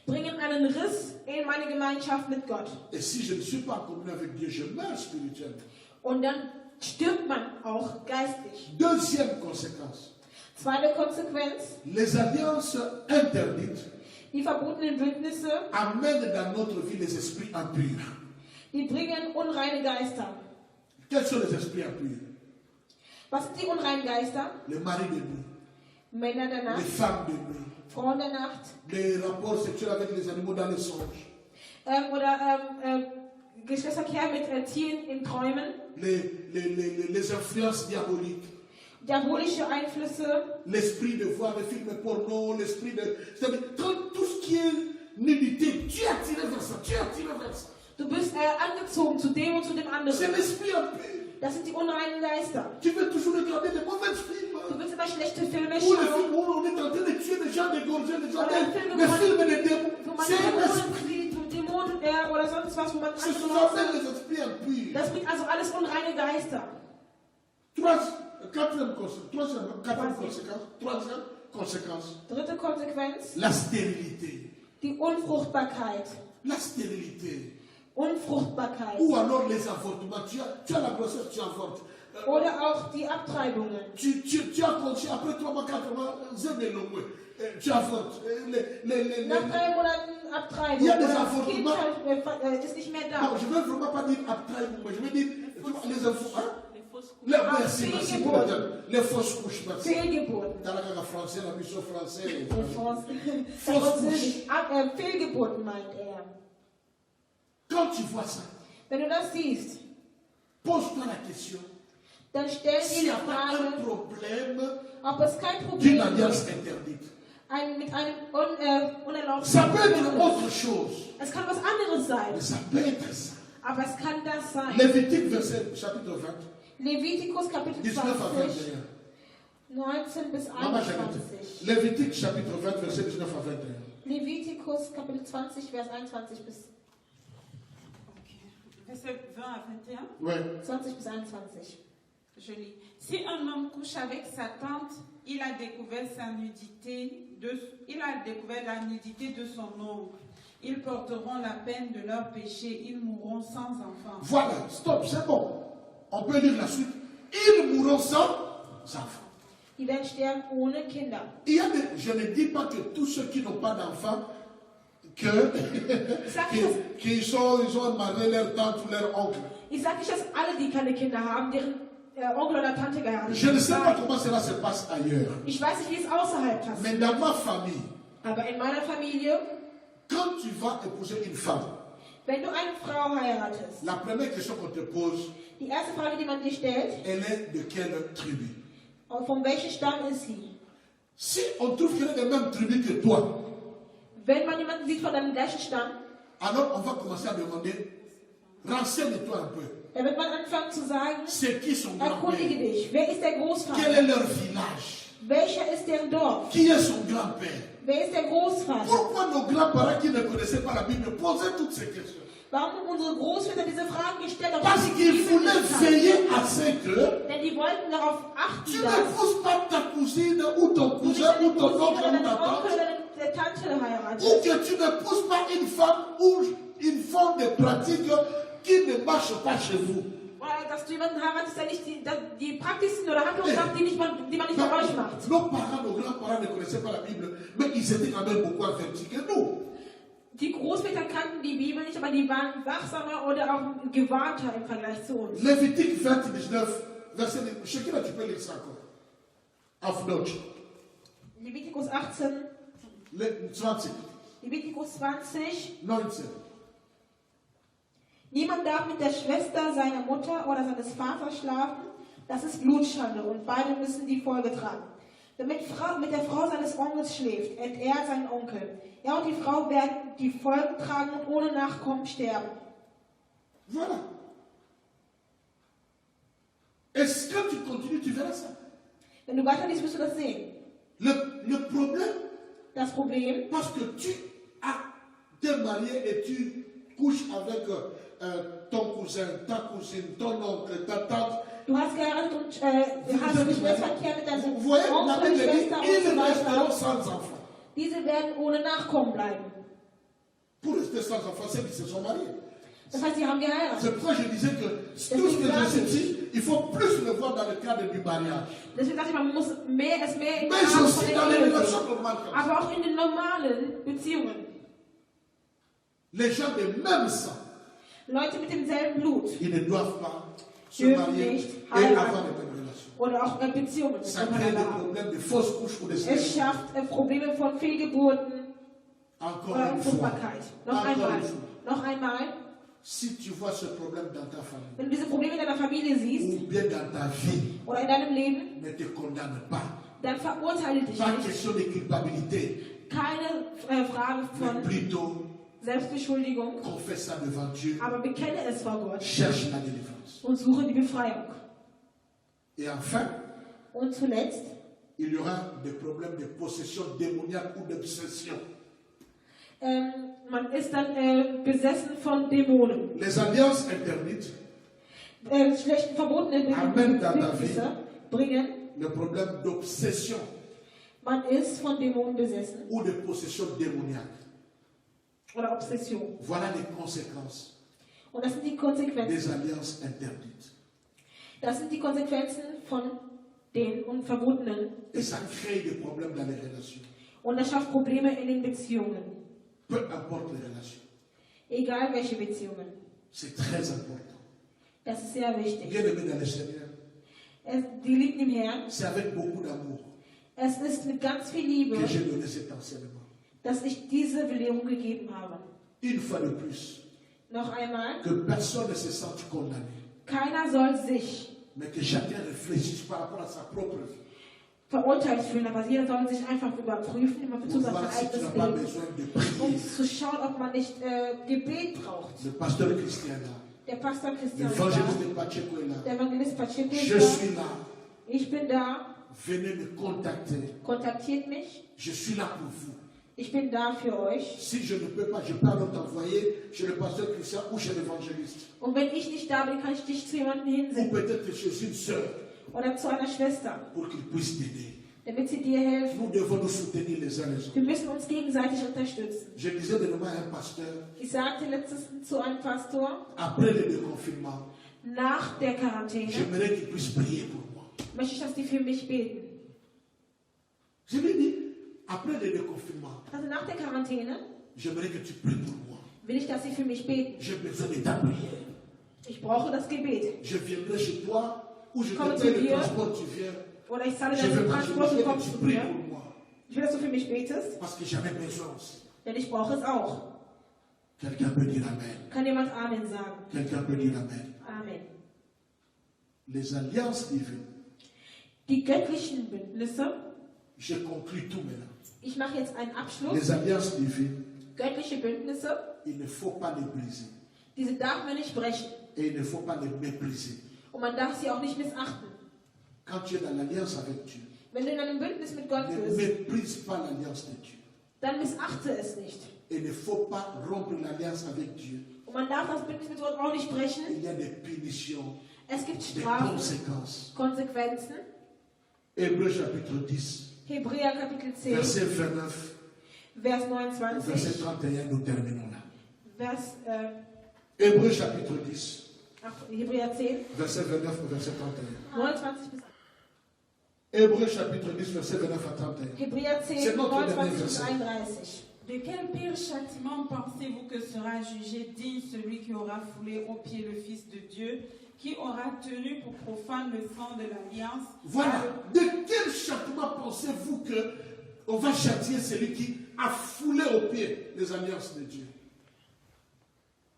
bringen einen Riss in meine Gemeinschaft mit Gott. Et si je ne suis pas en communion avec Dieu, je meurs spirituellement. Und dann stirbt man auch geistlich. Deuxième conséquence, Zweite Konsequenz, les alliances interdites die verbotenen Bündnisse, amènent dans notre vie les esprits impurs. die bringen unreine Geister. Quels sont les esprits impurs? Was sind die unreinen Geister? Les maris de nuit, Männer der les Nacht, femmes de nuit, Frauen der Nacht, les rapports sexuels avec les animaux dans les songes, Geschlechtsverkehr mit Tieren in Träumen, les influences diaboliques, diabolische Einflüsse, l'esprit de voir les films porno, l'esprit de... C'est-à-dire, tout ce qui est nudité, tu es attiré vers ça, tu es attiré vers ça. Du bist angezogen zu dem und zu dem C'est anderen. l'esprit impur. Das sind die unreinen Geister. Tu veux toujours regarder des mauvais films. Du willst immer schlechte Filme Ou les schauen. films où on est en train de tuer des gens, d'égorger des gens, Oder des films de démons. wo man C'est un esprit. Dämonen sieht, Dämonen oder sonst was, wo man C'est ce qu'on andere appelle Leute- les esprits impurs. Das bringt also alles unreine Geister. Quatrième conséquence, Dritte Konsequenz, la stérilité. die Unfruchtbarkeit. La stérilité. Unfruchtbarkeit. Ou alors les avortements. Tu as la grossesse, tu avortes. Oder auch die Abtreibungen. Tu as conçu, après 3 mois, 4 mois, tu avortes. Nach 3 Monaten Abtreibung. Il y a des Oder das avortements. Kind ist nicht mehr da. Non, je ne veux vraiment pas dire abtreibung, mais je veux dire les enfants. Hein? Merci, merci. Fehlgeburten. Les fausses couches, merci. Fehlgeburten. Dans la français, la mission française. Französisch. Fehlgeburten meint er. Quand tu vois ça, Wenn du das siehst, pose-toi la question. dann stell S'il dir n'y a die pas un Frage, problème ob es kein d'une Problem alliance ist, interdite. mit einem unerlaubten. Ça peut être autre chose. Es kann was anderes sein. Mais ça peut être ça. Aber es kann das sein. Lévitique, chapitre 20. Levitikus Kapitel 19 à 20, 21. 19 bis Maman, j'ai 21. Lévitique, chapitre 20, verset 19 à 21. Levitikus Kapitel 20, Vers 21 bis Verset 20 à 21. Ouais. 20 bis 21. Je lis. Si un homme couche avec sa tante, il a découvert la nudité de son oncle. Ils porteront la peine de leur péché. Ils mourront sans enfant. Voilà, stop, c'est bon. On peut lire la suite. Ils mourront sans enfants. Die werden sterben ohne Kinder. Je ne dis pas que tous ceux qui n'ont pas d'enfants, ils ont marié leur tante ou leur oncle. Ich sage nicht, dass alle, die keine Kinder haben, deren Onkel oder Tante geheiratet Je ne sais pas haben. comment cela se passe ailleurs. Ich weiß nicht, wie es außerhalb passiert. Mais dans ma famille, Aber in meiner Familie, quand tu vas épouser une femme, wenn du eine Frau heiratest, la première question qu'on te pose, die erste Frage, die man dir stellt, elle est de quelle tribu? von welchem Stamm ist sie? Si on trouve qu'elle est de la même tribu que toi, Wenn man jemanden sieht von deinem gleichen Stamm, alors on va commencer à demander, renseigne-toi un peu. dann wird man anfangen zu sagen, C'est qui son erkundige grand-père? dich, wer ist der Quel est Großvater? leur village? Welcher ist deren Dorf? Qui est son grand-père? Wer ist der Großvater? Pourquoi nos grands-parents qui ne connaissaient pas la Bible posaient toutes ces questions? Warum haben unsere Großväter diese Fragen gestellt? obwohl Parce sie die qu'ils Bibel voulaient nicht kannten? veiller à ce que Denn die wollten darauf tu achten, dass n'épouses pas ta cousine ou ton du nicht cousin ou deine ton Cousine oncle oder ou ta deinen Onkel tante, oder deine Tante heiratest. ou que tu n'épouses pas une femme ou une forme de pratique qui ne marche pas chez vous. Oder dass du jemanden heiratest, der nicht die Praktiken oder Handlungen macht, die man nicht bei euch macht. Nos parents, nos grands-parents ne connaissaient pas la Bible, mais ils étaient quand même beaucoup avertis que nous. Die Großväter kannten die Bibel nicht, aber die waren wachsamer oder auch gewarnter im Vergleich zu uns. Lévitique 20, 19, verset 9. Chacun, tu peux lire ça encore. Auf Deutsch. Levitikus 18, 20, Levitikus 20. 19. Niemand darf mit der Schwester seiner Mutter oder seines Vaters schlafen. Das ist Blutschande und beide müssen die Folge tragen. Wer mit der Frau seines Onkels schläft, entehrt seinen Onkel. Er und die Frau werden die Folgen tragen und ohne Nachkommen sterben. Voilà. Et quand tu continues, tu verras ça. Wenn du weiterliest, wirst du das sehen. Le problème, Das Problem, parce que tu t'es marié et tu couches avec ton cousin, ta cousine, ton oncle, ta tante. du hast geheiratet und hast Geschlechtsverkehr mit deinem Vous voyez, la Onkel, Bible dit, Schwester und ils so resteront weiter. sans enfants. Diese werden ohne Nachkommen bleiben. Pour rester sans enfants, c'est qu'ils se sont mariés. Das heißt, sie haben geheiratet. C'est pourquoi je disais que tout ce que je cite, il faut plus le voir dans le cadre du mariage. Deswegen sage ich, man muss es mehr im Mais Rahmen aussi von dans der les Ehe relations sehen. normales. Aber auch in den normalen Beziehungen. Les gens de même sang, Leute mit demselben Blut ils ne doivent pas se dürfen marier nicht et avoir heiraten de bonnes relations. oder auch Beziehungen Ça crée miteinander des haben. problèmes de fausses couches ou de Es stérilité. schafft Probleme von Fehlgeburten Encore oder une fois, Unfruchtbarkeit. Noch encore einmal. une fois, Noch einmal. si tu vois ce problème dans ta famille Wenn du diese Probleme in deiner Familie siehst ou bien dans ta vie, oder in deinem Leben, ne te condamne pas. dann verurteile dich Pas nicht. question de culpabilité, Keine Frage mais von plutôt Selbstbeschuldigung, confesse ça devant Dieu, aber bekenne es vor Gott cherche la délivrance. und suche die Befreiung. Et enfin, Und zuletzt, il y aura des problèmes de possession démoniaque ou d'obsession. man ist dann besessen von Dämonen. Les alliances interdites, Schlechten verbotene Amen, Bündnisse bringen. le problème d'obsession Man ist von Dämonen besessen ou de possession démoniaque. oder Obsession. Voilà les conséquences Und das sind die Konsequenzen. des alliances interdites. Das sind die Konsequenzen von den verbotenen. Et ça crée des problèmes dans les relations. Und das schafft Probleme in den Beziehungen. Peu importe les relations. Egal welche Beziehungen. C'est très important. Das ist sehr wichtig. Bien aimé dans le Seigneur, Die lieben im Herrn. c'est avec beaucoup d'amour Es ist mit ganz viel Liebe, que j'ai donné cet enseignement. dass ich diese Belehrung gegeben habe. Une fois de plus, Noch einmal, que personne ne se sente condamné, keiner soll sich mais que chacun réfléchisse par rapport à sa propre vie. verurteilt fühlen, aber jeder soll sich einfach überprüfen, immer zu sein eigenes Leben, um zu schauen, ob man nicht Gebet braucht. Le pasteur Christian là. Der Pastor Christian, L'évangéliste Pacheco est là. der Evangelist Pacheco Je ist suis da. là. Ich bin da. Venez me contacter. Kontaktiert mich. Je suis là pour vous. Ich bin da für euch. Si je ne peux pas, je peux alors t'envoyer chez le pasteur Christian ou chez l'évangéliste. Und wenn ich nicht da bin, kann ich dich zu jemandem Ou hinsenden. peut-être chez une sœur Oder zu einer Schwester, pour qu'il puisse t'aider. damit sie dir helfen. Nous devons nous soutenir les uns les autres. Wir müssen uns gegenseitig unterstützen. Je disais de nouveau à un pasteur, Ich sagte letztens zu einem Pastor, après le déconfinement, nach der Quarantäne j'aimerais qu'il puisse prier pour moi. möchte ich, dass die für mich beten. Je lui ai dit, après le déconfinement, Also nach der Quarantäne j'aimerais que tu pries pour moi. will ich, dass sie für mich beten. J'ai besoin de ta prière. Ich brauche das Gebet. Je viendrai chez toi ou je Komm te zu paie le dir. transport, tu viens. Oder ich zahle Je deinen veux Transport, du que kommst tu zu pries mir. pour moi. Ich will, dass du für mich betest, Parce que j'en ai besoin aussi. denn ich brauche es auch. Quelqu'un peut dire Amen. Kann jemand Amen sagen? Quelqu'un peut dire Amen. Amen. Les alliances divines. Die göttlichen Bündnisse, Je conclue tout maintenant. ich mache jetzt einen Abschluss. Les alliances divines, Göttliche Bündnisse, il ne faut pas les briser. diese darf man nicht brechen. Et il ne faut pas les mépriser. Und man darf sie auch nicht missachten. Quand tu es dans l'alliance avec Dieu, Wenn du in einem Bündnis mit Gott ne bist, méprise pas l'alliance de Dieu. dann missachte es nicht. Et il ne faut pas rompre l'alliance avec Dieu. Und man darf das Bündnis mit Gott auch nicht brechen. Il y a des punitions, Es gibt des Strafen, conséquences. Konsequenzen. Hébreux chapitre 10, Hebräer Kapitel 10, verset 29, Vers verset 29, 31, nous terminons là. Vers, Hébreux chapitre 10, Hebräer 10, verset 29 au verset 31. 29 bis Hébreux chapitre 10, verset 29 à 31. Hebräer 10, C'est notre 29 dernier bis verset. 31. De quel pire châtiment pensez-vous que sera jugé digne celui qui aura foulé aux pieds le Fils de Dieu, qui aura tenu pour profane le sang de l'alliance? Voilà. De quel châtiment pensez-vous que on va châtier celui qui a foulé aux pieds les alliances de Dieu?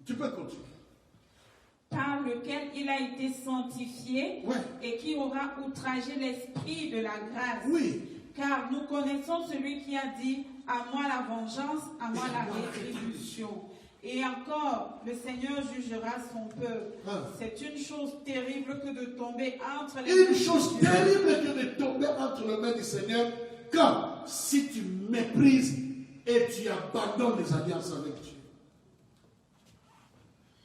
Tu peux continuer. Par lequel il a été sanctifié Ouais. et qui aura outragé l'esprit de la grâce. Oui. Car nous connaissons celui qui a dit « À moi la vengeance, à moi la rétribution ». Et encore, le Seigneur jugera son peuple. Ah. C'est une chose terrible que de tomber entre les Une mains chose de Dieu. terrible que de tomber entre les mains du Seigneur, quand si tu méprises et tu abandonnes les alliances avec Dieu.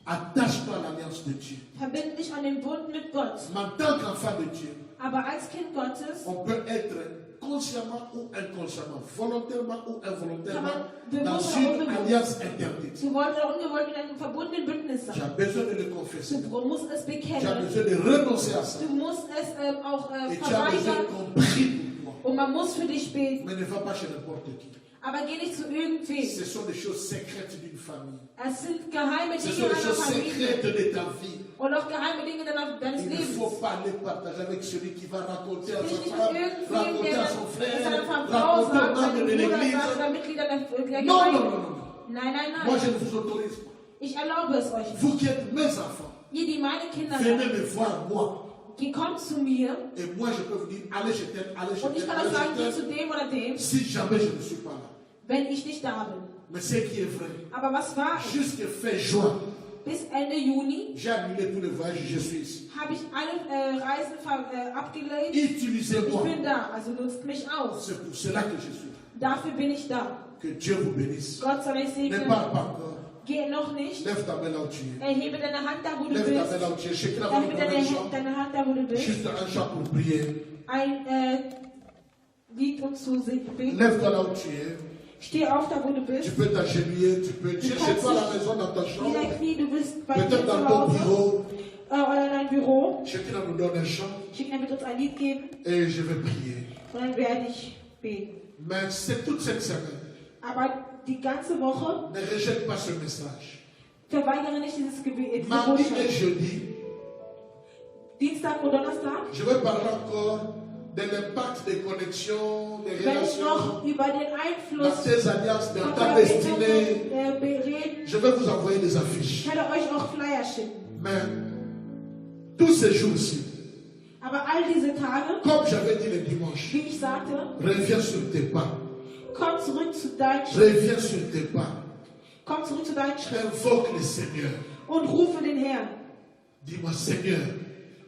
Attache-toi à l'alliance de Dieu. Verbinde dich an den Bund mit Gott. Mais en tant qu'enfant de Dieu, Aber als Kind Gottes on peut être consciemment ou inconsciemment, volontairement ou involontairement, dans une alliance interdite. gewollt oder ungewollt mit einem verbundenen Bündnis Tu sein. as besoin de le confesser. Du musst es Tu as bekennen. besoin de renoncer à ça. Du musst es auch Et tu as besoin verweigern. qu'on prie pour toi. Und man muss für dich beten. Mais ne va pas chez n'importe qui. Aber geh nicht zu irgendwem. Ce sont des choses secrètes d'une famille. Es sind geheime Ce Dinge sont des deiner choses Familie. secrètes de ta vie. Und auch geheime Dinge deines Il ne faut Lebens. pas les partager avec celui qui va raconter à Nicht sa mit femme, irgendwem, raconter der à son frère, seiner Frau raconter sagt, aux membres de seinem Bruder l'église. sagt oder Mitgliedern der Non, non, Gemeinde. non, non. Nein, nein, Moi, nein. je ne vous autorise pas. Ich erlaube es euch nicht. Vous qui êtes mes enfants, Ihr, die meine Kinder venez seid, me voir, moi. die kommt zu mir Et moi, je peux vous dire, allez chez tel, allez chez und ich tel, kann euch sagen, geh allez zu chez tel. dem oder dem, Si jamais je ne suis pas là. wenn ich nicht da bin. Mais ce qui est vrai, Aber was war ich? jusqu'à fin juin, Bis Ende Juni j'ai annulé tous les voyages, je suis ici. habe ich alle Reisen abgelehnt. Ich Utilisez-moi. bin da, also nutzt mich aus. C'est pour cela que je suis là. Dafür bin ich da. Que Dieu vous bénisse. Gott soll euch Ne segnen. parle pas encore. Geh noch nicht. Lève ta main là où tu es. Erhebe deine Hand da, wo du Lève ta main bist. là où tu es. Je la Erhebe main dans un chant. deine Hand da, wo du bist. Juste un chant pour prier. Ein Lied und zu beten. Lève-toi là où tu es. Steh auf da, wo du Tu bist. peux t'agenouiller, tu peux. Tu es chez toi à la maison, dans ta chambre. Niederknie, du bist bei dir Peut-être zu dans ton Hause bureau. oder in deinem Büro. Chacun nous donne un chant Schicken wird uns ein Lied geben et je vais prier. und dann werde ich beten. Mais c'est toute cette semaine. Aber die ganze Woche Ne rejette pas ce message. verweigere nicht diese Mardi et Botschaft. jeudi, Dienstag und Donnerstag je vais parler encore de l'impact des connexions, des werde ich relations, noch über den dans Einfluss tes alliances, dans von ta Verbindungen destinée. reden. Je vais vous envoyer des affiches. Ich werde euch auch Flyer schicken. Mais tous ces jours-ci, Aber all diese Tage, comme j'avais dit le dimanche, wie ich sagte, reviens sur tes pas. komm zurück zu deinen Schritten. Reviens sur tes pas. Komm zurück zu deinen Schritten Invoque le Seigneur. und rufe den Herrn. Dis-moi, Seigneur,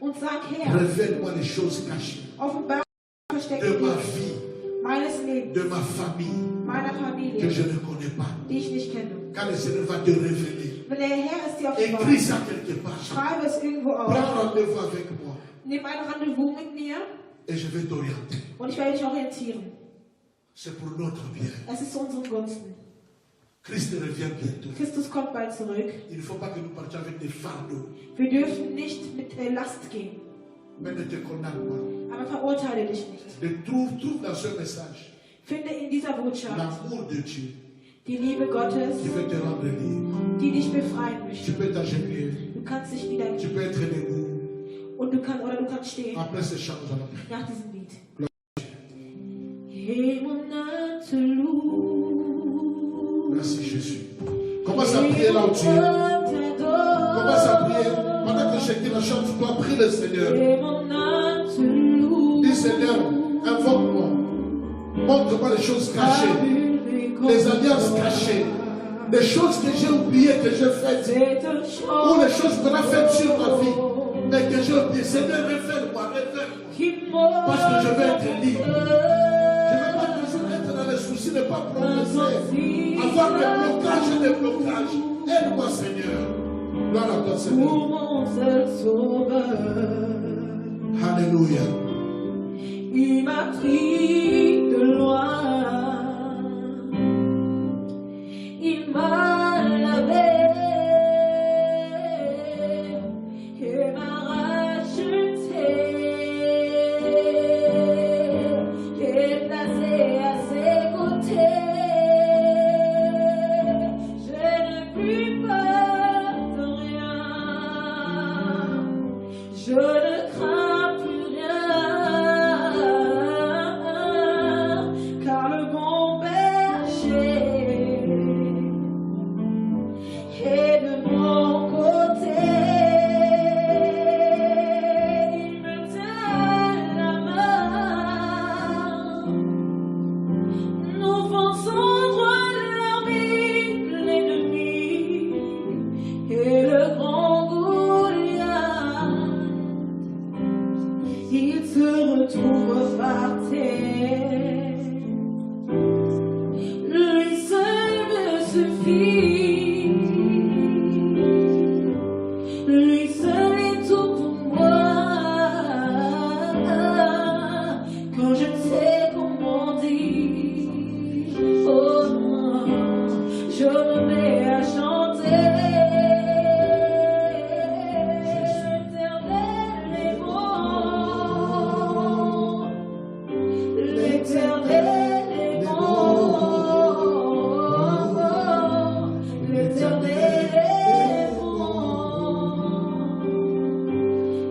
Und sag, Herr, révèle-moi les choses cachées offenbar de versteckte ma Dinge vie, meines Lebens, de ma famille, meiner que Familie, je ne connais pas. die ich nicht kenne. Quand le Seigneur va te révéler, Wenn der Herr es dir écris offenbart, ça quelque part. schreibe es irgendwo Prends auf. rendez-vous avec moi Nimm ein Rendezvous mit mir et je vais t'orienter. und ich werde dich orientieren. C'est pour notre bien. Es ist zu unseren Gunsten. Christ revient bientôt. Christus kommt bald zurück. Il ne faut pas que nous partions avec des fardeaux. Wir dürfen nicht mit Last gehen. Mais ne te condamne pas. Aber verurteile dich nicht. Trouve dans ce message Finde in dieser Botschaft l'amour de Dieu die Liebe Gottes, qui veut te rendre libre. die dich befreien Tu möchte. peux t'agenouiller, Du kannst dich wieder tu peux être debout. und du kannst stehen Après ce chant, nous allons prier. nach diesem Lied. Et mon âme te loue. Merci Jésus. Commence à prier là où tu es. Commence à prier. Pendant que chacun la chante, tu dois prier le Seigneur. Et mon âme te loue. Dis Seigneur, invoque-moi. Montre-moi les choses cachées, les alliances cachées, les choses que j'ai oubliées, que j'ai faites, ou les choses qu'on a faites sur ma vie, mais que j'ai oubliées. Seigneur, révèle-moi, révèle-moi. Parce que je vais être libre. Je ne vais pas toujours être dans les soucis, ne pas progresser, avoir des blocages et des blocages. Aide-moi, Seigneur. Gloire à toi, Seigneur. Alléluia. Il m'a pris de loin, il m'a lavé et m'a racheté et placé à ses côtés. Je n'ai plus peur de rien, je ne crains plus rien. Et de mon côté, il me tient la main. Nous fonçons droit l'armée, l'ennemi et le grand Goliath. Il se retrouve par terre. Lui seul me suffit. Lui seul est tout pour moi. Quand je ne sais comment dire, oh non, je me mets à chanter. L'éternel est bon. L'éternel est bon. L'éternel est bon.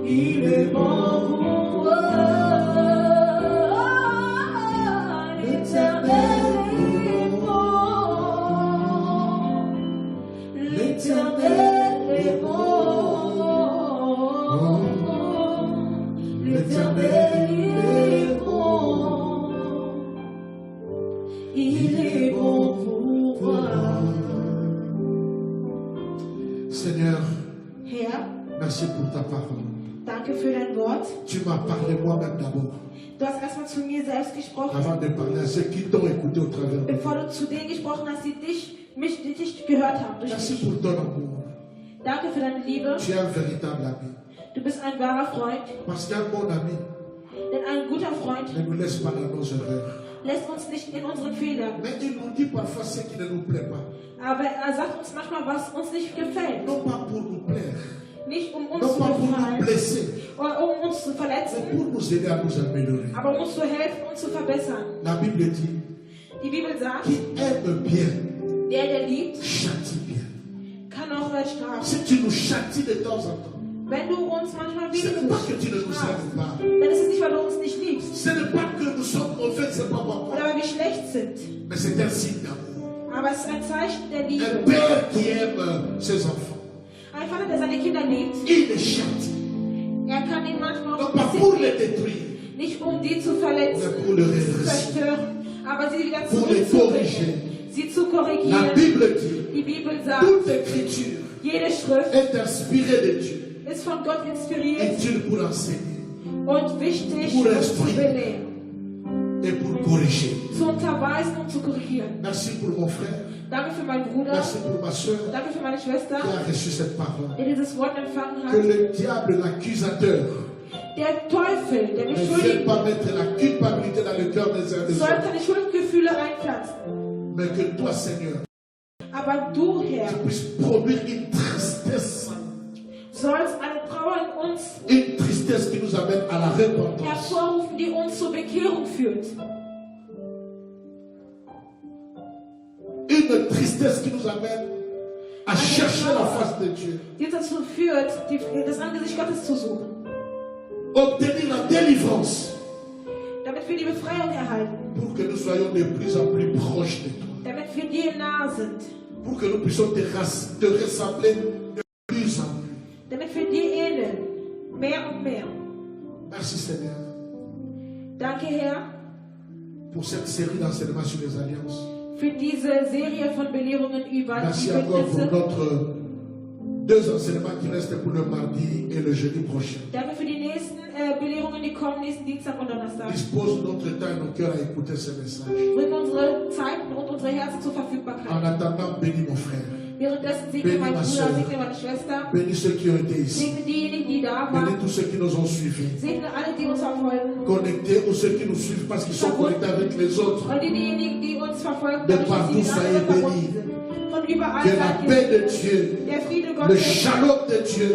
Il est bon pour moi. L'éternel est bon. L'éternel est bon. L'éternel est bon. Il est bon pour moi. Seigneur, Herr, merci pour ta parole. danke für dein Wort. Tu m'as parlé moi-même d'abord, Du hast erstmal zu mir selbst gesprochen, avant de parler à ceux qui t'ont écouté au travers de bevor moi. du zu denen gesprochen hast, die dich gehört haben. Durch Merci mich. pour ton amour. Danke für deine Liebe. Tu es un véritable ami. Du bist ein wahrer Freund. Parce qu'un bon ami Denn ein guter Freund ne nous laisse pas dans nos erreurs. lässt uns nicht in unseren Fehlern. Mais il nous dit parfois ce qui ne nous plaît pas. Aber er sagt uns manchmal, was uns nicht gefällt. Non pas pour nous plaire, Nicht um uns non zu pas pour nous gefallen blesser, oder um uns zu mais verletzen, pour nous aider à nous améliorer. aber um uns zu helfen und zu verbessern. La Bible dit, Die Bibel sagt, qui aime bien, der liebt, châtie bien. kann auch bestrafen. Si tu nous châties de temps en temps, Wenn du uns manchmal ce n'est pas que tu ne nous strafst, aimes pas. dann ist es nicht, weil du uns nicht liebst Ce n'est pas que nous sommes mauvais, c'est pas pourquoi. oder weil wir schlecht sind. Mais c'est un signe d'amour. Aber es ist ein Zeichen der Un Liebe. père qui aime ses enfants, Ein Vater, der seine Kinder liebt, il les châtie. er kann ihn manchmal Non auch pas pour les besiegen, détruire, nicht um die zu mais verletzen, pour les zu redresser, zerstören, aber sie wieder pour les zurückzubringen, corriger. sie zu La korrigieren. Bible dit, Die Bibel sagt, toute écriture jede Schrift est inspirée de Dieu, ist von Gott inspiriert utile pour enseigner und wichtig, Pour um zu instruire. belehren, et pour corriger. zu unterweisen und zu korrigieren. Merci pour mon frère, Danke für meinen Bruder, merci pour ma soeur danke für meine Schwester, qui a reçu cette parole. der dieses Wort empfangen Que hat. le diable, l'accusateur, Der Teufel, der ne vienne Beschuldigte, pas mettre la culpabilité dans le cœur des uns des soll autres, keine Schuldgefühle reinpflanzen. mais que toi, Seigneur, Aber du, Herr, tu puisses produire une tristesse, sollst eine Trauer in uns une tristesse qui nous amène à la repentance, hervorrufen, die uns zur Bekehrung führt. une tristesse qui nous amène à chercher la face de Dieu, Die uns dazu führt, das Angesicht Gottes zu suchen. obtenir la délivrance, Damit wir die Befreiung erhalten. pour que nous soyons de plus en plus proches de toi, Damit wir dir nahe sind. pour que nous puissions te ressembler de plus en plus. Damit wir dir ähneln. Mehr und mehr. Merci Seigneur Danke, Herr, pour cette série d'enseignements sur les alliances. für diese Serie von Belehrungen über die Merci encore pour Bündnisse. notre deux enseignements qui restent pour le mardi et le jeudi prochain. Danke für die nächsten Belehrungen, die kommen nächsten Dienstag und Donnerstag. Dispose notre temps et nos cœurs à écouter ce message. Bring unsere Zeiten und unsere Herzen zur En Verfügbarkeit. attendant, bénis mon frère. Währenddessen segne Bénis mein ma Bruder, sœur. segne meine Schwester, Bénis ceux qui ont été ici. segne diejenigen, die da Bénis waren, tous ceux qui nous ont suivis. segne alle, die uns verfolgen Connectés ou ceux qui nous suivent parce qu'ils sont connectés avec les autres. und diejenigen, die uns verfolgen, De dadurch, dass sie partout mit anderen soyez verbunden bénis. sind. Von überall Que la seid paix ihr. de Dieu, Der Friede le Gottes, shalom de Dieu,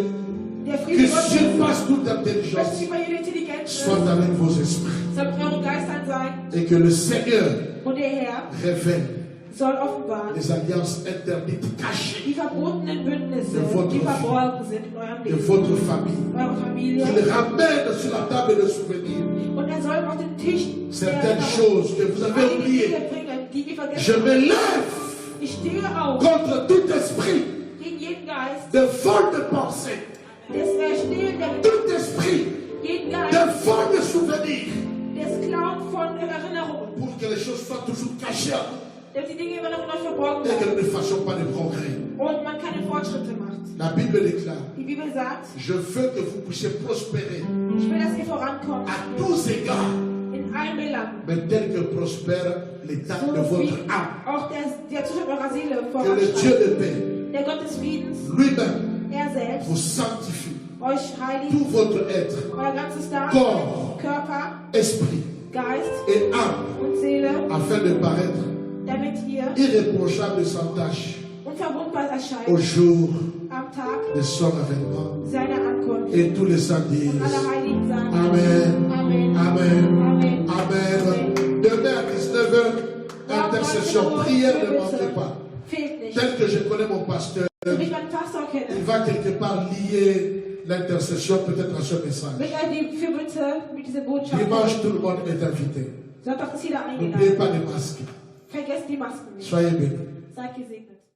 der qui Friede Gottes, surpasse toute das intelligence, über jede Intelligenz soit ist, avec vos esprits. soll mit euren Geistern sein. Et que le Seigneur Und der Herr révèle soll offenbaren les alliances interdites cachées die verbotenen Bündnisse, De votre die vie. verborgen sind in eurem de Leben, votre famille. eure Familie. Qu'il ramène sur la table de souvenirs Und er soll auf den Tisch certaines choses que vous avez einige oubliées. Dinge bringen, die ihr Je vergessen me habt. lève Ich stehe auf contre tout esprit gegen jeden Geist de vol de pensée, des Stehlen, tout esprit jeden de Geist vol de souvenirs, des Klauen von Erinnerungen, pour que les choses soient toujours cachées à nous damit die Dinge immer noch in euch verborgen et que bleiben nous ne fassions pas de progrès. und man keine Fortschritte macht. La Bible déclare, Die Bibel sagt, je veux que vous puissiez prospérer ich will, dass ihr vorankommt à tous égards, in allen Belangen, mais tel que prospère l'état de so wie votre âme. auch der Zustand eurer Seele Que le Dieu voranschreitet. de paix Der Gott des Friedens, lui-même er selbst, vous sanctifie euch heiligt, tout votre être, euer ganzes Dasein, Corps. Körper, esprit Geist et âme, und Seele, afin de paraître damit ihr irréprochable et sans tache unverwundbar au erscheint jour am Tag de son avènement. seiner Ankunft. Et tous les saints disent Und alle Heiligen sagen, Amen, Amen, Amen, Amen, Amen. Demain à 19h, intercession, prière ne manque pas. Fehlt nicht. Tel que je connais mon pasteur, So wie ich meinen Pastor kenne, il va quelque part lier l'intercession peut-être à ce message. wird er die Fürbitte mit dieser Botschaft. Dimanche, tout le monde est invité. Sonntag ist jeder N'oubliez eingeladen. pas les masques. Vergesst die Masken nicht. Soyez bénis. Seid gesegnet.